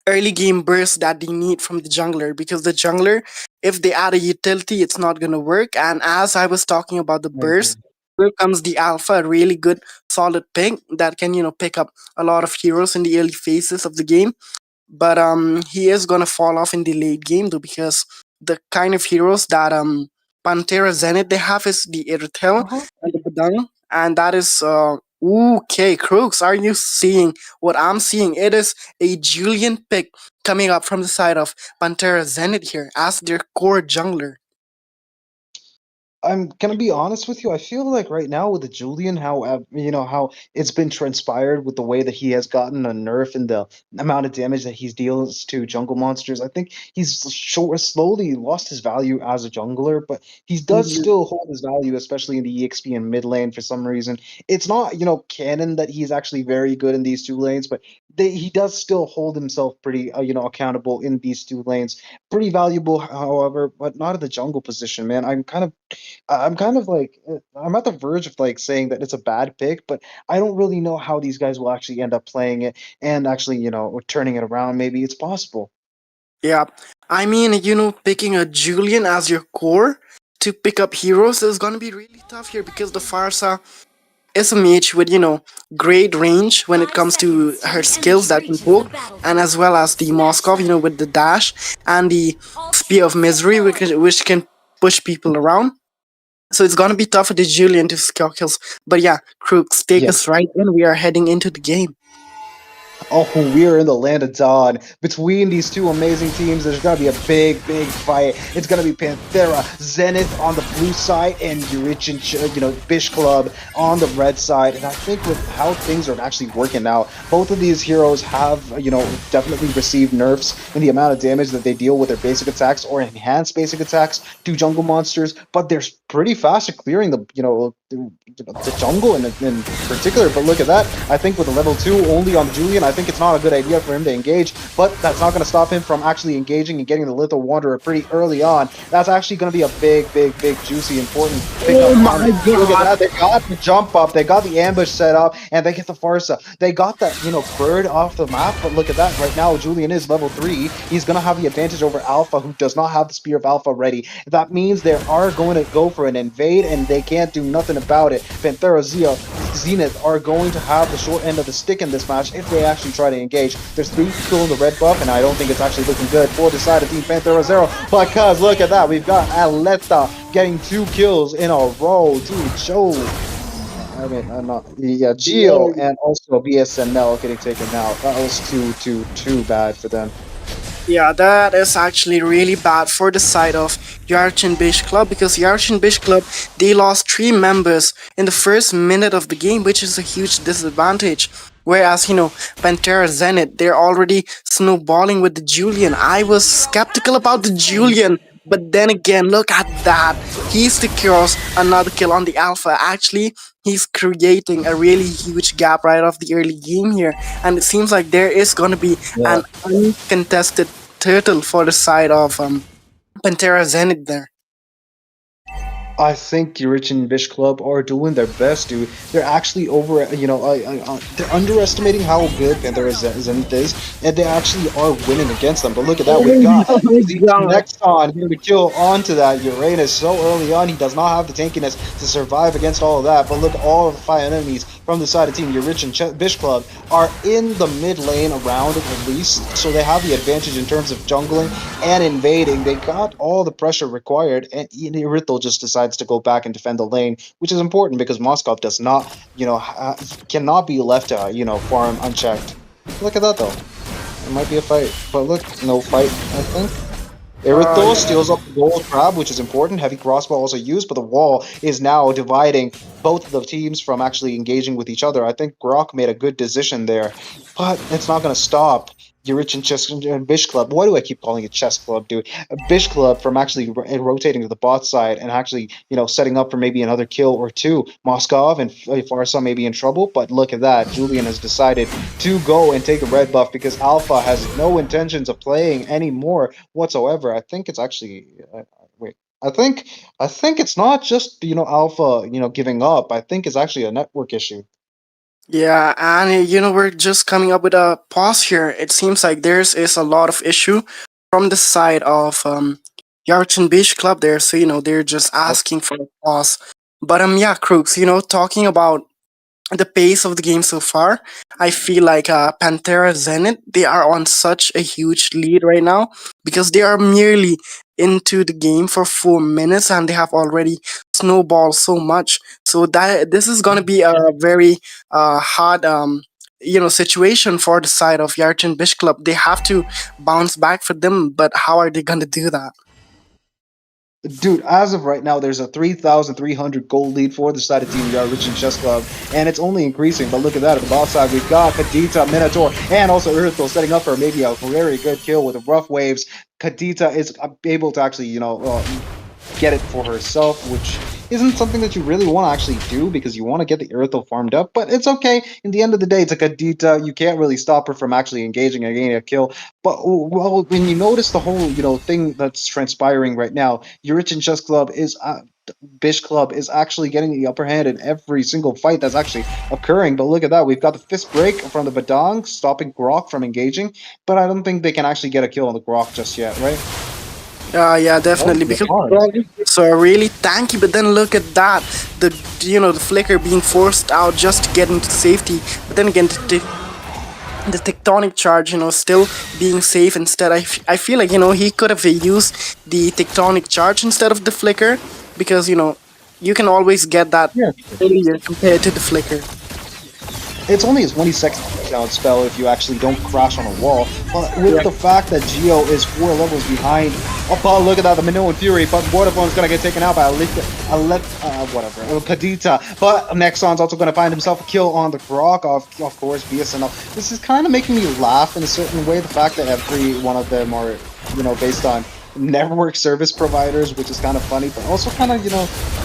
early game burst that they need from the jungler, because the jungler, if they add a utility, it's not gonna work. And as I was talking about the burst, Mhm. here comes the Alpha, a really good solid pick that can pick up a lot of heroes in the early phases of the game. But he is gonna fall off in the late game though, because the kind of heroes that Pantera Zenith they have is the Irtel Uh-huh. and the Badang, and that is okay. Crooks, are you seeing what I'm seeing? It is a Julian pick coming up from the side of Pantera Zenith here as their core jungler. I'm gonna be honest with you. I feel like right now with the Julian, how how it's been transpired with the way that he has gotten a nerf in the amount of damage that he deals to jungle monsters. I think slowly lost his value as a jungler, but he does Mhm. still hold his value, especially in the EXP and mid lane for some reason. It's not canon that he's actually very good in these two lanes, but he does still hold himself pretty accountable in these two lanes. Pretty valuable, however, but not at the jungle position, man. I'm kind of like I'm at the verge of like saying that it's a bad pick, but I don't really know how these guys will actually end up playing it and actually, turning it around. Maybe it's possible. Yeah, I mean, picking a Julian as your core to pick up heroes is gonna be really tough here, because the Farsa SMH with great range when it 5 comes to seconds till her the enemy skills that can reaches the poke, and battlefield. as well as the Smash Moskov, them! with the dash and the All Spear of teams get Misery, going! which can push people around. So it's gonna be tough for the Julian to score kills. But yeah, Crooks, take us Yes. right in. We are heading into the game. Oh, we're in the land of Dawn. Between these two amazing teams, there's gonna be a big fight. It's gonna be Panthera, Zenith on the blue side, and Eurasian, Bish Club on the red side. And I think with how things are actually working now, both of these heroes have, definitely received nerfs in the amount of damage that they deal with their basic attacks or enhanced basic attacks to jungle monsters. But they're pretty fast at clearing the jungle in particular. But look at that. I think with a level 2 only on Julian, I think it's not a good idea for him to engage, but that's not going to stop him from actually engaging and getting the Lethal Wanderer pretty early on. That's actually going to be a big, juicy, important pickup. Oh my Look at god! that. They got the jump up, they got the ambush set up, and they get the Farsa. They got that, bird off the map, but look at that. Right now, Julian is level 3. He's going to have the advantage over Alpha, who does not have the Spear of Alpha ready. That means they are going to go for an invade, and they can't do nothing about it. Panthera Zenith are going to have the short end of the stick in this match if they actually try to engage. There's 3 people in the red buff, and I don't think it's actually looking good for the side of Team Panthera Zero, because look at that. We've got Aleta getting 2 kills in a row. Dude, Joe. I mean, I'm not. Yeah, Geo and also BSNL getting taken out. That was too bad for them. Yeah, that is actually really bad for the side of Yarchin Bish Club, because Yarchin Bish Club, they lost 3 members in the first minute of the game, which is a huge disadvantage. Whereas, Pantera Zenith, they're already snowballing with the Julian. I was skeptical about the Julian, but then again, look at that. He secures another kill on the Alpha. Actually, he's creating a really huge gap right off the early game here. And it seems like there is going to be Yeah. an uncontested turtle for the side of Pantera Zenith there. I think Rich and Bish Club are doing their best, dude. They're actually they're underestimating how good Panthera Zenith is, and they actually are winning against them. But look at that, we've got Oh my the god. next on here to kill onto that Uranus so early on. He does not have the tankiness to survive against all of that. But look, all of the 5 enemies from the side of Team Rich and Bish Club are in the mid lane around at least, so they have the advantage in terms of jungling and invading. They got all the pressure required, and Irithel just decides to go back and defend the lane, which is important because Moskov does not, cannot be left to, farm unchecked. Look at that though. It might be a fight, but look, no fight, I think. Irithel steals up the gold crab, which is important. Heavy crossbow also used, but the wall is now dividing both of the teams from actually engaging with each other. I think Grok made a good decision there, but it's not going to stop Urich and Bish Club. Why do I keep calling it Chess Club, dude? Bish Club from actually rotating to the bot side and actually, setting up for maybe another kill or 2. Moskov and Farsa may be in trouble, but look at that. Julian has decided to go and take a red buff because Alpha has no intentions of playing anymore whatsoever. I think it's actually wait. I think it's not just Alpha giving up. I think it's actually a network issue. Yeah, and we're just coming up with a pause here. It seems like there's is a lot of issue from the side of Yarchin Beach Club there. So they're just asking for a pause. But yeah, Crooks, talking about the pace of the game so far, I feel like Panthera Zenith, they are on such a huge lead right now because they are merely into the game for 4 minutes and they have already snowballed so much. So that this is going to be a very hard situation for the side of Yarchin Bish Club. They have to bounce back for them, but how are they going to do that? Dude, as of right now, there's a 3,300 gold lead for the side of Team Yard, Rich and Chess Club, and it's only increasing. But look at that. At the bot side, we've got Kadita, Minotaur, and also Urthel setting up for maybe a very good kill with the rough waves. Kadita is able to actually, get it for herself, which isn't something that you really want to actually do because you want to get the Urthel farmed up, but it's okay. In the end of the day, it's a Kadita. You can't really stop her from actually engaging and getting a kill. But well, when you notice the whole, thing that's transpiring right now, your Rich and Chess Club is Bish Club is actually getting the upper hand in every single fight that's actually occurring. But look at that. We've got the fist break from the Badang, stopping Grok from engaging, but I don't think they can actually get a kill on the Grok just yet, right? Yeah, definitely. Because so really tanky, but then look at that. The flicker being forced out just to get into safety. But then again, the tectonic charge, still being safe instead. I feel like, he could have used the tectonic charge instead of the flicker because, you can always get that earlier compared to the flicker. It's only a 20-second knockdown spell if you actually don't crash on a wall. But with Yeah. the fact that Geo is 4 levels behind, oh, but look at that, the Minoan Fury, but one of them is going to get taken out by whatever, Kadita. But Nexon's also going to find himself a kill on the Grok, of course, BSNL. This is kind of making me laugh in a certain way, the fact that every one of them are, based on network service providers, which is kind of funny, but also kind of,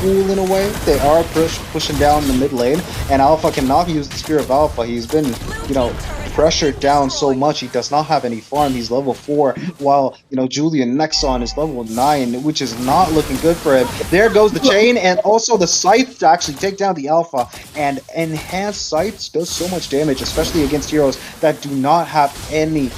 cool in a way. They are pushing down the mid lane, and Alpha cannot use the Spear of Alpha. He's been, pressured down so much. He does not have any farm. He's level 4, while, Julian Nexon is level 9, which is not looking good for him. There goes the chain, and also the Scythe to actually take down the Alpha, and Enhanced Scythes does so much damage, especially against heroes that do not have any,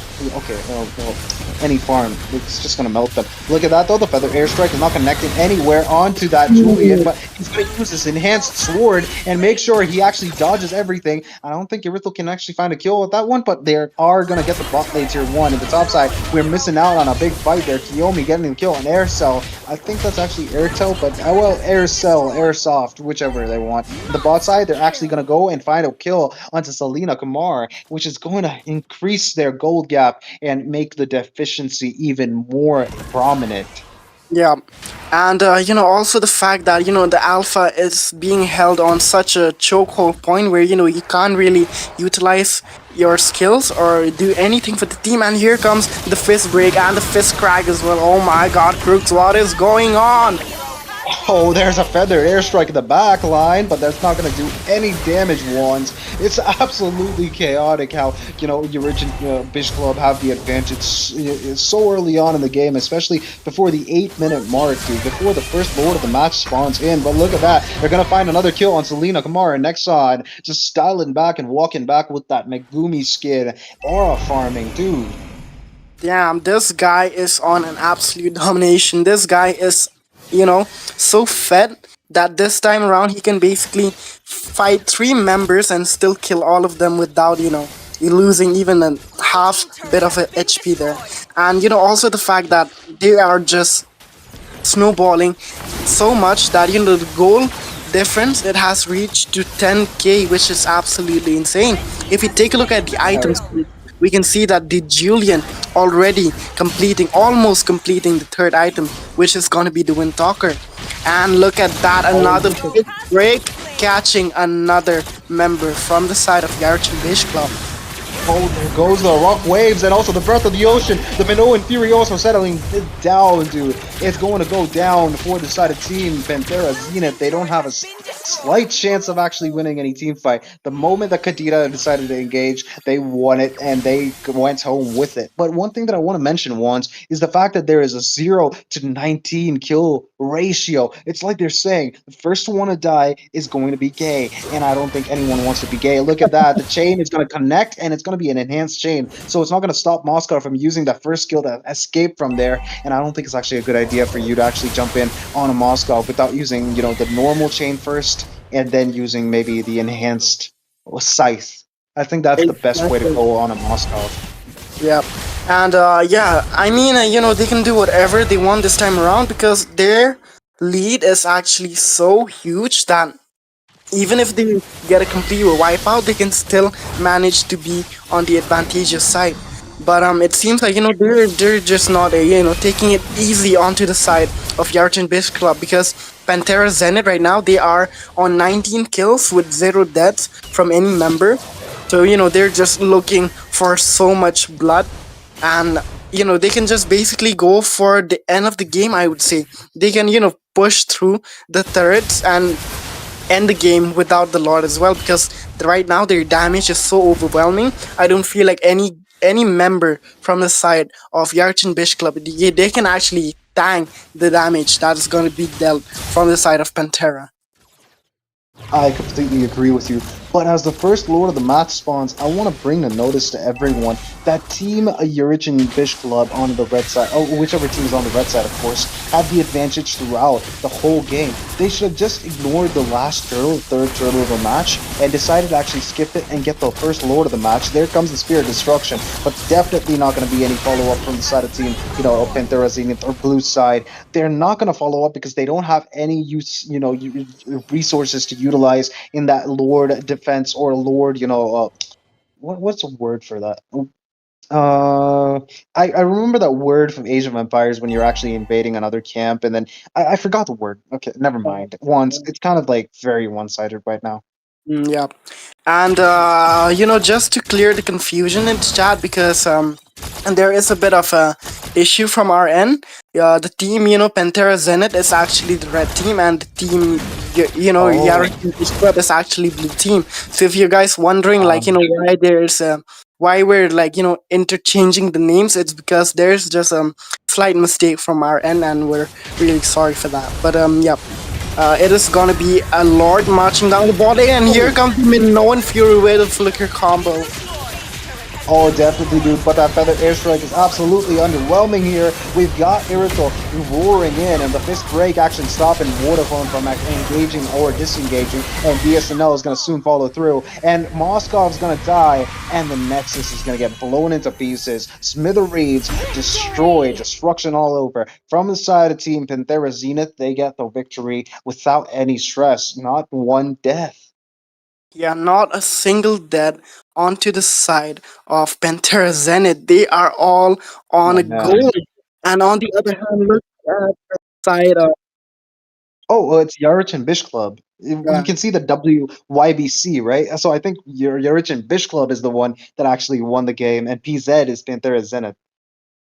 any farm. It's just going to melt them. Look at that, though. The Feather Airstrike is not connecting anywhere onto that Julian, but he's going to use his Enhanced Sword and make sure he actually dodges everything. I don't think Irithel can actually find a kill with that one, but they are going to get the bot lane tier 1. In the top side, we're missing out on a big fight there. Kiyomi getting the kill on Aircell. I think that's actually Airtel, but, Aircell, Airsoft, whichever they want. The bot side, they're actually going to go and find a kill onto Selena Kamar, which is going to increase their gold gap and make the deficiency even more prominent. Yeah, and also the fact that the alpha is being held on such a chokehold point where you can't really utilize your skills or do anything for the team. And here comes the fist break and the fist crack as well. Oh my God, Crooks, what is going on? Oh, there's a Feather Airstrike in the back line, but that's not going to do any damage once. It's absolutely chaotic how, your original Bish Club have the advantage so early on in the game, especially before the 8-minute mark, dude, before the first lord of the match spawns in. But look at that. They're going to find another kill on Selena Kamara and Nexon, just styling back and walking back with that Megumi skin. Aura farming, dude. Damn, this guy is on an absolute domination. This guy is, so fed that this time around he can basically fight 3 members and still kill all of them without, losing even a half bit of a HP there. And, also the fact that they are just snowballing so much that, the goal difference, it has reached to 10k, which is absolutely insane. If we take a look at the items, we can see that the Julian already almost completing the third item, which is going to be the Wind Talker. And look at that, another big break, catching another member from the side of Yarchin Bish Club. Oh, there goes the Rock Waves and also the Breath of the Ocean. The Minoan Fury also settling down, dude. It's going to go down for the side of Team Panthera Zenith. They don't have a slight chance of actually winning any team fight. The moment that Kadita decided to engage, they won it and they went home with it. But one thing that I want to mention once is the fact that there is a 0 to 19 kill ratio. It's like they're saying the first one to die is going to be gay, and I don't think anyone wants to be gay. Look at that. The chain is going to connect, and it's going to be an enhanced chain, so it's not going to stop Moscow from using that first skill to escape from there. And I don't think it's actually a good idea for you to actually jump in on a Moscow without using, the normal chain first, and then using maybe the enhanced scythe. I think that's the best way to go on a Moscow. Yep. And I mean, they can do whatever they want this time around because their lead is actually so huge that even if they get a complete wipeout, they can still manage to be on the advantageous side. But it seems like they're just not taking it easy onto the side of Yarchin Bish Club because Panthera Zenith right now they are on 19 kills with 0 deaths from any member. So they're just looking for so much blood, and they can just basically go for the end of the game. I would say they can push through the turrets and end the game without the Lord as well because right now their damage is so overwhelming. I don't feel like any member from the side of Yarchin Bish Club they can actually tank the damage that is going to be dealt from the side of Pantera. I completely agree with you. But as the first Lord of the Match spawns, I want to bring the notice to everyone that Team Eurasian Bish Club on the red side, whichever team is on the red side, of course, had the advantage throughout the whole game. They should have just ignored the last turtle, third turtle of the match, and decided to actually skip it and get the first Lord of the match. There comes the Spear of Destruction, but definitely not going to be any follow-up from the side of Team, Panthera Zenith or Blue side. They're not going to follow up because they don't have any resources to utilize in that Lord defense or Lord, what's a word for that? Uh, I remember that word from Age of Empires when you're actually invading another camp, and then I forgot the word. Okay, never mind. Once it's kind of like very one-sided right now. Yeah. And just to clear the confusion in the chat, because and there is a bit of a issue from our end. The team, Pantera Zenith is actually the red team, and the team, Oh, Yaruki Club is actually blue team. So if you guys wondering, like, um, why we're like, interchanging the names, it's because there's just a slight mistake from our end, and we're really sorry for that. But yeah. It is gonna be a Lord marching down the body, and here comes the Minoan Fury with a flicker combo. oh, definitely, dude. But that feather airstrike is absolutely underwhelming here. We've got Irithel roaring in, and the fist break action stopping Vodafone from engaging or disengaging, and BSNL is going to soon follow through. And Moskov's going to die, and the Nexus is going to get blown into pieces. Smithereens destroyed, destruction all over. From the side of Team Panthera Zenith, they get the victory without any stress, not one death. Yeah, not a single dead onto the side of Pantera Zenith. They are all on Oh, a man. goal. And on the other hand, look at the side of Oh, well, it's Yarich Bish Club. You uh, can see the WYBC, right? So I think Yarich Bish Club is the one that actually won the game, and PZ is Panthera Zenith.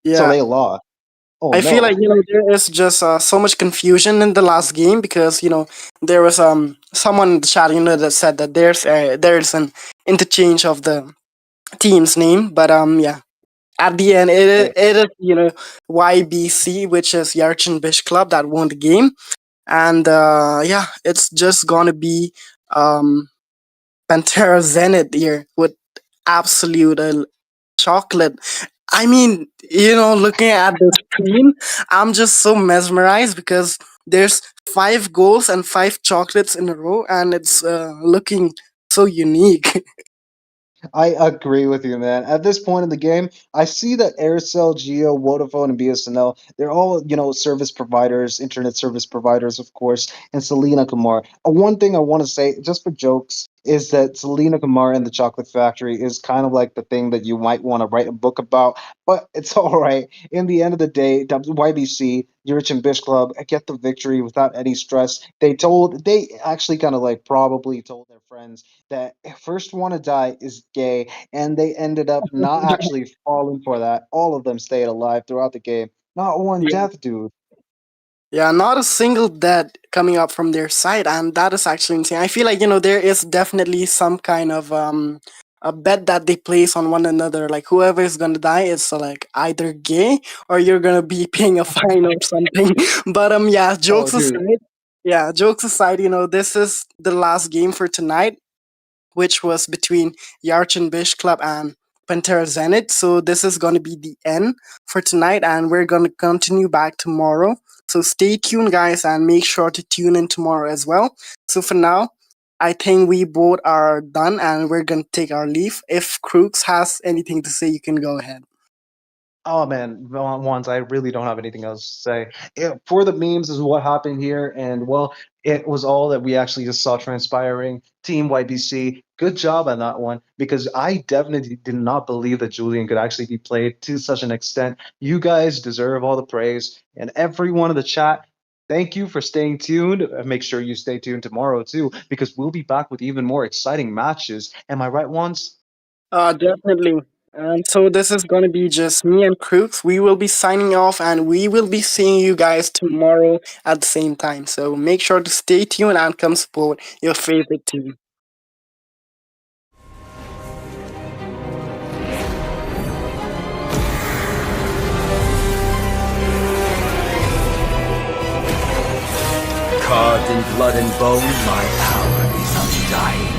So yeah. they lost. Oh I feel like no. there is just so much confusion in the last game because there was someone in the chat that said that there's an interchange of the team's name, but yeah, at the end Eh, it is YBC, which is Yarchin Bish Club, that won the game, and yeah, it's just gonna be um Pantera Zenith here with absolute chocolate. I mean, looking at the screen, I'm just so mesmerized because there's 5 goals and 5 chocolates in a row, and it's looking so unique. I agree with you, man. At this point in the game, I see that Aircel, Geo, Vodafone, and BSNL, they're all, service providers, internet service providers, of course, and Selena Kumar. One thing I want to say, just for jokes, is that Selena Kumar and the Chocolate Factory is kind of like the thing that you might want to write a book about, but it's all right. In the end of the day, YBC, Urich and Bish Club, get the victory without any stress. They actually kind of like probably told their friends that first one to die is gay, and they ended up not actually falling for that. All of them stayed alive throughout the game. Not one death, dude. Yeah, not a single dead coming up from their side, and that is actually insane. I feel like there is definitely some kind of a bet that they place on one another. Like whoever is gonna die is like either gay or you're gonna be paying a fine or something. But yeah, Oh, jokes dude. aside, this is the last game for tonight, which was between Yarchin Bish Club and Pantera Zenith. So this is going to be the end for tonight, and we're going to continue back tomorrow. So stay tuned, guys, and make sure to tune in tomorrow as well. So for now, I think we both are done, and we're going to take our leave. If Crooks has anything to say, you can go ahead. Oh man, once I really don't have anything else to say. For the memes is what happened here, and well, it was all that we actually just saw transpiring. Team YBC, good job on that one because I definitely did not believe that Julian could actually be played to such an extent. You guys deserve all the praise, and everyone in the chat. Thank you for staying tuned. Make sure you stay tuned tomorrow too, because we'll be back with even more exciting matches. Am I right, once? Definitely. And so this is going to be just me and Crooks. We will be signing off and we will be seeing you guys tomorrow at the same time. So make sure to stay tuned and come support your favorite team. Carved in blood and bone, my power is undying.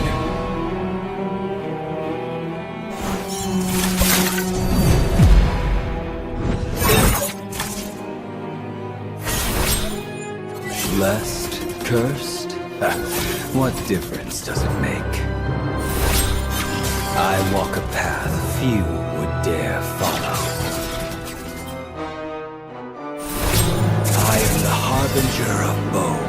Blessed, cursed? What difference does it make? I walk a path few would dare follow. I am the harbinger of bone.